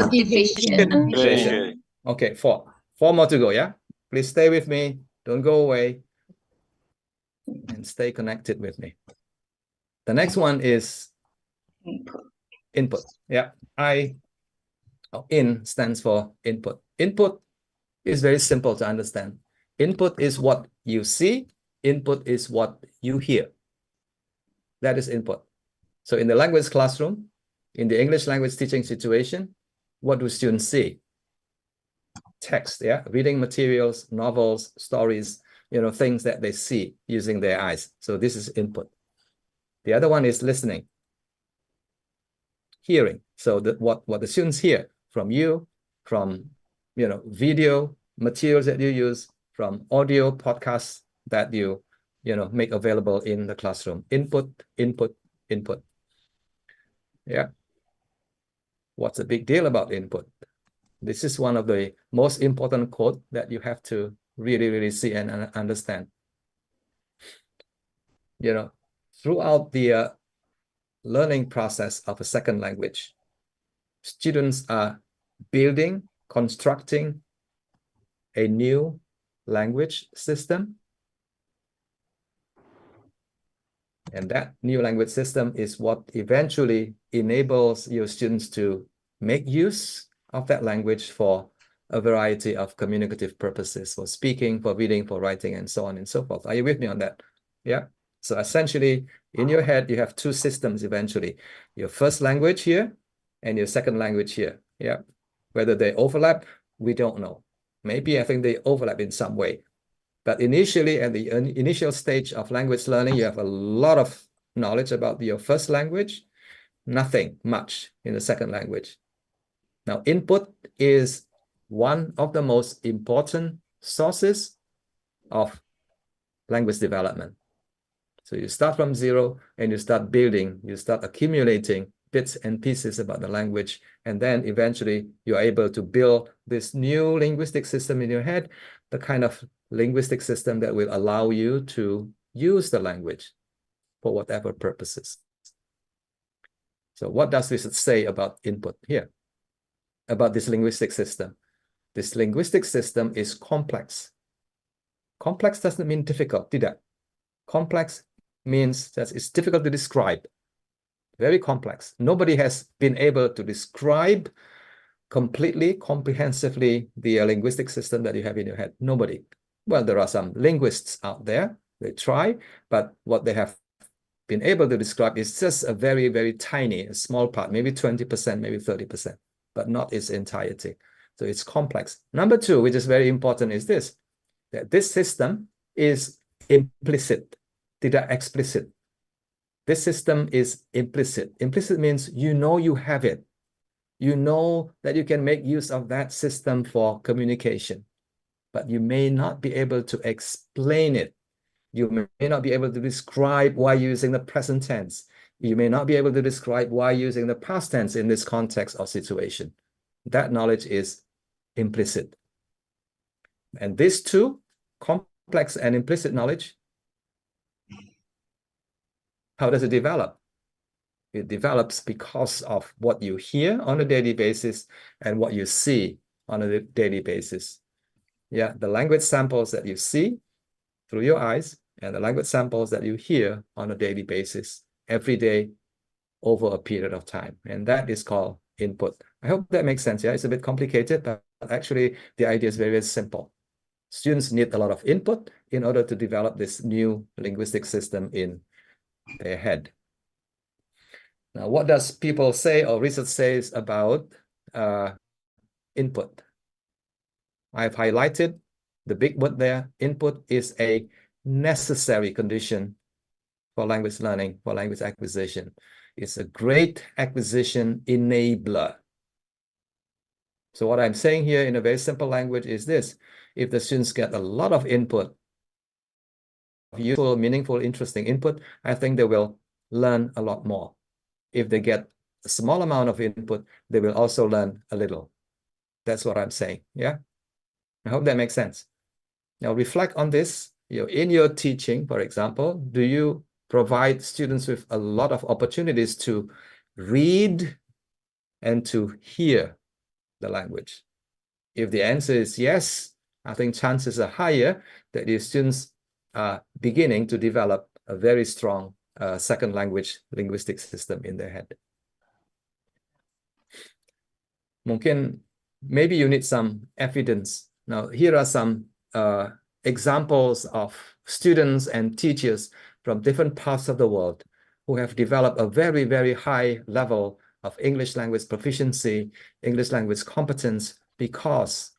motivation. Okay, four more to go. Yeah, please stay with me, don't go away, and stay connected with me. The next one is input. Yeah, in stands for input. Input is very simple to understand. Input is what you see, input is what you hear. That is input. So in the language classroom, in the English language teaching situation, what do students see? Text, yeah, reading materials, novels, stories, things that they see using their eyes. So this is input. The other one is listening, hearing. So what the students hear from you, from video materials that you use, from audio podcasts that you make available in the classroom. Input. Yeah. What's the big deal about input? This is one of the most important quote that you have to really see and understand. Throughout the learning process of a second language, students are building, constructing a new language system. And that new language system is what eventually enables your students to make use of that language for a variety of communicative purposes, for speaking, for reading, for writing, and so on and so forth. Are you with me on that? Yeah. So essentially, in your head, you have two systems eventually. Your first language here and your second language here. Yeah. Whether they overlap, we don't know. Maybe I think they overlap in some way. But initially, at the initial stage of language learning, you have a lot of knowledge about your first language, nothing much in the second language. Now, input is one of the most important sources of language development. So you start from zero and you start building, you start accumulating bits and pieces about the language, and then eventually you're able to build this new linguistic system in your head, the kind of linguistic system that will allow you to use the language for whatever purposes. So what does this say about input here? About this linguistic system? This linguistic system is complex. Complex doesn't mean difficult, tidak. Complex means that it's difficult to describe. Very complex. Nobody has been able to describe completely, comprehensively the linguistic system that you have in your head. Nobody. Well, there are some linguists out there. They try, but what they have been able to describe is just a very, very tiny, a small part, maybe 20%, maybe 30%, but not its entirety. So it's complex. Number two, which is very important, is this, that this system is implicit, tidak explicit. This system is implicit. Implicit means you have it. You know that you can make use of that system for communication, but you may not be able to explain it. You may not be able to describe why using the present tense. You may not be able to describe why using the past tense in this context or situation. That knowledge is implicit. And these two, complex and implicit knowledge, how does it develop? It develops because of what you hear on a daily basis and what you see on a daily basis. Yeah, the language samples that you see through your eyes and the language samples that you hear on a daily basis, every day, over a period of time. And that is called input. I hope that makes sense. Yeah, it's a bit complicated, but actually the idea is very, very simple. Students need a lot of input in order to develop this new linguistic system in their head. Now, what does people say or research says about input? I've highlighted the big word there. Input is a necessary condition for language learning, for language acquisition. It's a great acquisition enabler. So what I'm saying here in a very simple language is this: if the students get a lot of input useful, meaningful, interesting input, I think they will learn a lot more. If they get a small amount of input, they will also learn a little. That's what I'm saying. Yeah. I hope that makes sense. Now reflect on this. In your teaching, for example, do you provide students with a lot of opportunities to read and to hear the language? If the answer is yes, I think chances are higher that your students are beginning to develop a very strong second language linguistic system in their head. Mungkin, maybe you need some evidence. Now, here are some examples of students and teachers from different parts of the world who have developed a very, very high level of English language proficiency, English language competence, because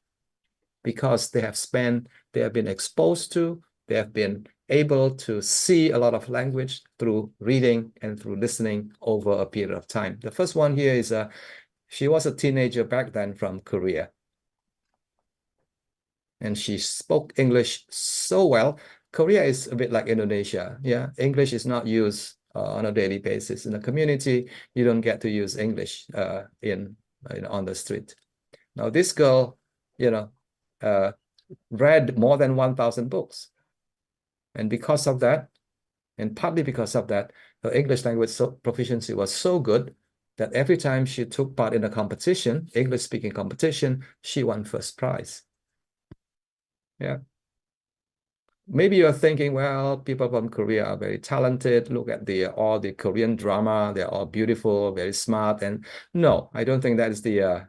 they have been exposed to, they have been able to see a lot of language through reading and through listening over a period of time. The first one here is she was a teenager back then from Korea. And she spoke English so well. Korea is a bit like Indonesia. Yeah, English is not used on a daily basis. In the community, you don't get to use English on the street. Now, this girl, read more than 1,000 books. And because of that, and partly because of that, her English language proficiency was so good that every time she took part in a competition, English-speaking competition, she won first prize. Yeah. Maybe you're thinking, well, people from Korea are very talented. Look at all the Korean drama. They're all beautiful, very smart. And no, I don't think that is the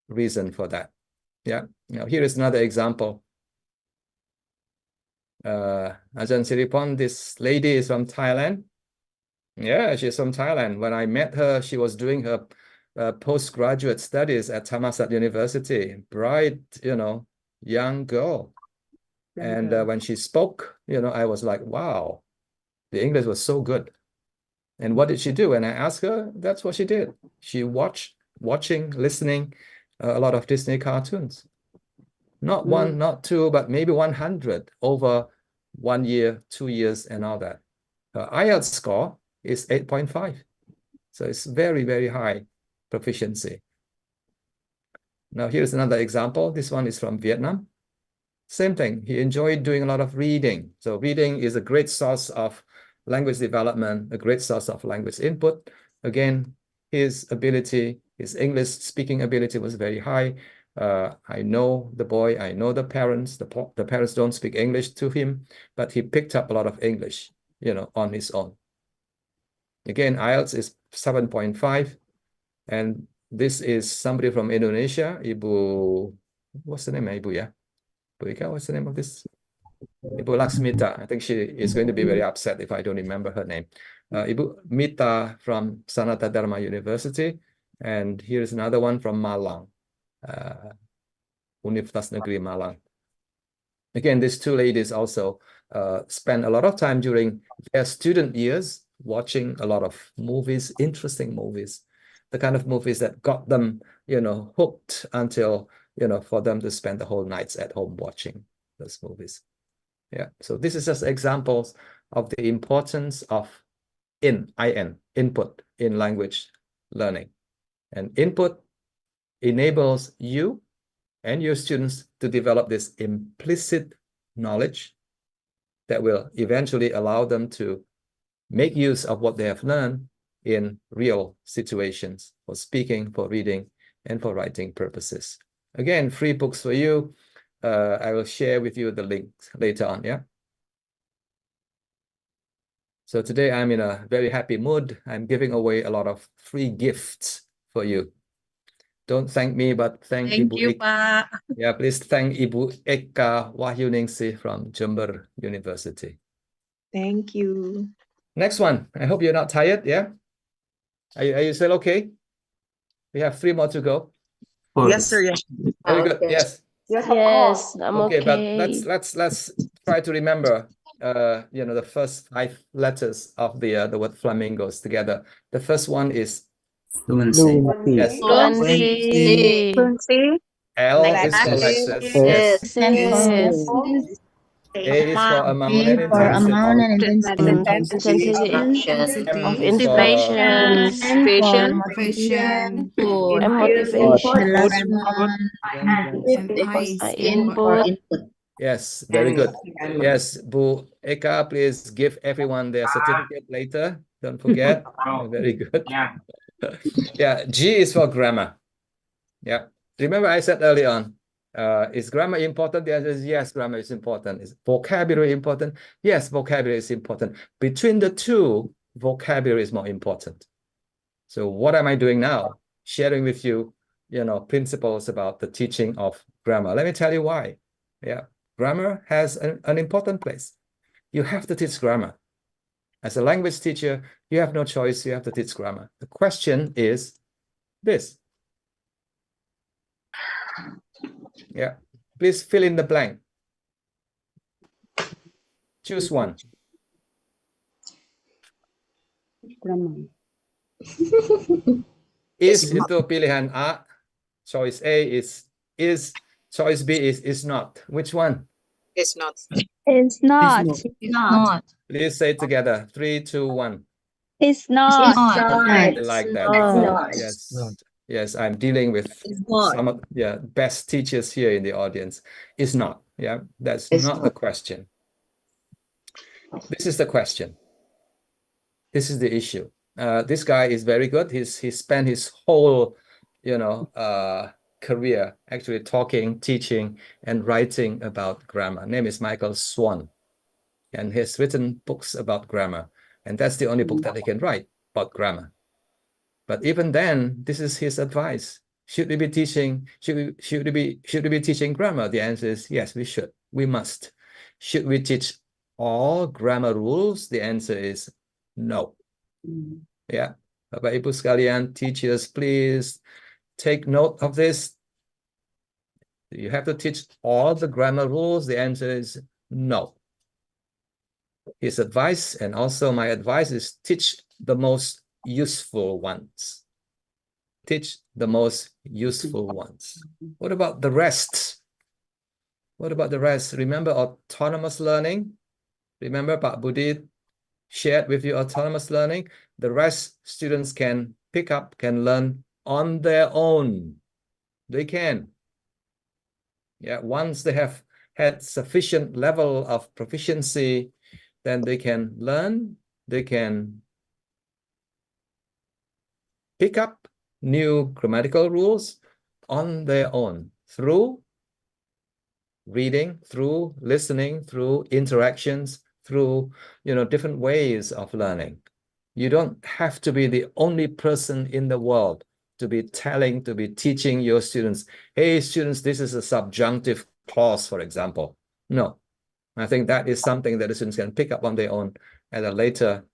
reason for that. Yeah. Now, here is another example. Ajahn Siripon, this lady is from Thailand. Yeah, she's from Thailand. When I met her, she was doing her postgraduate studies at Thammasat University. Bright, young girl. And when she spoke, I was like, wow, the English was so good. And what did she do? And I asked her, that's what she did. She listening a lot of Disney cartoons. Not one, not two, but maybe 100 over 1 year, 2 years, and all that. Her IELTS score is 8.5. So it's very, very high proficiency. Now, here's another example. This one is from Vietnam. Same thing. He enjoyed doing a lot of reading. So reading is a great source of language development, a great source of language input. Again, his English speaking ability was very high. I know the boy, I know the parents. The parents don't speak English to him, but he picked up a lot of English, on his own. Again, IELTS is 7.5. And this is somebody from Indonesia, Ibu, what's the name, Ibu, yeah? Ibu Ika, what's the name of this? Ibu Laksmita. I think she is going to be very upset if I don't remember her name. Ibu Mita from Sanata Dharma University. And here's another one from Malang, Universitas Negeri Malang. Again, these two ladies also spent a lot of time during their student years watching a lot of movies, interesting movies, the kind of movies that got them, hooked until, for them to spend the whole nights at home watching those movies. Yeah, so this is just examples of the importance of input in language learning. And input enables you and your students to develop this implicit knowledge that will eventually allow them to make use of what they have learned in real situations for speaking, for reading, and for writing purposes. Again, free books for you. I will share with you the links later on, yeah? So today I'm in a very happy mood. I'm giving away a lot of free gifts for you. Don't thank me, but thank Thank Ibu you, Eka. Pak. Yeah, please thank Ibu Eka Wahyuningsih from Jember University. Thank you. Next one. I hope you're not tired, yeah? Are you still okay? We have 3 more to go. Yes, sir. Yes. Very good. Yes. Yes, of course. I'm Okay, but okay. let's try to remember the first 5 letters of the word flamingos together. The first one is Fluency. yes. Fluency. Fluency. L is for Lexis. Lexus. Yes. Yes. Yes. Yes. A is for amount A and for intensity. amount and intensity. Of B for motivation, the last one, in for input. Yes, very good. Yes, Bu Eka, please give everyone their certificate later. Don't forget. Very good. Yeah, G is for grammar. Yeah. Remember I said early on, is grammar important? The answer is yes, grammar is important. Is vocabulary important? Yes, vocabulary is important. Between the two, vocabulary is more important. So what am I doing now? Sharing with you, principles about the teaching of grammar. Let me tell you why. Yeah, grammar has an important place. You have to teach grammar. As a language teacher, you have no choice. You have to teach grammar. The question is this. Yeah, please fill in the blank. Choose one. Grammar. Is itu pilihan A, choice A is, choice B is not. Which one? It's not. It's not. It's not. Please say it together. 3, 2, 1. It's not. I like that. not. Yes. Yes, I'm dealing with some of best teachers here in the audience. It's not. Yeah, that's not the question. This is the question. This is the issue. This guy is very good. He spent his whole, career actually talking, teaching, and writing about grammar. Name is Michael Swan, and he has written books about grammar, and that's the only book that he can write about grammar. But even then, this is his advice. Should we be teaching? Should we be teaching grammar? The answer is yes, we should. We must. Should we teach all grammar rules? The answer is no. Yeah, Bapak Ibu sekalian, teachers, please take note of this. You have to teach all the grammar rules. The answer is no. His advice, and also my advice, is teach the most useful ones. Teach the most useful ones. What about the rest? What about the rest? Remember autonomous learning? Remember Pak Budi shared with you autonomous learning? The rest students can pick up, can learn on their own. They can. Yeah, once they have had sufficient level of proficiency, then they can learn, they can pick up new grammatical rules on their own through reading, through listening, through interactions, through different ways of learning. You don't have to be the only person in the world to be teaching your students, hey students, this is a subjunctive clause, for example. No, I think that is something that the students can pick up on their own at a later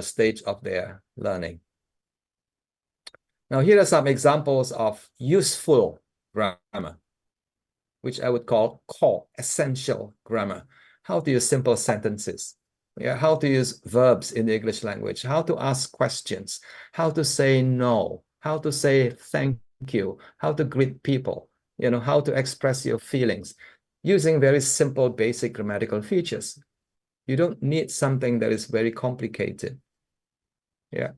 stage of their learning. Now here are some examples of useful grammar, which I would call core, essential grammar. How to use simple sentences. Yeah, how to use verbs in the English language, how to ask questions, how to say no, how to say thank you, how to greet people, how to express your feelings, using very simple, basic grammatical features. You don't need something that is very complicated. Yeah.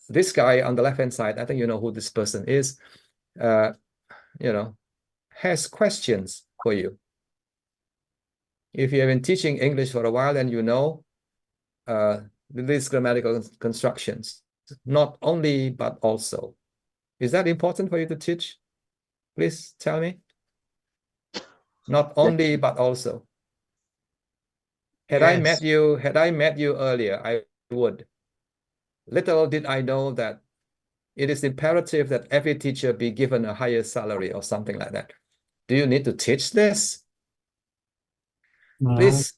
This guy on the left-hand side, I think you know who this person is, has questions for you. If you have been teaching English for a while, then you know these grammatical constructions, not only, but also. Is that important for you to teach? Please tell me. Not only, but also. Had I met you earlier, I would. Little did I know that it is imperative that every teacher be given a higher salary or something like that. Do you need to teach this? No. Please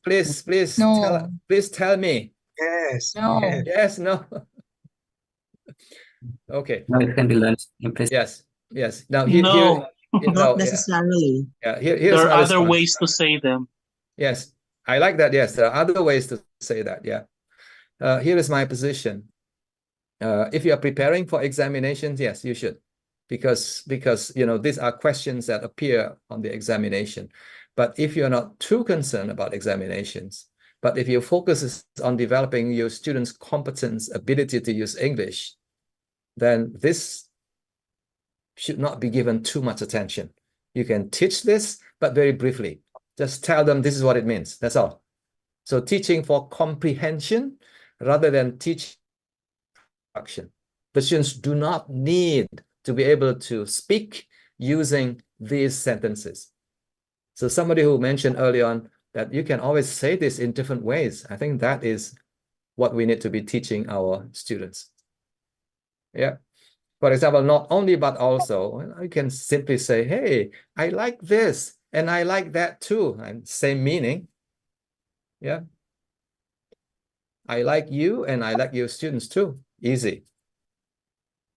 no. Please tell me. Yes. No. Yes, no. Okay. No, it can be learned. Yes. Now No. Not necessarily. Yeah, here's there are my other response. ways to say them. Yes, I like that. Yes, there are other ways to say that. Yeah. Here is my position. If you are preparing for examinations, yes, you should. because these are questions that appear on the examination. But if you're not too concerned about examinations, but if your focus is on developing your students' competence, ability to use English, then this should not be given too much attention. You can teach this, but very briefly. Just tell them this is what it means. That's all. So teaching for comprehension rather than teaching action. The students do not need to be able to speak using these sentences. So somebody who mentioned early on that you can always say this in different ways. I think that is what we need to be teaching our students. Yeah. For example, not only, but also, you can simply say, hey, I like this, and I like that too, and same meaning. Yeah. I like you, and I like your students too. Easy.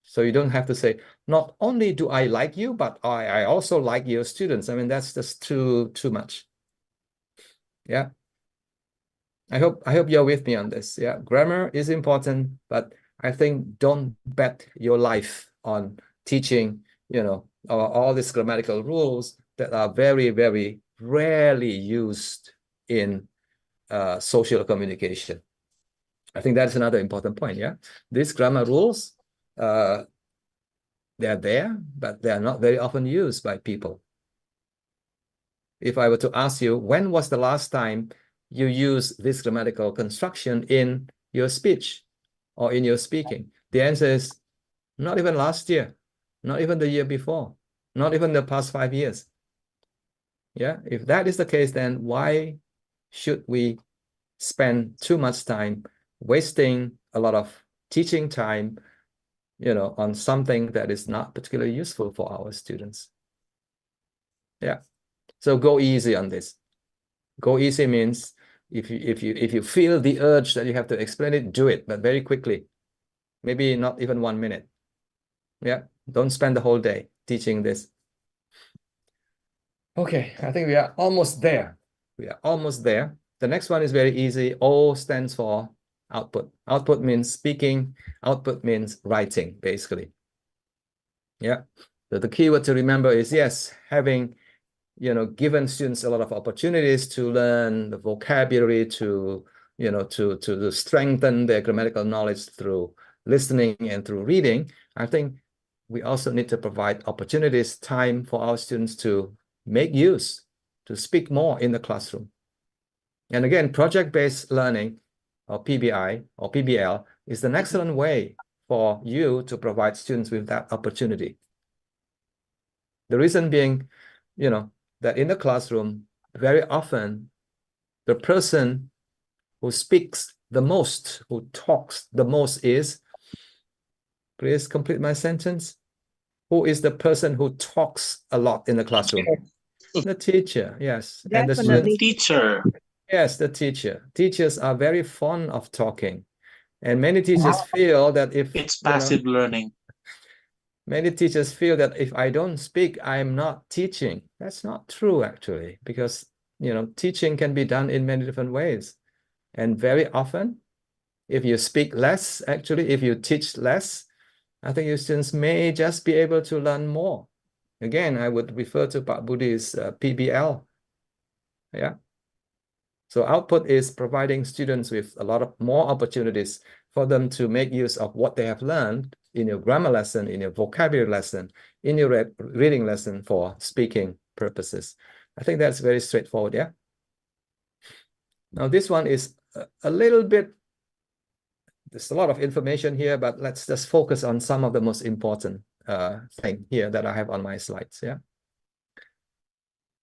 So you don't have to say, not only do I like you, but I also like your students. I mean, that's just too much. Yeah. I hope you're with me on this. Yeah. Grammar is important, but I think don't bet your life on teaching, all these grammatical rules that are very, very rarely used in social communication. I think that's another important point. Yeah. These grammar rules, they're there, but they are not very often used by people. If I were to ask you, when was the last time you used this grammatical construction in your speech or in your speaking? The answer is not even last year, not even the year before, not even the past 5 years. Yeah, if that is the case, then why should we spend too much time wasting a lot of teaching time, on something that is not particularly useful for our students? Yeah. So go easy on this. Go easy means if you feel the urge that you have to explain it, do it, but very quickly. Maybe not even 1 minute. Yeah. Don't spend the whole day teaching this. Okay, I think we are almost there. We are almost there. The next one is very easy. O stands for output. Output means speaking. Output means writing, basically. Yeah. So the key word to remember is, yes, having given students a lot of opportunities to learn the vocabulary, to strengthen their grammatical knowledge through listening and through reading. I think we also need to provide opportunities, time for our students to make use, to speak more in the classroom. And again, project-based learning, or PBI or PBL, is an excellent way for you to provide students with that opportunity. The reason being, that in the classroom, very often, the person who speaks the most, who talks the most is, please complete my sentence. Who is the person who talks a lot in the classroom? The teacher, yes. And the student, teacher. Yes, the teacher. Teachers are very fond of talking. And many teachers feel that if it's passive learning. Many teachers feel that if I don't speak, I'm not teaching. That's not true, actually, because teaching can be done in many different ways. And very often, if you speak less, actually, if you teach less, I think your students may just be able to learn more. Again, I would refer to Pak Budi's PBL. Yeah. So output is providing students with a lot of more opportunities for them to make use of what they have learned in your grammar lesson, in your vocabulary lesson, in your reading lesson for speaking purposes. I think that's very straightforward, yeah? Now this one is a little bit, there's a lot of information here, but let's just focus on some of the most important thing here that I have on my slides, yeah?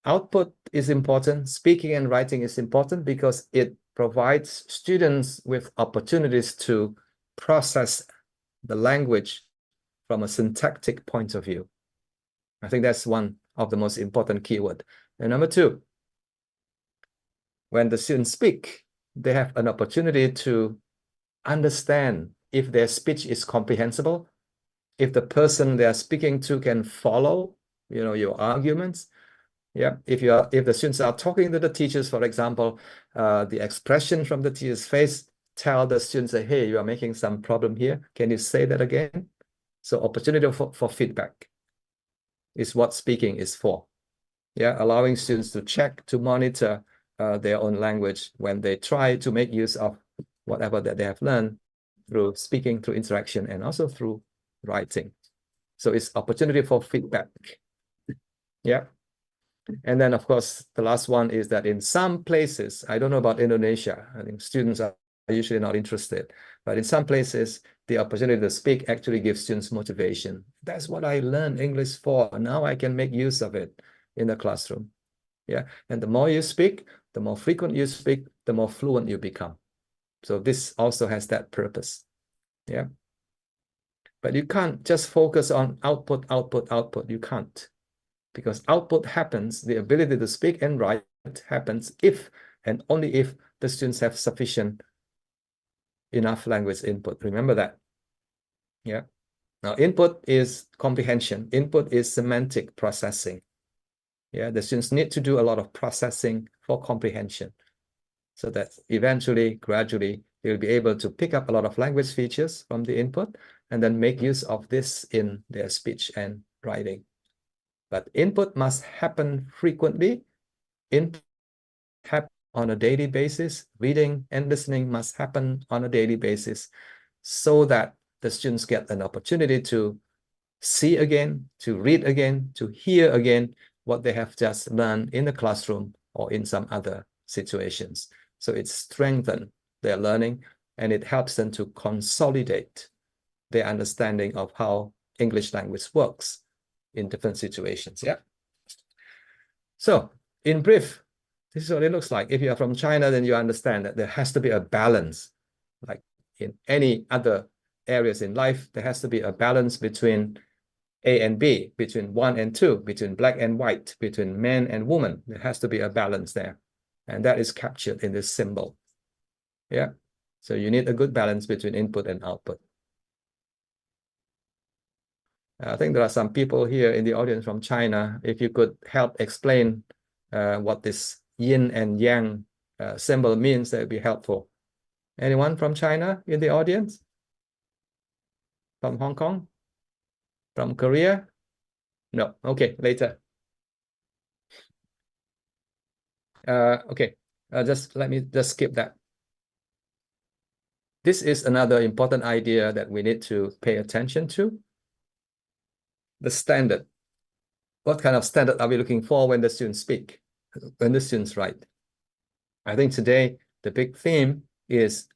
Output is important. Speaking and writing is important because it provides students with opportunities to process the language from a syntactic point of view. I think that's one of the most important keyword. And number two, when the students speak, they have an opportunity to understand if their speech is comprehensible, if the person they are speaking to can follow, your arguments. Yeah, if the students are talking to the teachers, for example, the expression from the teacher's face tell the students that, hey, you are making some problem here. Can you say that again? So opportunity for feedback. is what speaking is for. Yeah, allowing students to check, to monitor their own language when they try to make use of whatever that they have learned through speaking, through interaction, and also through writing. So it's opportunity for feedback. Yeah. And then, of course, the last one is that in some places, I don't know about Indonesia, I think students are usually not interested, but in some places, the opportunity to speak actually gives students motivation. That's what I learned English for. Now I can make use of it in the classroom. Yeah. And the more you speak, the more frequent you speak, the more fluent you become. So this also has that purpose. Yeah. But you can't just focus on output, output, output. You can't. Because output happens, the ability to speak and write happens if and only if the students have sufficient enough language input. Remember that. Yeah. Now, input is comprehension. Input is semantic processing. Yeah, the students need to do a lot of processing for comprehension, so that eventually, gradually, they'll be able to pick up a lot of language features from the input and then make use of this in their speech and writing. But input must happen frequently. Input happen on a daily basis. Reading and listening must happen on a daily basis so that the students get an opportunity to see again, to read again, to hear again what they have just learned in the classroom or in some other situations. So it strengthens their learning and it helps them to consolidate their understanding of how English language works in different situations. Yeah. So in brief, this is what it looks like. If you are from China, then you understand that there has to be a balance. Like in any other areas in life, there has to be a balance between A and B, between 1 and 2, between black and white, between man and woman. There has to be a balance there. And that is captured in this symbol. Yeah. So you need a good balance between input and output. I think there are some people here in the audience from China. If you could help explain what this yin and yang symbol means, that would be helpful. Anyone from China in the audience? From Hong Kong? From Korea? No. Okay, later. Okay, let me skip that. This is another important idea that we need to pay attention to. The standard. What kind of standard are we looking for when the students speak, when the students write? I think today the big theme is,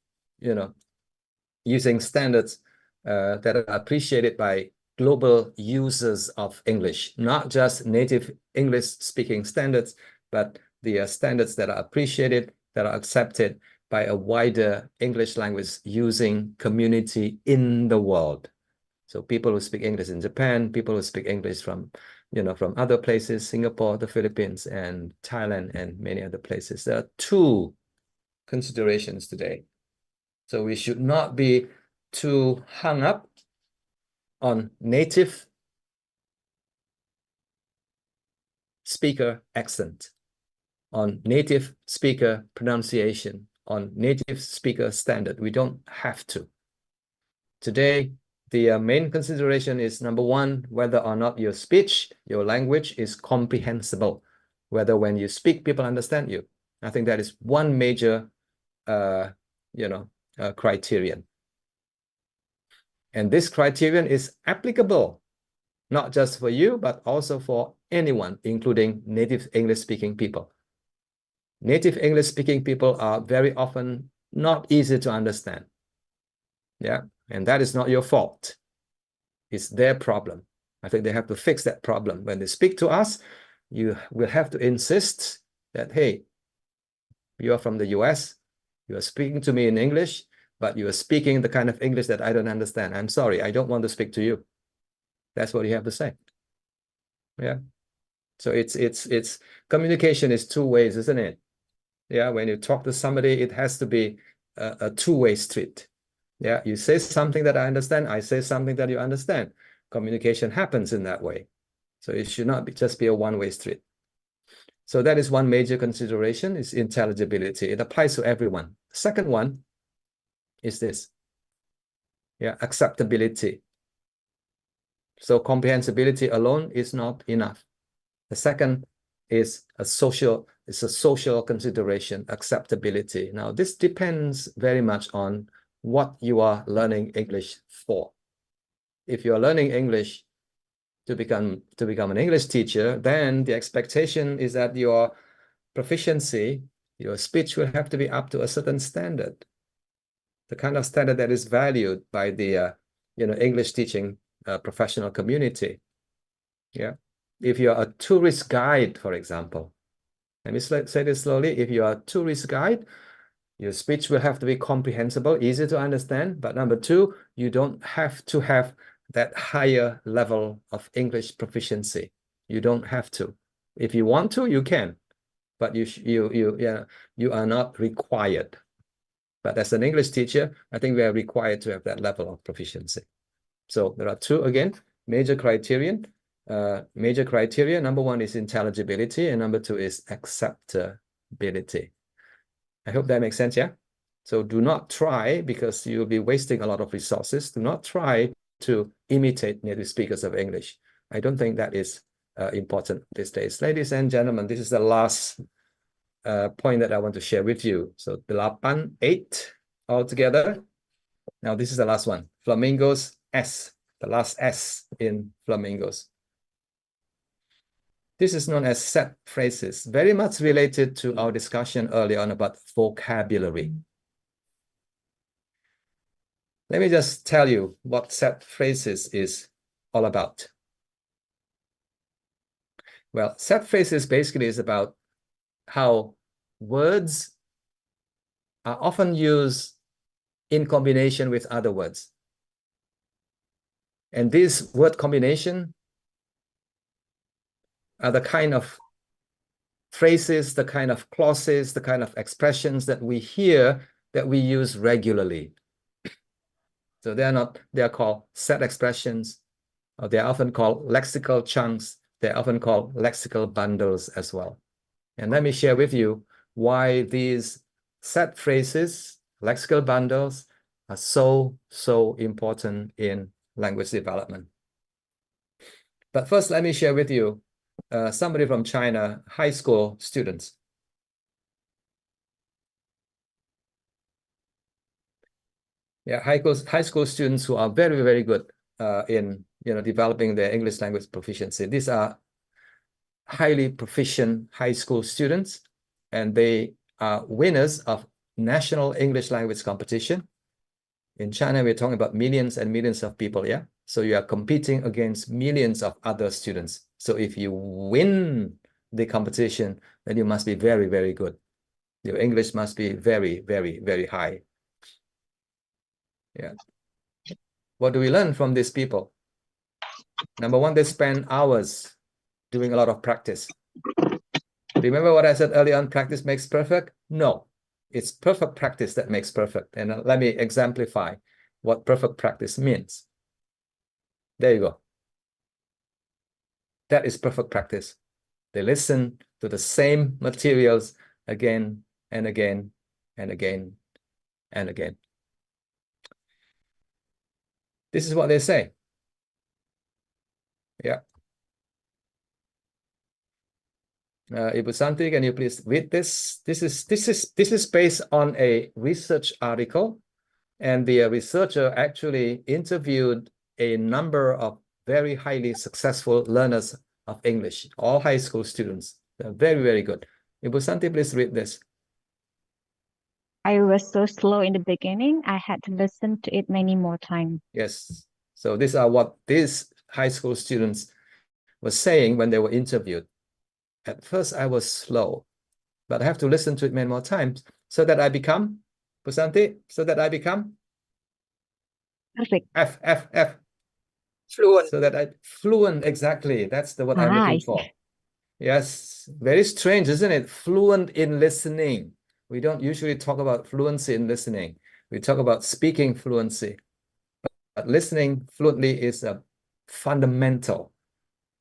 using standards that are appreciated by global users of English, not just native English speaking standards, but the standards that are appreciated, that are accepted by a wider English language using community in the world. So people who speak English in Japan, people who speak English from other places, Singapore, the Philippines, and Thailand, and many other places. There are two considerations today. So we should not be too hung up on native speaker accent, on native speaker pronunciation, on native speaker standard. We don't have to. Today, the main consideration is, number one, whether or not your speech, your language is comprehensible, whether when you speak, people understand you. I think that is one major, criterion. And this criterion is applicable, not just for you, but also for anyone, including native English-speaking people. Native English-speaking people are very often not easy to understand. Yeah, and that is not your fault. It's their problem. I think they have to fix that problem. When they speak to us, you will have to insist that, hey, you are from the US, you are speaking to me in English, but you are speaking the kind of English that I don't understand. I'm sorry, I don't want to speak to you. That's what you have to say. Yeah. So it's communication is two ways, isn't it? Yeah, when you talk to somebody, it has to be a two-way street. Yeah, you say something that I understand, I say something that you understand. Communication happens in that way. So it should not just be a one-way street. So that is one major consideration, is intelligibility. It applies to everyone. The second one is this. Yeah, acceptability. So comprehensibility alone is not enough. The second is a social consideration, acceptability. Now, this depends very much on what you are learning English for. If you are learning English to become an English teacher, then the expectation is that your proficiency, your speech will have to be up to a certain standard, the kind of standard that is valued by the English teaching professional community. Yeah, if you are a tourist guide, for example, let me say this slowly. If you are a tourist guide, your speech will have to be comprehensible, easy to understand. But number two, you don't have to have that higher level of English proficiency. You don't have to. If you want to, you can, but you are not required. But as an English teacher, I think we are required to have that level of proficiency. So there are two, again, major criterion. Number one is intelligibility, and number two is acceptability. I hope that makes sense, yeah? So do not try, because you'll be wasting a lot of resources. Do not try to imitate native speakers of English. I don't think that is important these days. Ladies and gentlemen, this is the last point that I want to share with you. So 8 altogether. Now this is the last one. Flamingos S, the last S in flamingos. This is known as set phrases, very much related to our discussion earlier on about vocabulary. Let me just tell you what set phrases is all about. Well, set phrases basically is about how words are often used in combination with other words. And this word combination are the kind of phrases, the kind of clauses, the kind of expressions that we hear that we use regularly. So they are called set expressions, or they are often called lexical chunks. They're often called lexical bundles as well. And let me share with you why these set phrases, lexical bundles, are so important in language development. But first, let me share with you somebody from China, high school students. Yeah, high school students who are very, very good in developing their English language proficiency. These are highly proficient high school students, and they are winners of national English language competition. In China, we're talking about millions and millions of people, yeah? So you are competing against millions of other students. So if you win the competition, then you must be very, very good. Your English must be very, very, very high. Yeah. What do we learn from these people? Number one, they spend hours doing a lot of practice. Remember what I said earlier on, practice makes perfect? No, it's perfect practice that makes perfect. And let me exemplify what perfect practice means. There you go. That is perfect practice. They listen to the same materials again and again and again and again. This is what they say. Yeah. Ibu Santi, can you please read this? This is based on a research article, and the researcher actually interviewed a number of very highly successful learners of English, all high school students. They're very, very good. Ibu Santi, please read this. I was so slow in the beginning, I had to listen to it many more times. Yes. So these are what these high school students were saying when they were interviewed. At first, I was slow, but I have to listen to it many more times so that I become, Pusanti, so that I become perfect. F. Fluent. So that fluent, exactly. That's the word I'm looking for. Yes, very strange, isn't it? Fluent in listening. We don't usually talk about fluency in listening. We talk about speaking fluency. But listening fluently is a fundamental,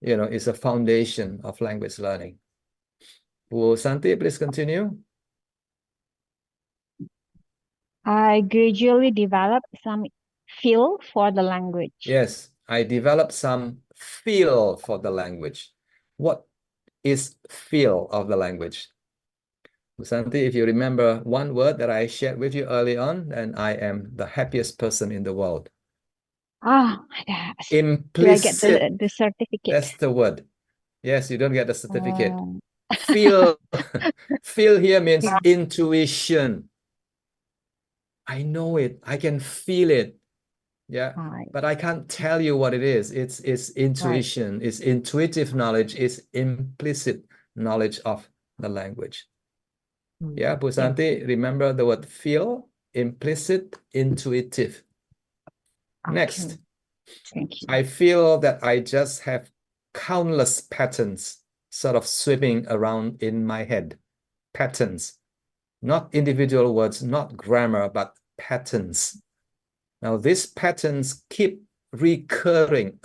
is a foundation of language learning. Santi, please continue. I gradually developed some feel for the language. Yes, I developed some feel for the language. What is feel of the language? Santi, if you remember one word that I shared with you early on, then I am the happiest person in the world. Ah, do I get Implicit. the certificate? That's the word. Yes, you don't get the certificate. Feel, feel here means intuition. I know it. I can feel it. Yeah, but I can't tell you what it is. It's intuition. It's intuitive knowledge. It's implicit knowledge of the language. Yeah, Bu Santi, remember the word feel, implicit, intuitive. Next. Thank you. I feel that I just have countless patterns sort of swimming around in my head. Patterns, not individual words, not grammar, but patterns. Now, these patterns keep occurring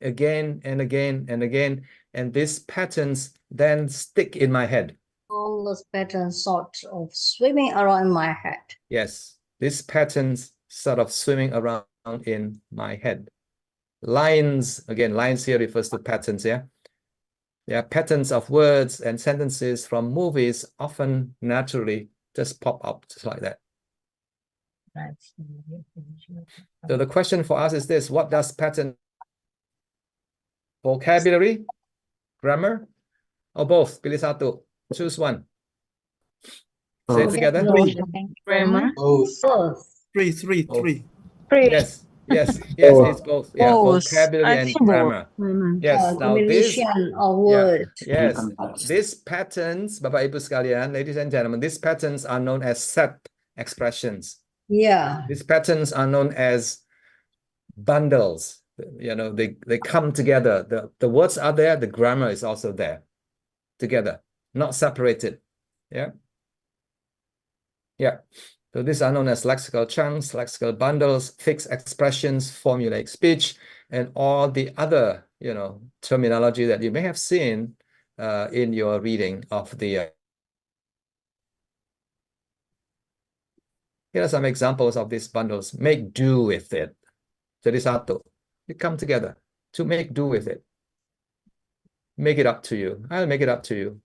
again and again and again, and these patterns then stick in my head. All those patterns sort of swimming around in my head. Yes, these patterns sort of swimming around in my head. Lines, again, lines here refers to patterns, yeah? Yeah, patterns of words and sentences from movies often naturally just pop up just like that. So the question for us is this: what does pattern? Vocabulary, grammar, or both? Pilih satu. Choose one. Say it together. Grammar. Both. Three. Yes, it's both. Yeah, vocabulary and grammar. Yes, now this of words. yes, these patterns, Bapak Ibu sekalian, ladies and gentlemen, these patterns are known as set expressions. Yeah. These patterns are known as bundles. You know, they come together. The words are there, the grammar is also there, together, not separated. Yeah. So these are known as lexical chunks, lexical bundles, fixed expressions, formulaic speech, and all the other, you know, terminology that you may have seen in your reading of the. Here are some examples of these bundles. Make do with it. Jadi satu. You come together to make do with it. Make it up to you. I'll make it up to you.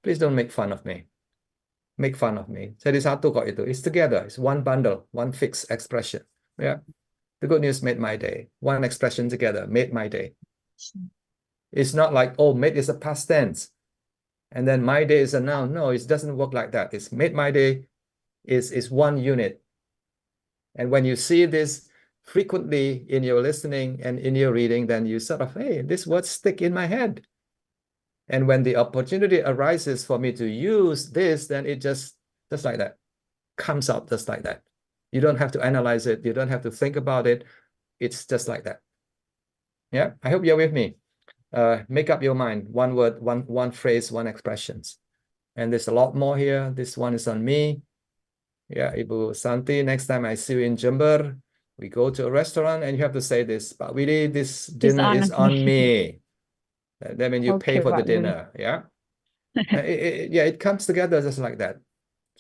Please don't make fun of me. Make fun of me. Jadi satu kok itu. It's together. It's one bundle, one fixed expression. Yeah. The good news made my day. One expression together made my day. It's not like, oh, made is a past tense. And then my day is a noun. No, it doesn't work like that. It's made my day is one unit. And when you see this frequently in your listening and in your reading, then you sort of, hey, this word stick in my head. And when the opportunity arises for me to use this, then it just like that, comes out just like that. You don't have to analyze it. You don't have to think about it. It's just like that. Yeah, I hope you're with me. Make up your mind. One word, one phrase, one expressions. And there's a lot more here. This one is on me. Yeah, Ibu Santi, next time I see you in Jember, we go to a restaurant and you have to say this, but really this dinner is on me. That means you pay for the dinner, yeah? It comes together just like that.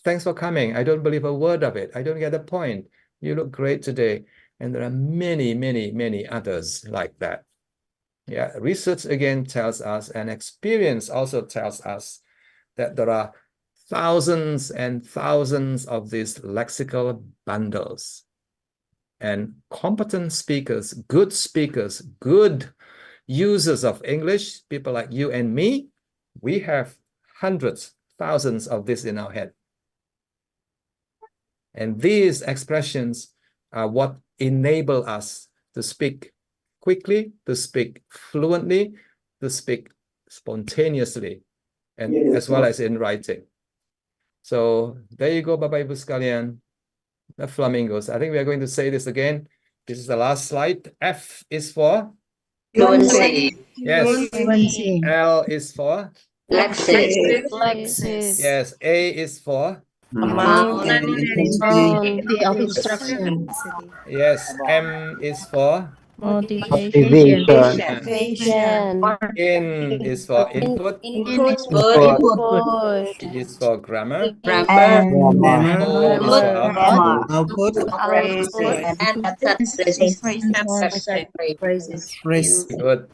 Thanks for coming. I don't believe a word of it. I don't get the point. You look great today. And there are many, many, many others like that. Yeah, research again tells us, and experience also tells us that there are thousands and thousands of these lexical bundles. And competent speakers, good users of English, people like you and me, we have hundreds, thousands of this in our head. And these expressions are what enable us to speak quickly, to speak fluently, to speak spontaneously, and as well as in writing. So there you go, Bapak Ibu sekalian, the flamingos. I think we are going to say this again. This is the last slide. F is for? Fluency. Yes. Fluency. L is for? Lexis. Yes. A is for? Amount and intensity of instruction. Yes. M is for? Motivation. In is for input. Input. G is for grammar. And O is for output. Output. And phrases. Phrase. Good.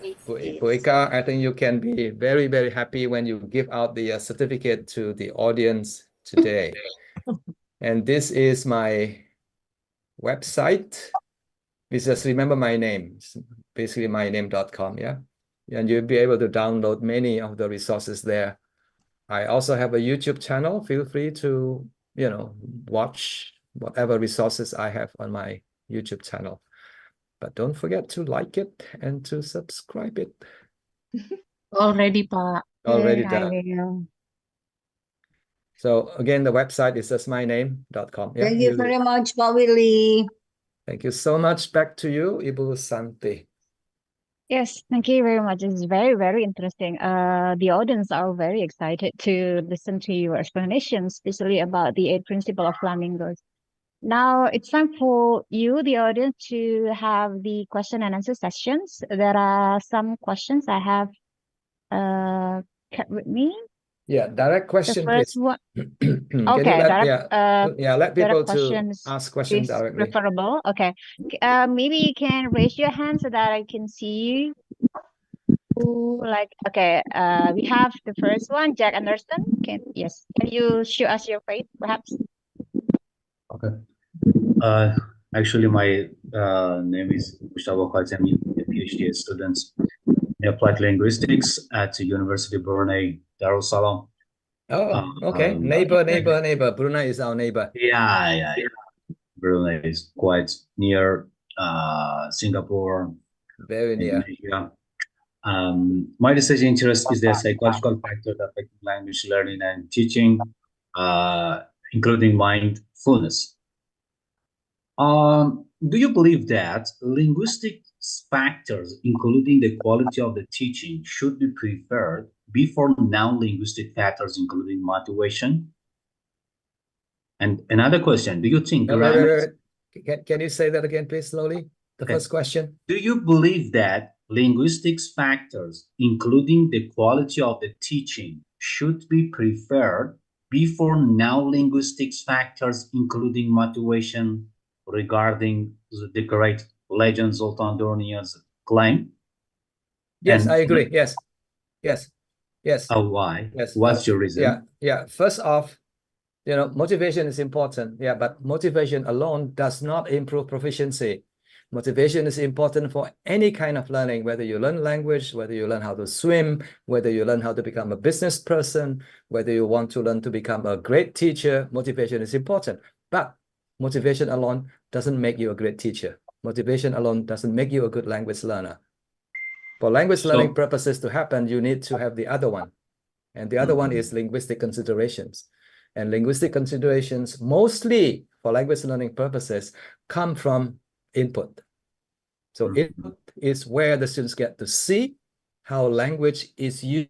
Bu Ika, I think you can be very, very happy when you give out the certificate to the audience today. And this is my website. Please just remember my name. It's basically myname.com, yeah? And you'll be able to download many of the resources there. I also have a YouTube channel. Feel free to, watch whatever resources I have on my YouTube channel. But don't forget to like it and to subscribe it. Already, Pak. Already I done. will. So again, the website is just myname.com. Yeah, Thank you very much, Pak Willy. Thank you so much. Back to you, Ibu Santi. Yes, thank you very much. It's very, very interesting. The audience are very excited to listen to your explanations, especially about the 8 principles of flamingos. Now it's time for you, the audience, to have the question and answer sessions. There are some questions I have kept with me. Yeah, direct question, The first please. one. Can you Okay, let people direct questions to ask questions is directly. preferable. Okay. Maybe you can raise your hand so that I can see you. Okay, we have the first one, Jack Anderson. Can you show us your face, perhaps? Okay. Actually, my name is Gustavo Khazem, a PhD student in applied linguistics at the University of Brunei Darussalam. Oh, okay. Neighbor. Brunei is our neighbor. Yeah. Brunei is quite near Singapore. Very near. Indonesia. My research interest is the psychological factors affecting language learning and teaching, including mindfulness. Do you believe that linguistic factors, including the quality of the teaching, should be preferred before non-linguistic factors, including motivation? And another question, do you think grammar... Can you say that again, please, slowly? The first question. Do you believe that linguistics factors, including the quality of the teaching, should be preferred before non-linguistics factors, including motivation, regarding the great legend Sultan Dornia's claim? Yes, I agree. Yes. Why? Yes. What's your reason? Yeah. First off, motivation is important. Yeah, but motivation alone does not improve proficiency. Motivation is important for any kind of learning, whether you learn language, whether you learn how to swim, whether you learn how to become a business person, whether you want to learn to become a great teacher. Motivation is important. But motivation alone doesn't make you a great teacher. Motivation alone doesn't make you a good language learner. For language learning purposes to happen, you need to have the other one. And the other one is linguistic considerations. And linguistic considerations, mostly for language learning purposes, come from input. So input is where the students get to see how language is used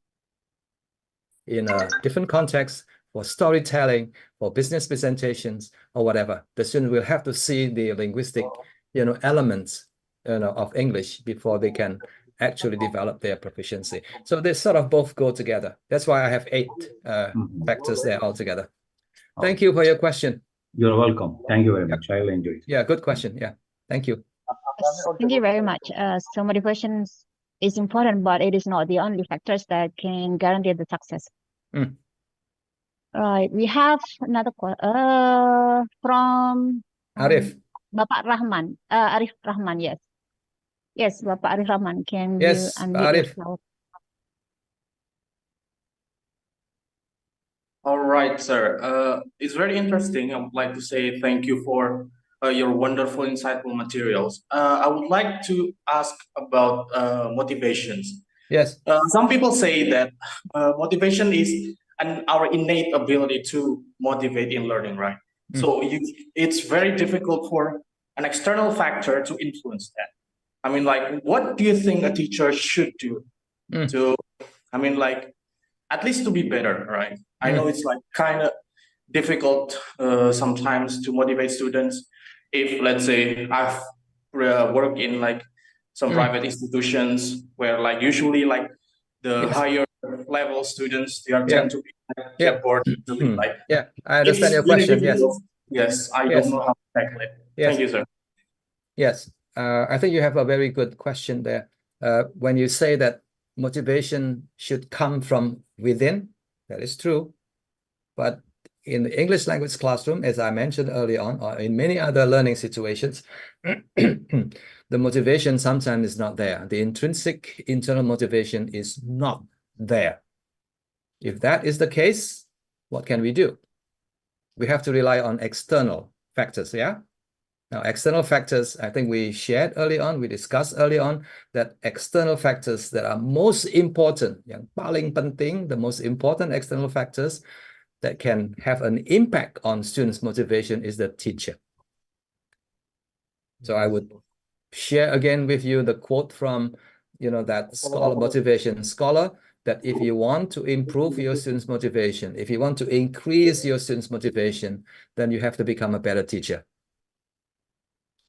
in a different context, for storytelling, for business presentations, or whatever. The student will have to see the linguistic, elements, of English before they can actually develop their proficiency. So they sort of both go together. That's why I have 8 factors there altogether. Thank you for your question. You're welcome. Thank you very much. I'll enjoy it. Yeah, good question. Yeah, thank you. Thank you very much. So motivation is important, but it is not the only factors that can guarantee the success. Right, we have another question from Arif. Bapak Rahman. Arif Rahman, yes. Yes, Bapak Arif Rahman, can you unmute yourself? All right, sir. It's very interesting. I would like to say thank you for your wonderful, insightful materials. I would like to ask about motivations. Yes. Some people say that motivation is our innate ability to motivate in learning, right? So it's very difficult for an external factor to influence that. I mean, like, what do you think a teacher should do to, at least to be better, right? I know it's like kind of difficult sometimes to motivate students. If, let's say, I've worked in like some private institutions where like usually like the higher level students, they are tend to be get bored easily. Like I understand your question. Yes. Yes, I don't know how to tackle it. Thank you, sir. Yes, I think you have a very good question there. When you say that motivation should come from within, that is true. But in the English language classroom, as I mentioned early on, or in many other learning situations, the motivation sometimes is not there. The intrinsic internal motivation is not there. If that is the case, what can we do? We have to rely on external factors, yeah? Now, external factors, I think we shared early on, we discussed early on that external factors that are most important, yang paling penting, the most important external factors that can have an impact on students' motivation is the teacher. So I would share again with you the quote from, that scholar, motivation scholar, that if you want to improve your students' motivation, if you want to increase your students' motivation, then you have to become a better teacher.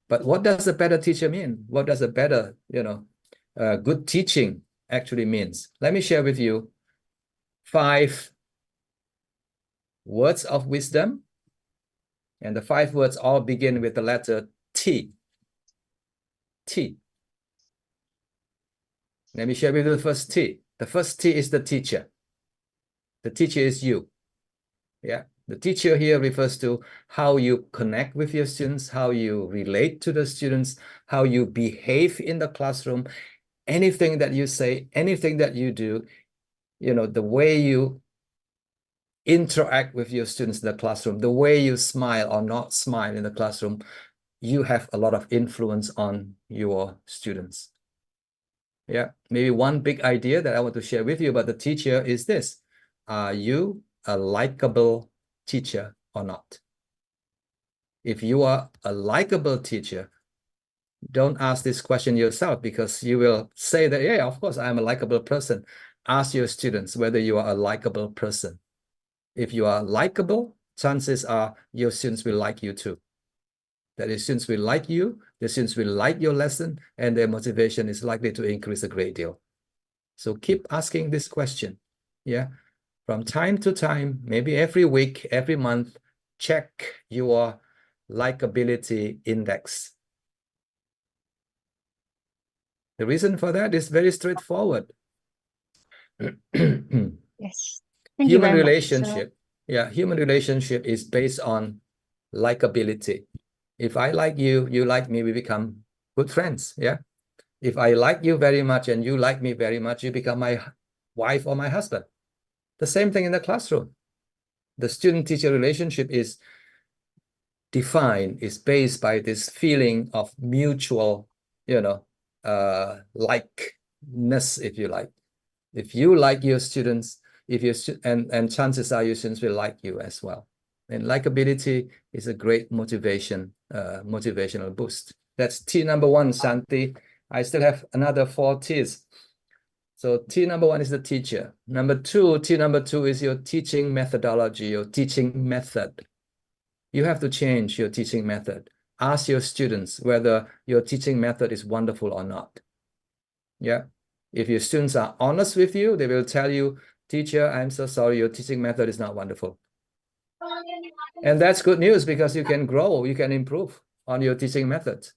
But what does a better teacher mean? What does a better, good teaching actually means? Let me share with you 5 words of wisdom. And the 5 words all begin with the letter T. T. Let me share with you the first T. The first T is the teacher. The teacher is you. Yeah. The teacher here refers to how you connect with your students, how you relate to the students, how you behave in the classroom, anything that you say, anything that you do, the way you interact with your students in the classroom, the way you smile or not smile in the classroom, you have a lot of influence on your students. Yeah, maybe one big idea that I want to share with you about the teacher is this. Are you a likable teacher or not? If you are a likable teacher, don't ask this question yourself, because you will say that, yeah, of course, I'm a likable person. Ask your students whether you are a likable person. If you are likable, chances are your students will like you too. That the students will like you, the students will like your lesson, and their motivation is likely to increase a great deal. So keep asking this question. Yeah. From time to time, maybe every week, every month, check your likability index. The reason for that is very straightforward. Yes. Thank you Human very much. relationship. Yeah, human relationship is based on likability. If I like you, you like me, we become good friends. Yeah. If I like you very much and you like me very much, you become my wife or my husband. The same thing in the classroom. The student-teacher relationship is defined, is based by this feeling of mutual, likeness, if you like. If you like your students, and chances are your students will like you as well. And likability is a great motivational boost. That's T number 1, Shanti. I still have another 4 T's. So T number 1 is the teacher. T number 2 is your teaching methodology, your teaching method. You have to change your teaching method. Ask your students whether your teaching method is wonderful or not. Yeah. If your students are honest with you, they will tell you, teacher, I'm so sorry, your teaching method is not wonderful. And that's good news, because you can grow, you can improve on your teaching method.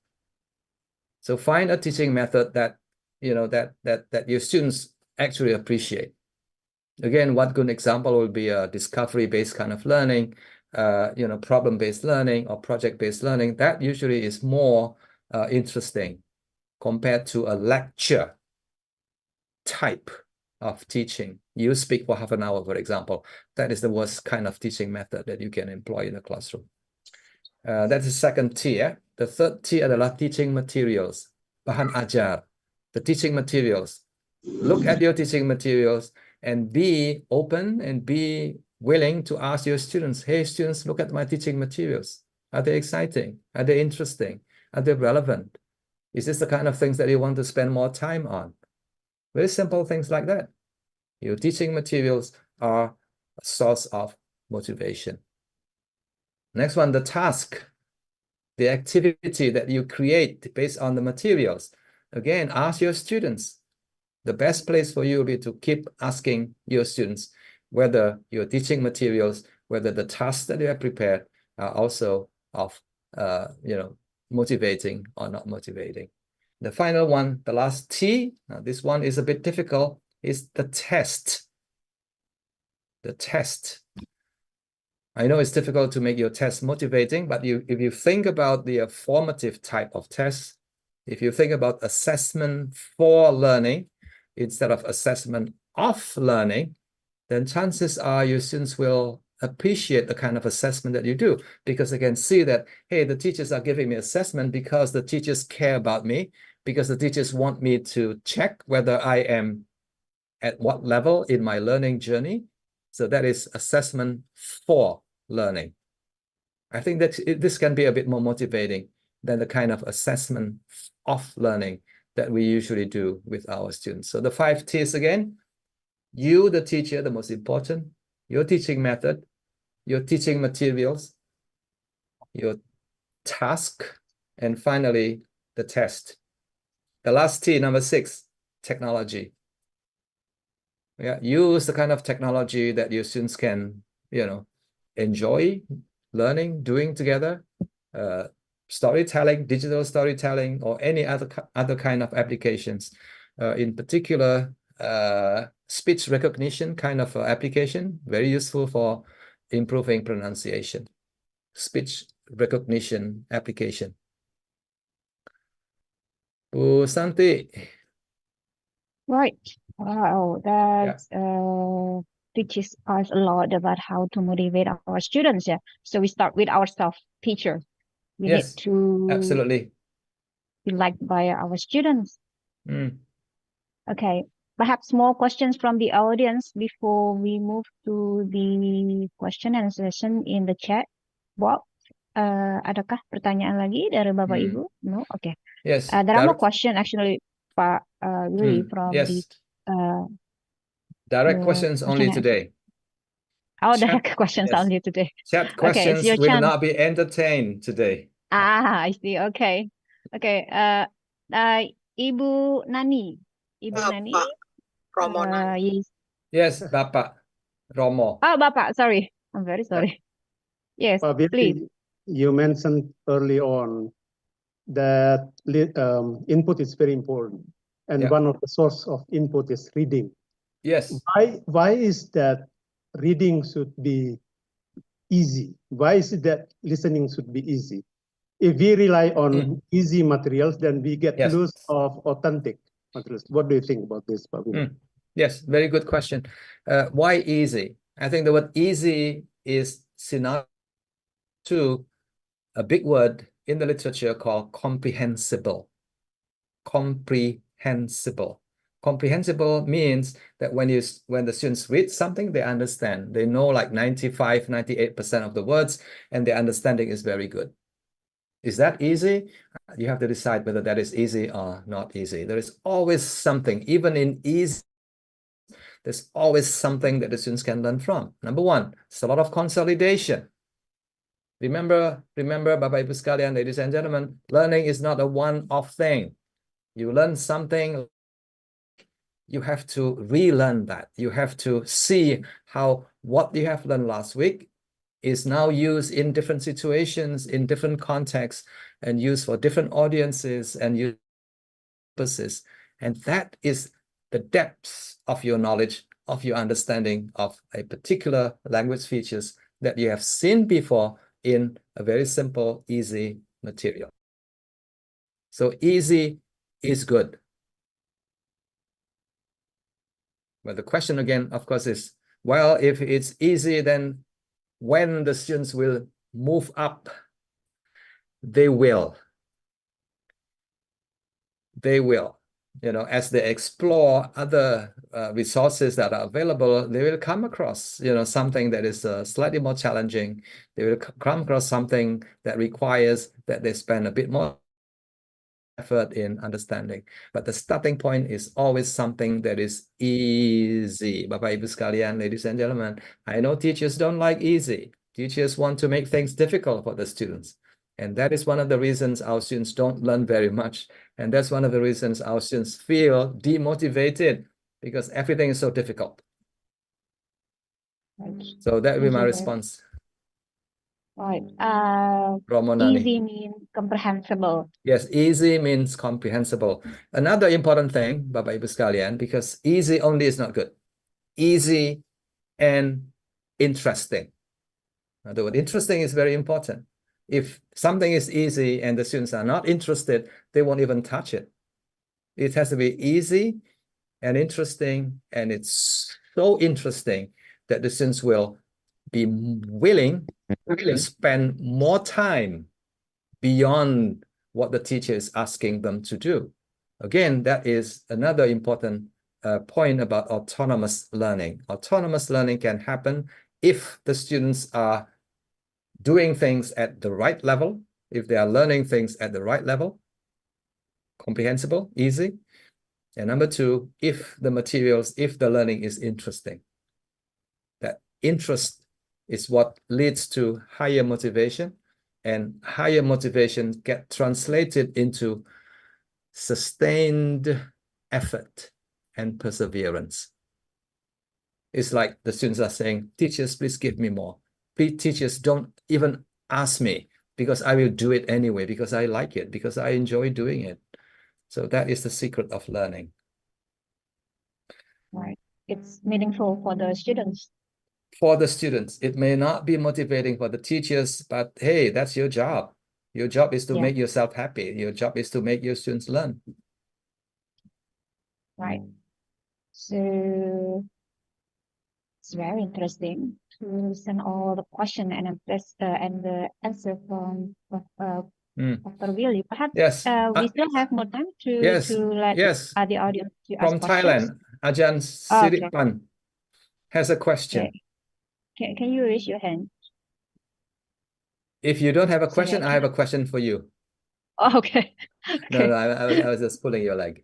So find a teaching method that, that your students actually appreciate. Again, one good example will be a discovery-based kind of learning, problem-based learning or project-based learning. That usually is more interesting compared to a lecture type of teaching. You speak for half an hour, for example. That is the worst kind of teaching method that you can employ in the classroom. That's the second tier. The third tier adalah teaching materials. Bahan ajar. The teaching materials. Look at your teaching materials and be open and be willing to ask your students, hey, students, look at my teaching materials. Are they exciting? Are they interesting? Are they relevant? Is this the kind of things that you want to spend more time on? Very simple things like that. Your teaching materials are a source of motivation. Next one, the task, the activity that you create based on the materials. again, ask your students. The best place for you will be to keep asking your students whether your teaching materials, whether the tasks that you have prepared are also of, motivating or not motivating. The final one, the last T, now this one is a bit difficult, is the test. The test. I know it's difficult to make your test motivating, but if you think about the formative type of test, if you think about assessment for learning instead of assessment of learning, then chances are your students will appreciate the kind of assessment that you do, because they can see that, hey, the teachers are giving me assessment because the teachers care about me, because the teachers want me to check whether I am at what level in my learning journey. So that is assessment for learning. I think that this can be a bit more motivating than the kind of assessment of learning that we usually do with our students. So the 5 T's again: you, the teacher, the most important, your teaching method, your teaching materials, your task, and finally, the test. The last T, number 6, technology. Yeah, use the kind of technology that your students can, enjoy learning, doing together. Storytelling, digital storytelling, or any other kind of applications. In particular, speech recognition kind of application, very useful for improving pronunciation. Speech recognition application. Bu Santi. Right. Wow, that teaches us a lot about how to motivate our students. Yeah. So we start with ourselves, teacher. We need to absolutely be liked by our students. Mm. Okay. Perhaps more questions from the audience before we move to the question and session in the chat box. Adakah pertanyaan lagi dari Bapak Ibu? No? Okay. Yes. There are more questions actually, Pak Yuri, from the direct questions only today. Oh, direct questions only today. Chat Okay, questions it's your will chance. not be entertained today. I see. Okay. Okay. Ibu Nani. Ibu Nani. Romo Nani. Yes, Bapak Romo. Oh, Bapak. Sorry. I'm very sorry. Yes, please. You mentioned early on that input is very important, and one of the source of input is reading. Yes. Why is that reading should be easy? Why is it that listening should be easy? If we rely on easy materials, then we get loose of authentic materials. What do you think about this, Pak? Yes, very good question. Why easy? I think the word easy is synonymous to a big word in the literature called comprehensible. Comprehensible. Comprehensible means that when the students read something, they understand. They know like 95, 98% of the words, and their understanding is very good. Is that easy? You have to decide whether that is easy or not easy. There is always something, even in easy, there's always something that the students can learn from. Number one, it's a lot of consolidation. Remember, Bapak Ibu sekalian, ladies and gentlemen, learning is not a one-off thing. You learn something, you have to relearn that. You have to see how what you have learned last week is now used in different situations, in different contexts, and used for different audiences and purposes. And that is the depths of your knowledge, of your understanding of a particular language features that you have seen before in a very simple, easy material. So easy is good. But the question again, of course, is, well, if it's easy, then when the students will move up, they will. They will. As they explore other resources that are available, they will come across, something that is slightly more challenging. They will come across something that requires that they spend a bit more effort in understanding. But the starting point is always something that is easy. Bapak Ibu sekalian, ladies and gentlemen, I know teachers don't like easy. Teachers want to make things difficult for the students. And that is one of the reasons our students don't learn very much. And that's one of the reasons our students feel demotivated because everything is so difficult. Right. So that would be Thank my you very response. Right. Ramonani. Easy means comprehensible. Yes, easy means comprehensible. Another important thing, Bapak Ibu sekalian, because easy only is not good. Easy and interesting. The word interesting is very important. If something is easy and the students are not interested, they won't even touch it. It has to be easy and interesting, and it's so interesting that the students will be willing to spend more time beyond what the teacher is asking them to do. Again, that is another important point about autonomous learning. Autonomous learning can happen if the students are doing things at the right level, if they are learning things at the right level, comprehensible, easy. And number two, if the materials, if the learning is interesting. That interest is what leads to higher motivation, and higher motivation get translated into sustained effort and perseverance. It's like the students are saying, teachers, please give me more. Please, teachers, don't even ask me, because I will do it anyway, because I like it, because I enjoy doing it. So that is the secret of learning. Right. It's meaningful for the students. For the students, it may not be motivating for the teachers, but hey, that's your job. Your job is to make yourself happy. Your job is to make your students learn. Right. So it's very interesting to listen all the question and the answer from Dr. Willy. Perhaps Yes. we still have more time to let the audience to ask From questions. Thailand, Ajahn Siripan has a question. Okay. Can you raise your hand? If you don't have a question, I have a question for you. Oh, okay. No, I was just pulling your leg.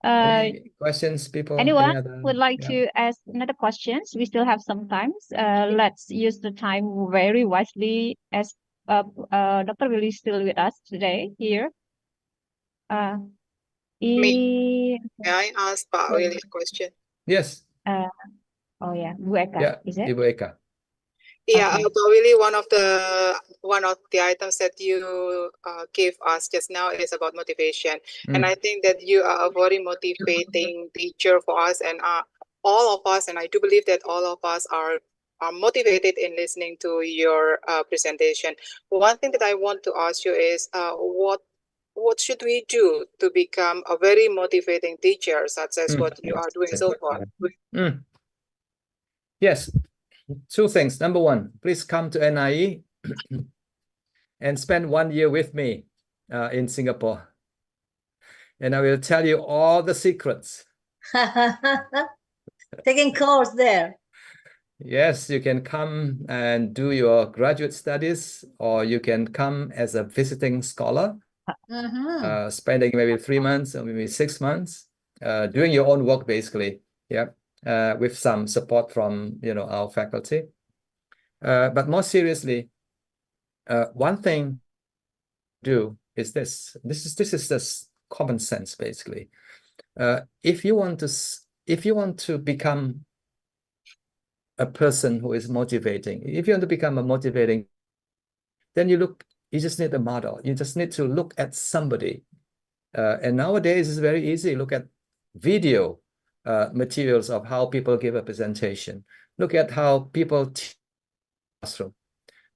Any questions, people? Anyone would like to ask another questions? We still have some time. Let's use the time very wisely, as Dr. Willy is still with us today here. May I ask Pak Willy a question? Yes. Oh yeah, Bu Eka, is it? Ibu Eka. Yeah, Pak Willy, one of the items that you gave us just now is about motivation, and I think that you are a very motivating teacher for us, and all of us, and I do believe that all of us are motivated in listening to your presentation. One thing that I want to ask you is, what should we do to become a very motivating teacher, such as what you are doing so far? Yes. Two things. Number one, please come to NIE and spend 1 year with me in Singapore. And I will tell you all the secrets. Taking course there. Yes, you can come and do your graduate studies, or you can come as a visiting scholar, spending maybe 3 months or maybe 6 months, doing your own work basically. With some support from our faculty. But more seriously, one thing to do is this. This is just common sense basically. If you want to become a person who is motivating, if you want to become a motivating, then you just need a model. You just need to look at somebody. And nowadays it's very easy. Look at video materials of how people give a presentation. Look at how people teach in the classroom.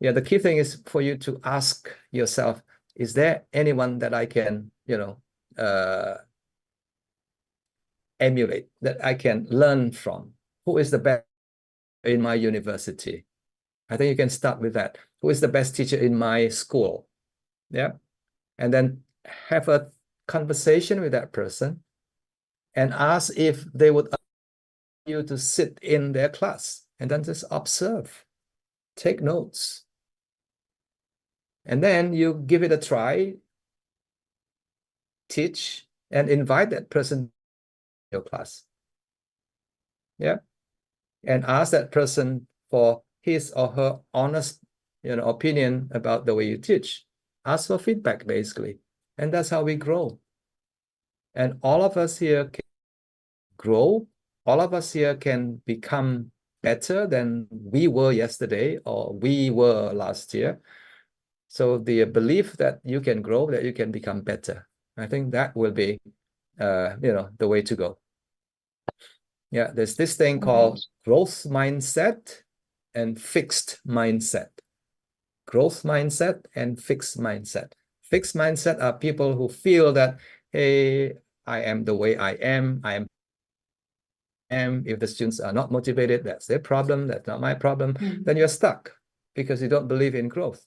The key thing is for you to ask yourself, is there anyone that I can, emulate, that I can learn from? Who is the best in my university? I think you can start with that. Who is the best teacher in my school? And then have a conversation with that person and ask if they would allow you to sit in their class, and then just observe, take notes. And then you give it a try, teach, and invite that person to your class. And ask that person for his or her honest, opinion about the way you teach. Ask for feedback, basically. And that's how we grow. And all of us here can grow. All of us here can become better than we were yesterday or we were last year. So the belief that you can grow, that you can become better, I think that will be, the way to go. Yeah, there's this thing called growth mindset and fixed mindset. Growth mindset and fixed mindset. Fixed mindset are people who feel that, hey, I am the way I am. If the students are not motivated, that's their problem. That's not my problem. Then you're stuck because you don't believe in growth.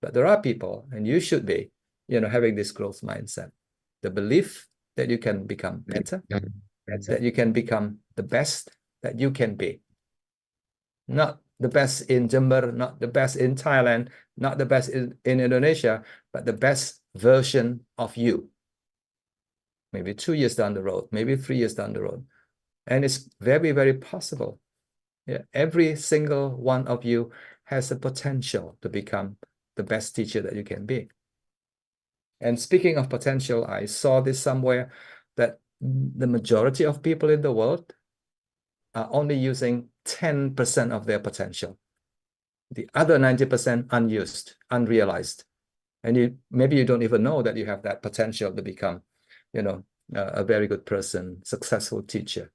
But there are people, and you should be, having this growth mindset. The belief that you can become better, that you can become the best that you can be. Not the best in Jember, not the best in Thailand, not the best in Indonesia, but the best version of you. Maybe 2 years down the road, maybe 3 years down the road. And it's very, very possible. Yeah, every single one of you has the potential to become the best teacher that you can be. And speaking of potential, I saw this somewhere that the majority of people in the world are only using 10% of their potential. The other 90% unused, unrealized. And maybe you don't even know that you have that potential to become, a very good person, successful teacher.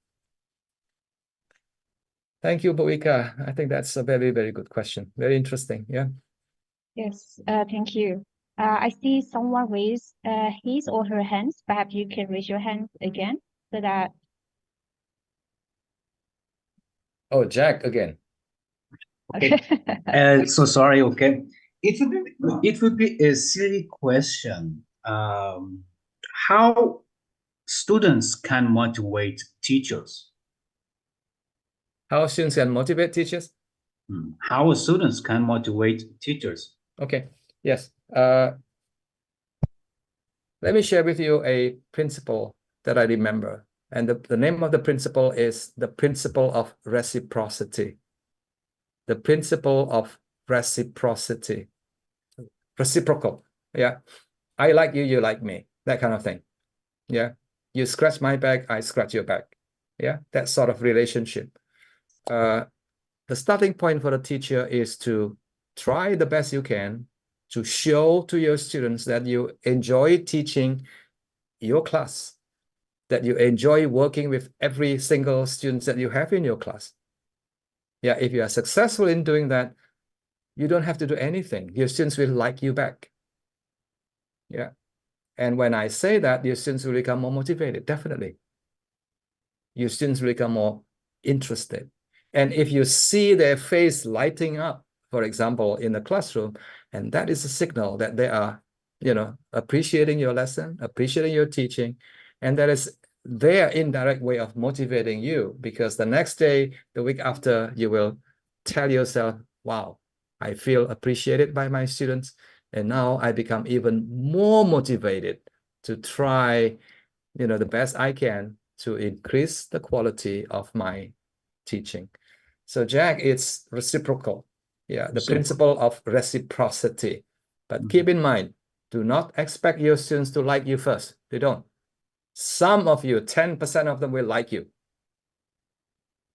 Thank you, Boika. I think that's a very, very good question. Very interesting. Yeah. Yes, thank you. I see someone raise his or her hands. Perhaps you can raise your hand again so that. Oh, Jack again. Okay. So sorry. Okay. It would be a silly question. How students can motivate teachers? How students can motivate teachers? How students can motivate teachers? Okay. Yes. Let me share with you a principle that I remember. And the name of the principle is the principle of reciprocity. The principle of reciprocity. Reciprocal. Yeah. I like you, you like me. That kind of thing. Yeah. You scratch my back, I scratch your back. Yeah. That sort of relationship. The starting point for the teacher is to try the best you can to show to your students that you enjoy teaching your class, that you enjoy working with every single student that you have in your class. Yeah, if you are successful in doing that, you don't have to do anything. Your students will like you back. Yeah. And when I say that, your students will become more motivated, definitely. Your students will become more interested. And if you see their face lighting up, for example, in the classroom, and that is a signal that they are, appreciating your lesson, appreciating your teaching, and that is their indirect way of motivating you, because the next day, the week after, you will tell yourself, wow, I feel appreciated by my students, and now I become even more motivated to try, the best I can to increase the quality of my teaching. So Jack, it's reciprocal. Yeah, the principle of reciprocity. But keep in mind, do not expect your students to like you first. They don't. Some of you, 10% of them will like you.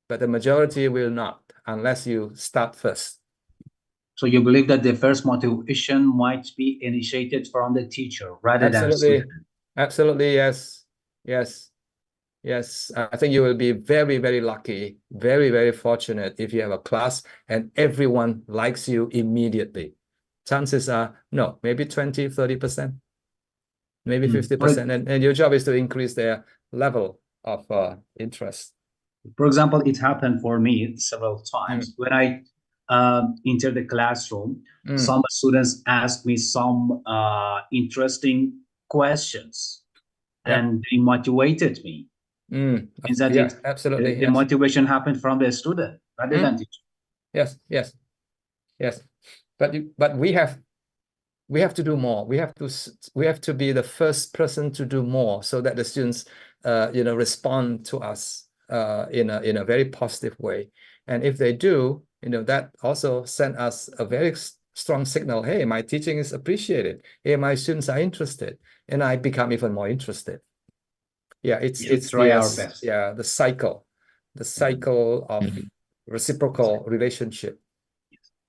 But the majority will not, unless you start first. So you believe that the first motivation might be initiated from the teacher rather than student? Absolutely, yes. Yes. Yes, I think you will be very, very lucky, very, very fortunate if you have a class and everyone likes you immediately. Chances are, no, maybe 20, 30%, maybe 50%. And your job is to increase their level of interest. For example, it happened for me several times. When I entered the classroom, some students asked me some interesting questions and they motivated me. Means that absolutely. The motivation happened from the student rather than teacher. Yes. But we have to do more. We have to be the first person to do more so that the students, respond to us in a very positive way. And if they do, that also sent us a very strong signal. Hey, my teaching is appreciated. Hey, my students are interested, and I become even more interested. Yeah, it's try the our best. yeah, the cycle of reciprocal relationship.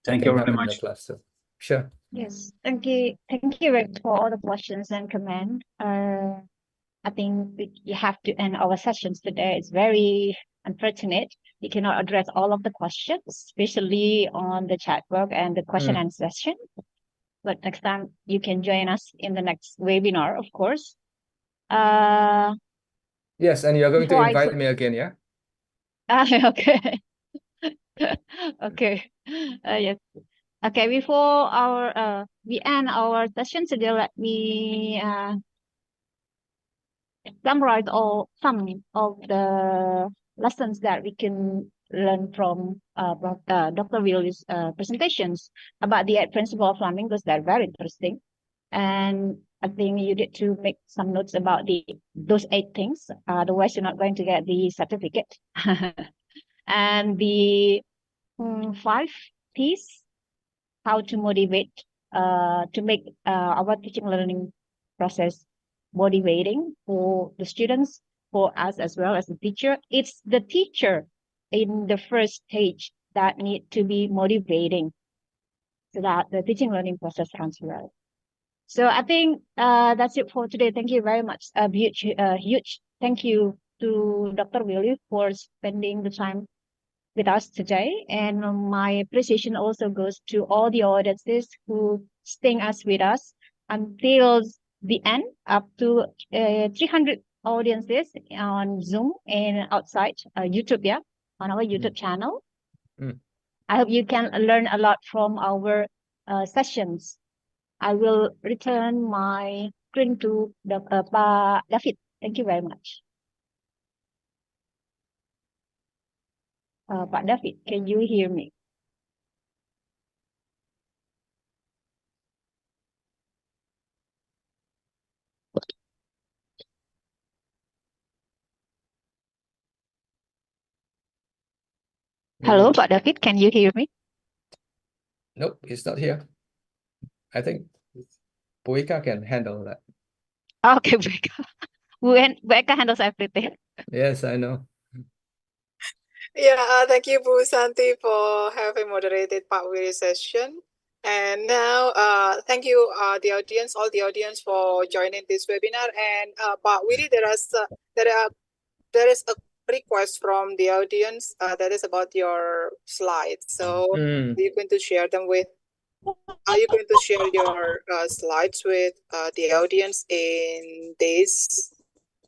Thank you very much. Sure. Yes, thank you very much for all the questions and comments. I think you have to end our sessions today. It's very unfortunate we cannot address all of the questions, especially on the chat box and the question and session. But next time you can join us in the next webinar, of course. Yes, and you're going to Before I invite me again, yeah? Okay. Okay. Yes. Okay, before we end our session today, let me summarize some of the lessons that we can learn from Dr. Will's presentations about the 8 principles of learning, because they're very interesting. And I think you need to make some notes about those 8 things. Otherwise, you're not going to get the certificate. And the 5 P's, how to motivate, to make our teaching learning process motivating for the students, for us as well as the teacher. It's the teacher in the first stage that need to be motivating so that the teaching learning process runs well. So I think that's it for today. Thank you very much. A huge thank you to Dr. Willie for spending the time with us today. And my appreciation also goes to all the audiences who staying with us until the end, up to 300 audiences on Zoom and outside YouTube, yeah, on our YouTube channel. I hope you can learn a lot from our sessions. I will return my screen to David. Thank you very much. Pak David, can you hear me? Hello, Pak David, can you hear me? Nope, he's not here. I think Buika can handle that. Okay, Buika handles everything. Yes, I know. Yeah, thank you, Bu Santi, for having moderated Pak Willy's session. And now, thank you, the audience, all the audience, for joining this webinar. And Pak Willy, there is a request from the audience that is about your slides. So, are you going to share them with? Are you going to share your slides with the audience in this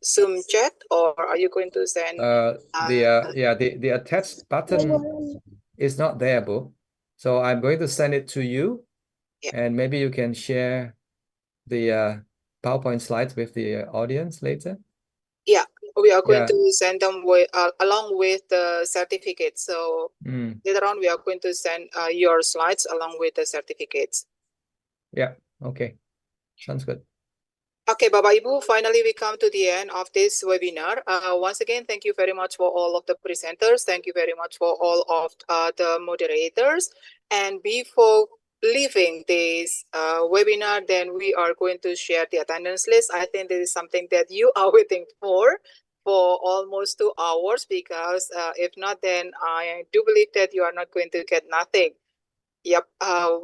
Zoom chat, or are you going to send the attached button is not there, Bu. So I'm going to send it to you, and maybe you can share the PowerPoint slides with the audience later. Yeah, we are going to send them with along with the certificate. So later on, we are going to send your slides along with the certificates. Yeah. Okay. Sounds good. Okay, Bapak Ibu, finally we come to the end of this webinar. Once again, thank you very much for all of the presenters. Thank you very much for all of the moderators. And before leaving this webinar, then we are going to share the attendance list. I think this is something that you are waiting for almost 2 hours, because if not, then I do believe that you are not going to get nothing. Yep.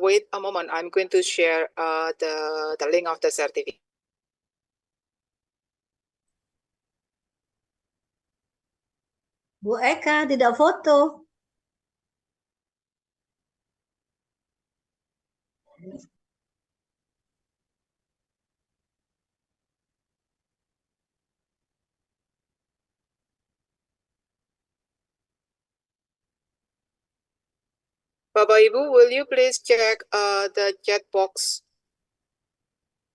Wait a moment. I'm going to share the link of the certificate. Bu Eka tidak foto. Bapak Ibu, will you please check the chat box?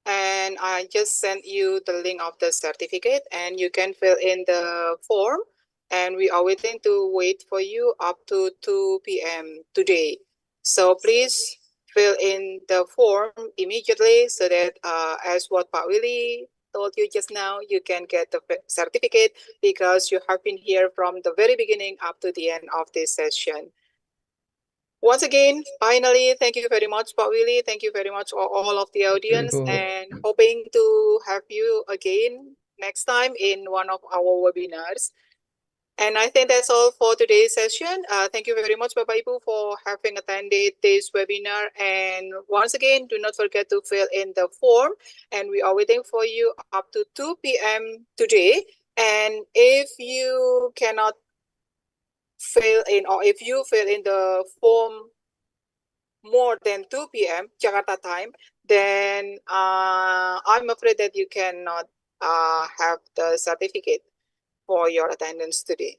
And I just sent you the link of the certificate, and you can fill in the form. And we are waiting to wait for you up to 2 p.m. today. So please fill in the form immediately, so that as what Pak Willy told you just now, you can get the certificate, because you have been here from the very beginning up to the end of this session. Once again, finally, thank you very much, Pak Willy. Thank you very much, all of the audience, and hoping to have you again next time in one of our webinars. And I think that's all for today's session. Thank you very much, Bapak Ibu, for having attended this webinar. And once again, do not forget to fill in the form. And we are waiting for you up to 2 p.m. today. And if you cannot fill in, or if you fill in the form more than 2 p.m. Jakarta time, then I'm afraid that you cannot have the certificate for your attendance today.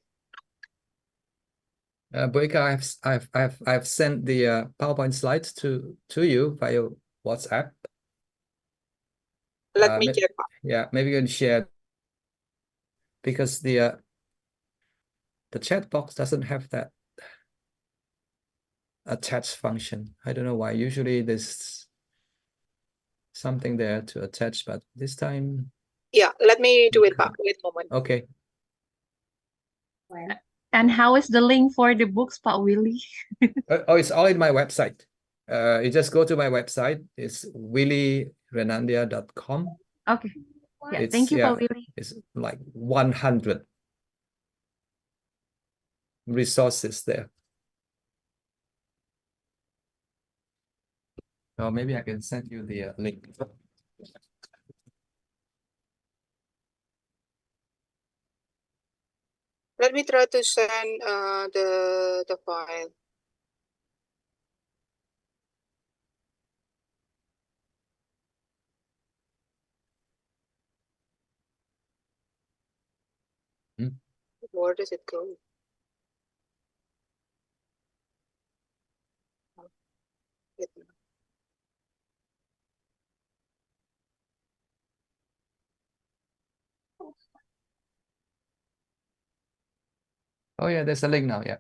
Boyka, I've sent the PowerPoint slides to you via WhatsApp. Let me check. Yeah, maybe you can share, because the chat box doesn't have that attach function. I don't know why. Usually there's something there to attach, but this time. Yeah, let me do it back. Wait a moment. Okay. And how is the link for the books, Pak Willy? Oh, it's all in my website. You just go to my website. It's willyrenandia.com. Okay. Yeah, thank you, Pak Willy. It's like 100 resources there. Or maybe I can send you the link. Let me try to send the file. Where does it go? Oh yeah, there's a link now. Yeah.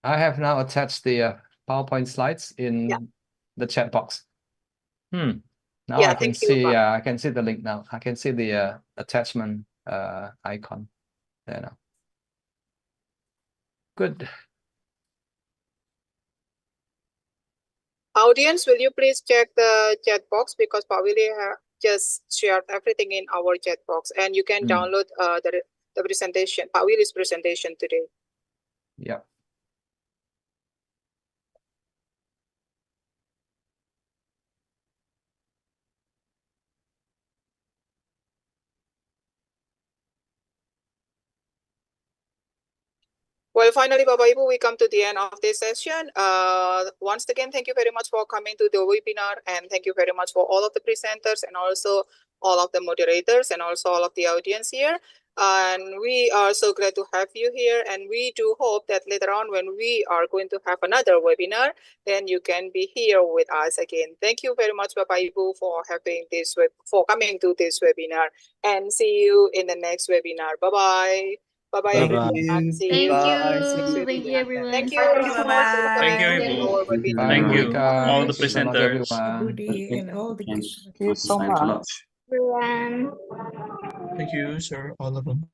I have now attached the PowerPoint slides in the chat box. Now I can see. I can see the link now. I can see the attachment icon there now. Good. Audience, will you please check the chat box, because Pak Willy just shared everything in our chat box, and you can download the presentation, Pak Willy's presentation today. Yeah. Well, finally, Bapak Ibu, we come to the end of this session. Once again, thank you very much for coming to the webinar, and thank you very much for all of the presenters and also all of the moderators and also all of the audience here. And we are so glad to have you here, and we do hope that later on when we are going to have another webinar, then you can be here with us again. Thank you very much, Bapak Ibu, for having this for coming to this webinar, and see you in the next webinar. Bye-bye. Bye-bye, everyone. See you. Thank you, everyone. Thank you. Thank you, Ibu. Thank you, all the presenters. And all the Thank you so much. Everyone. Thank you, sir, all of them.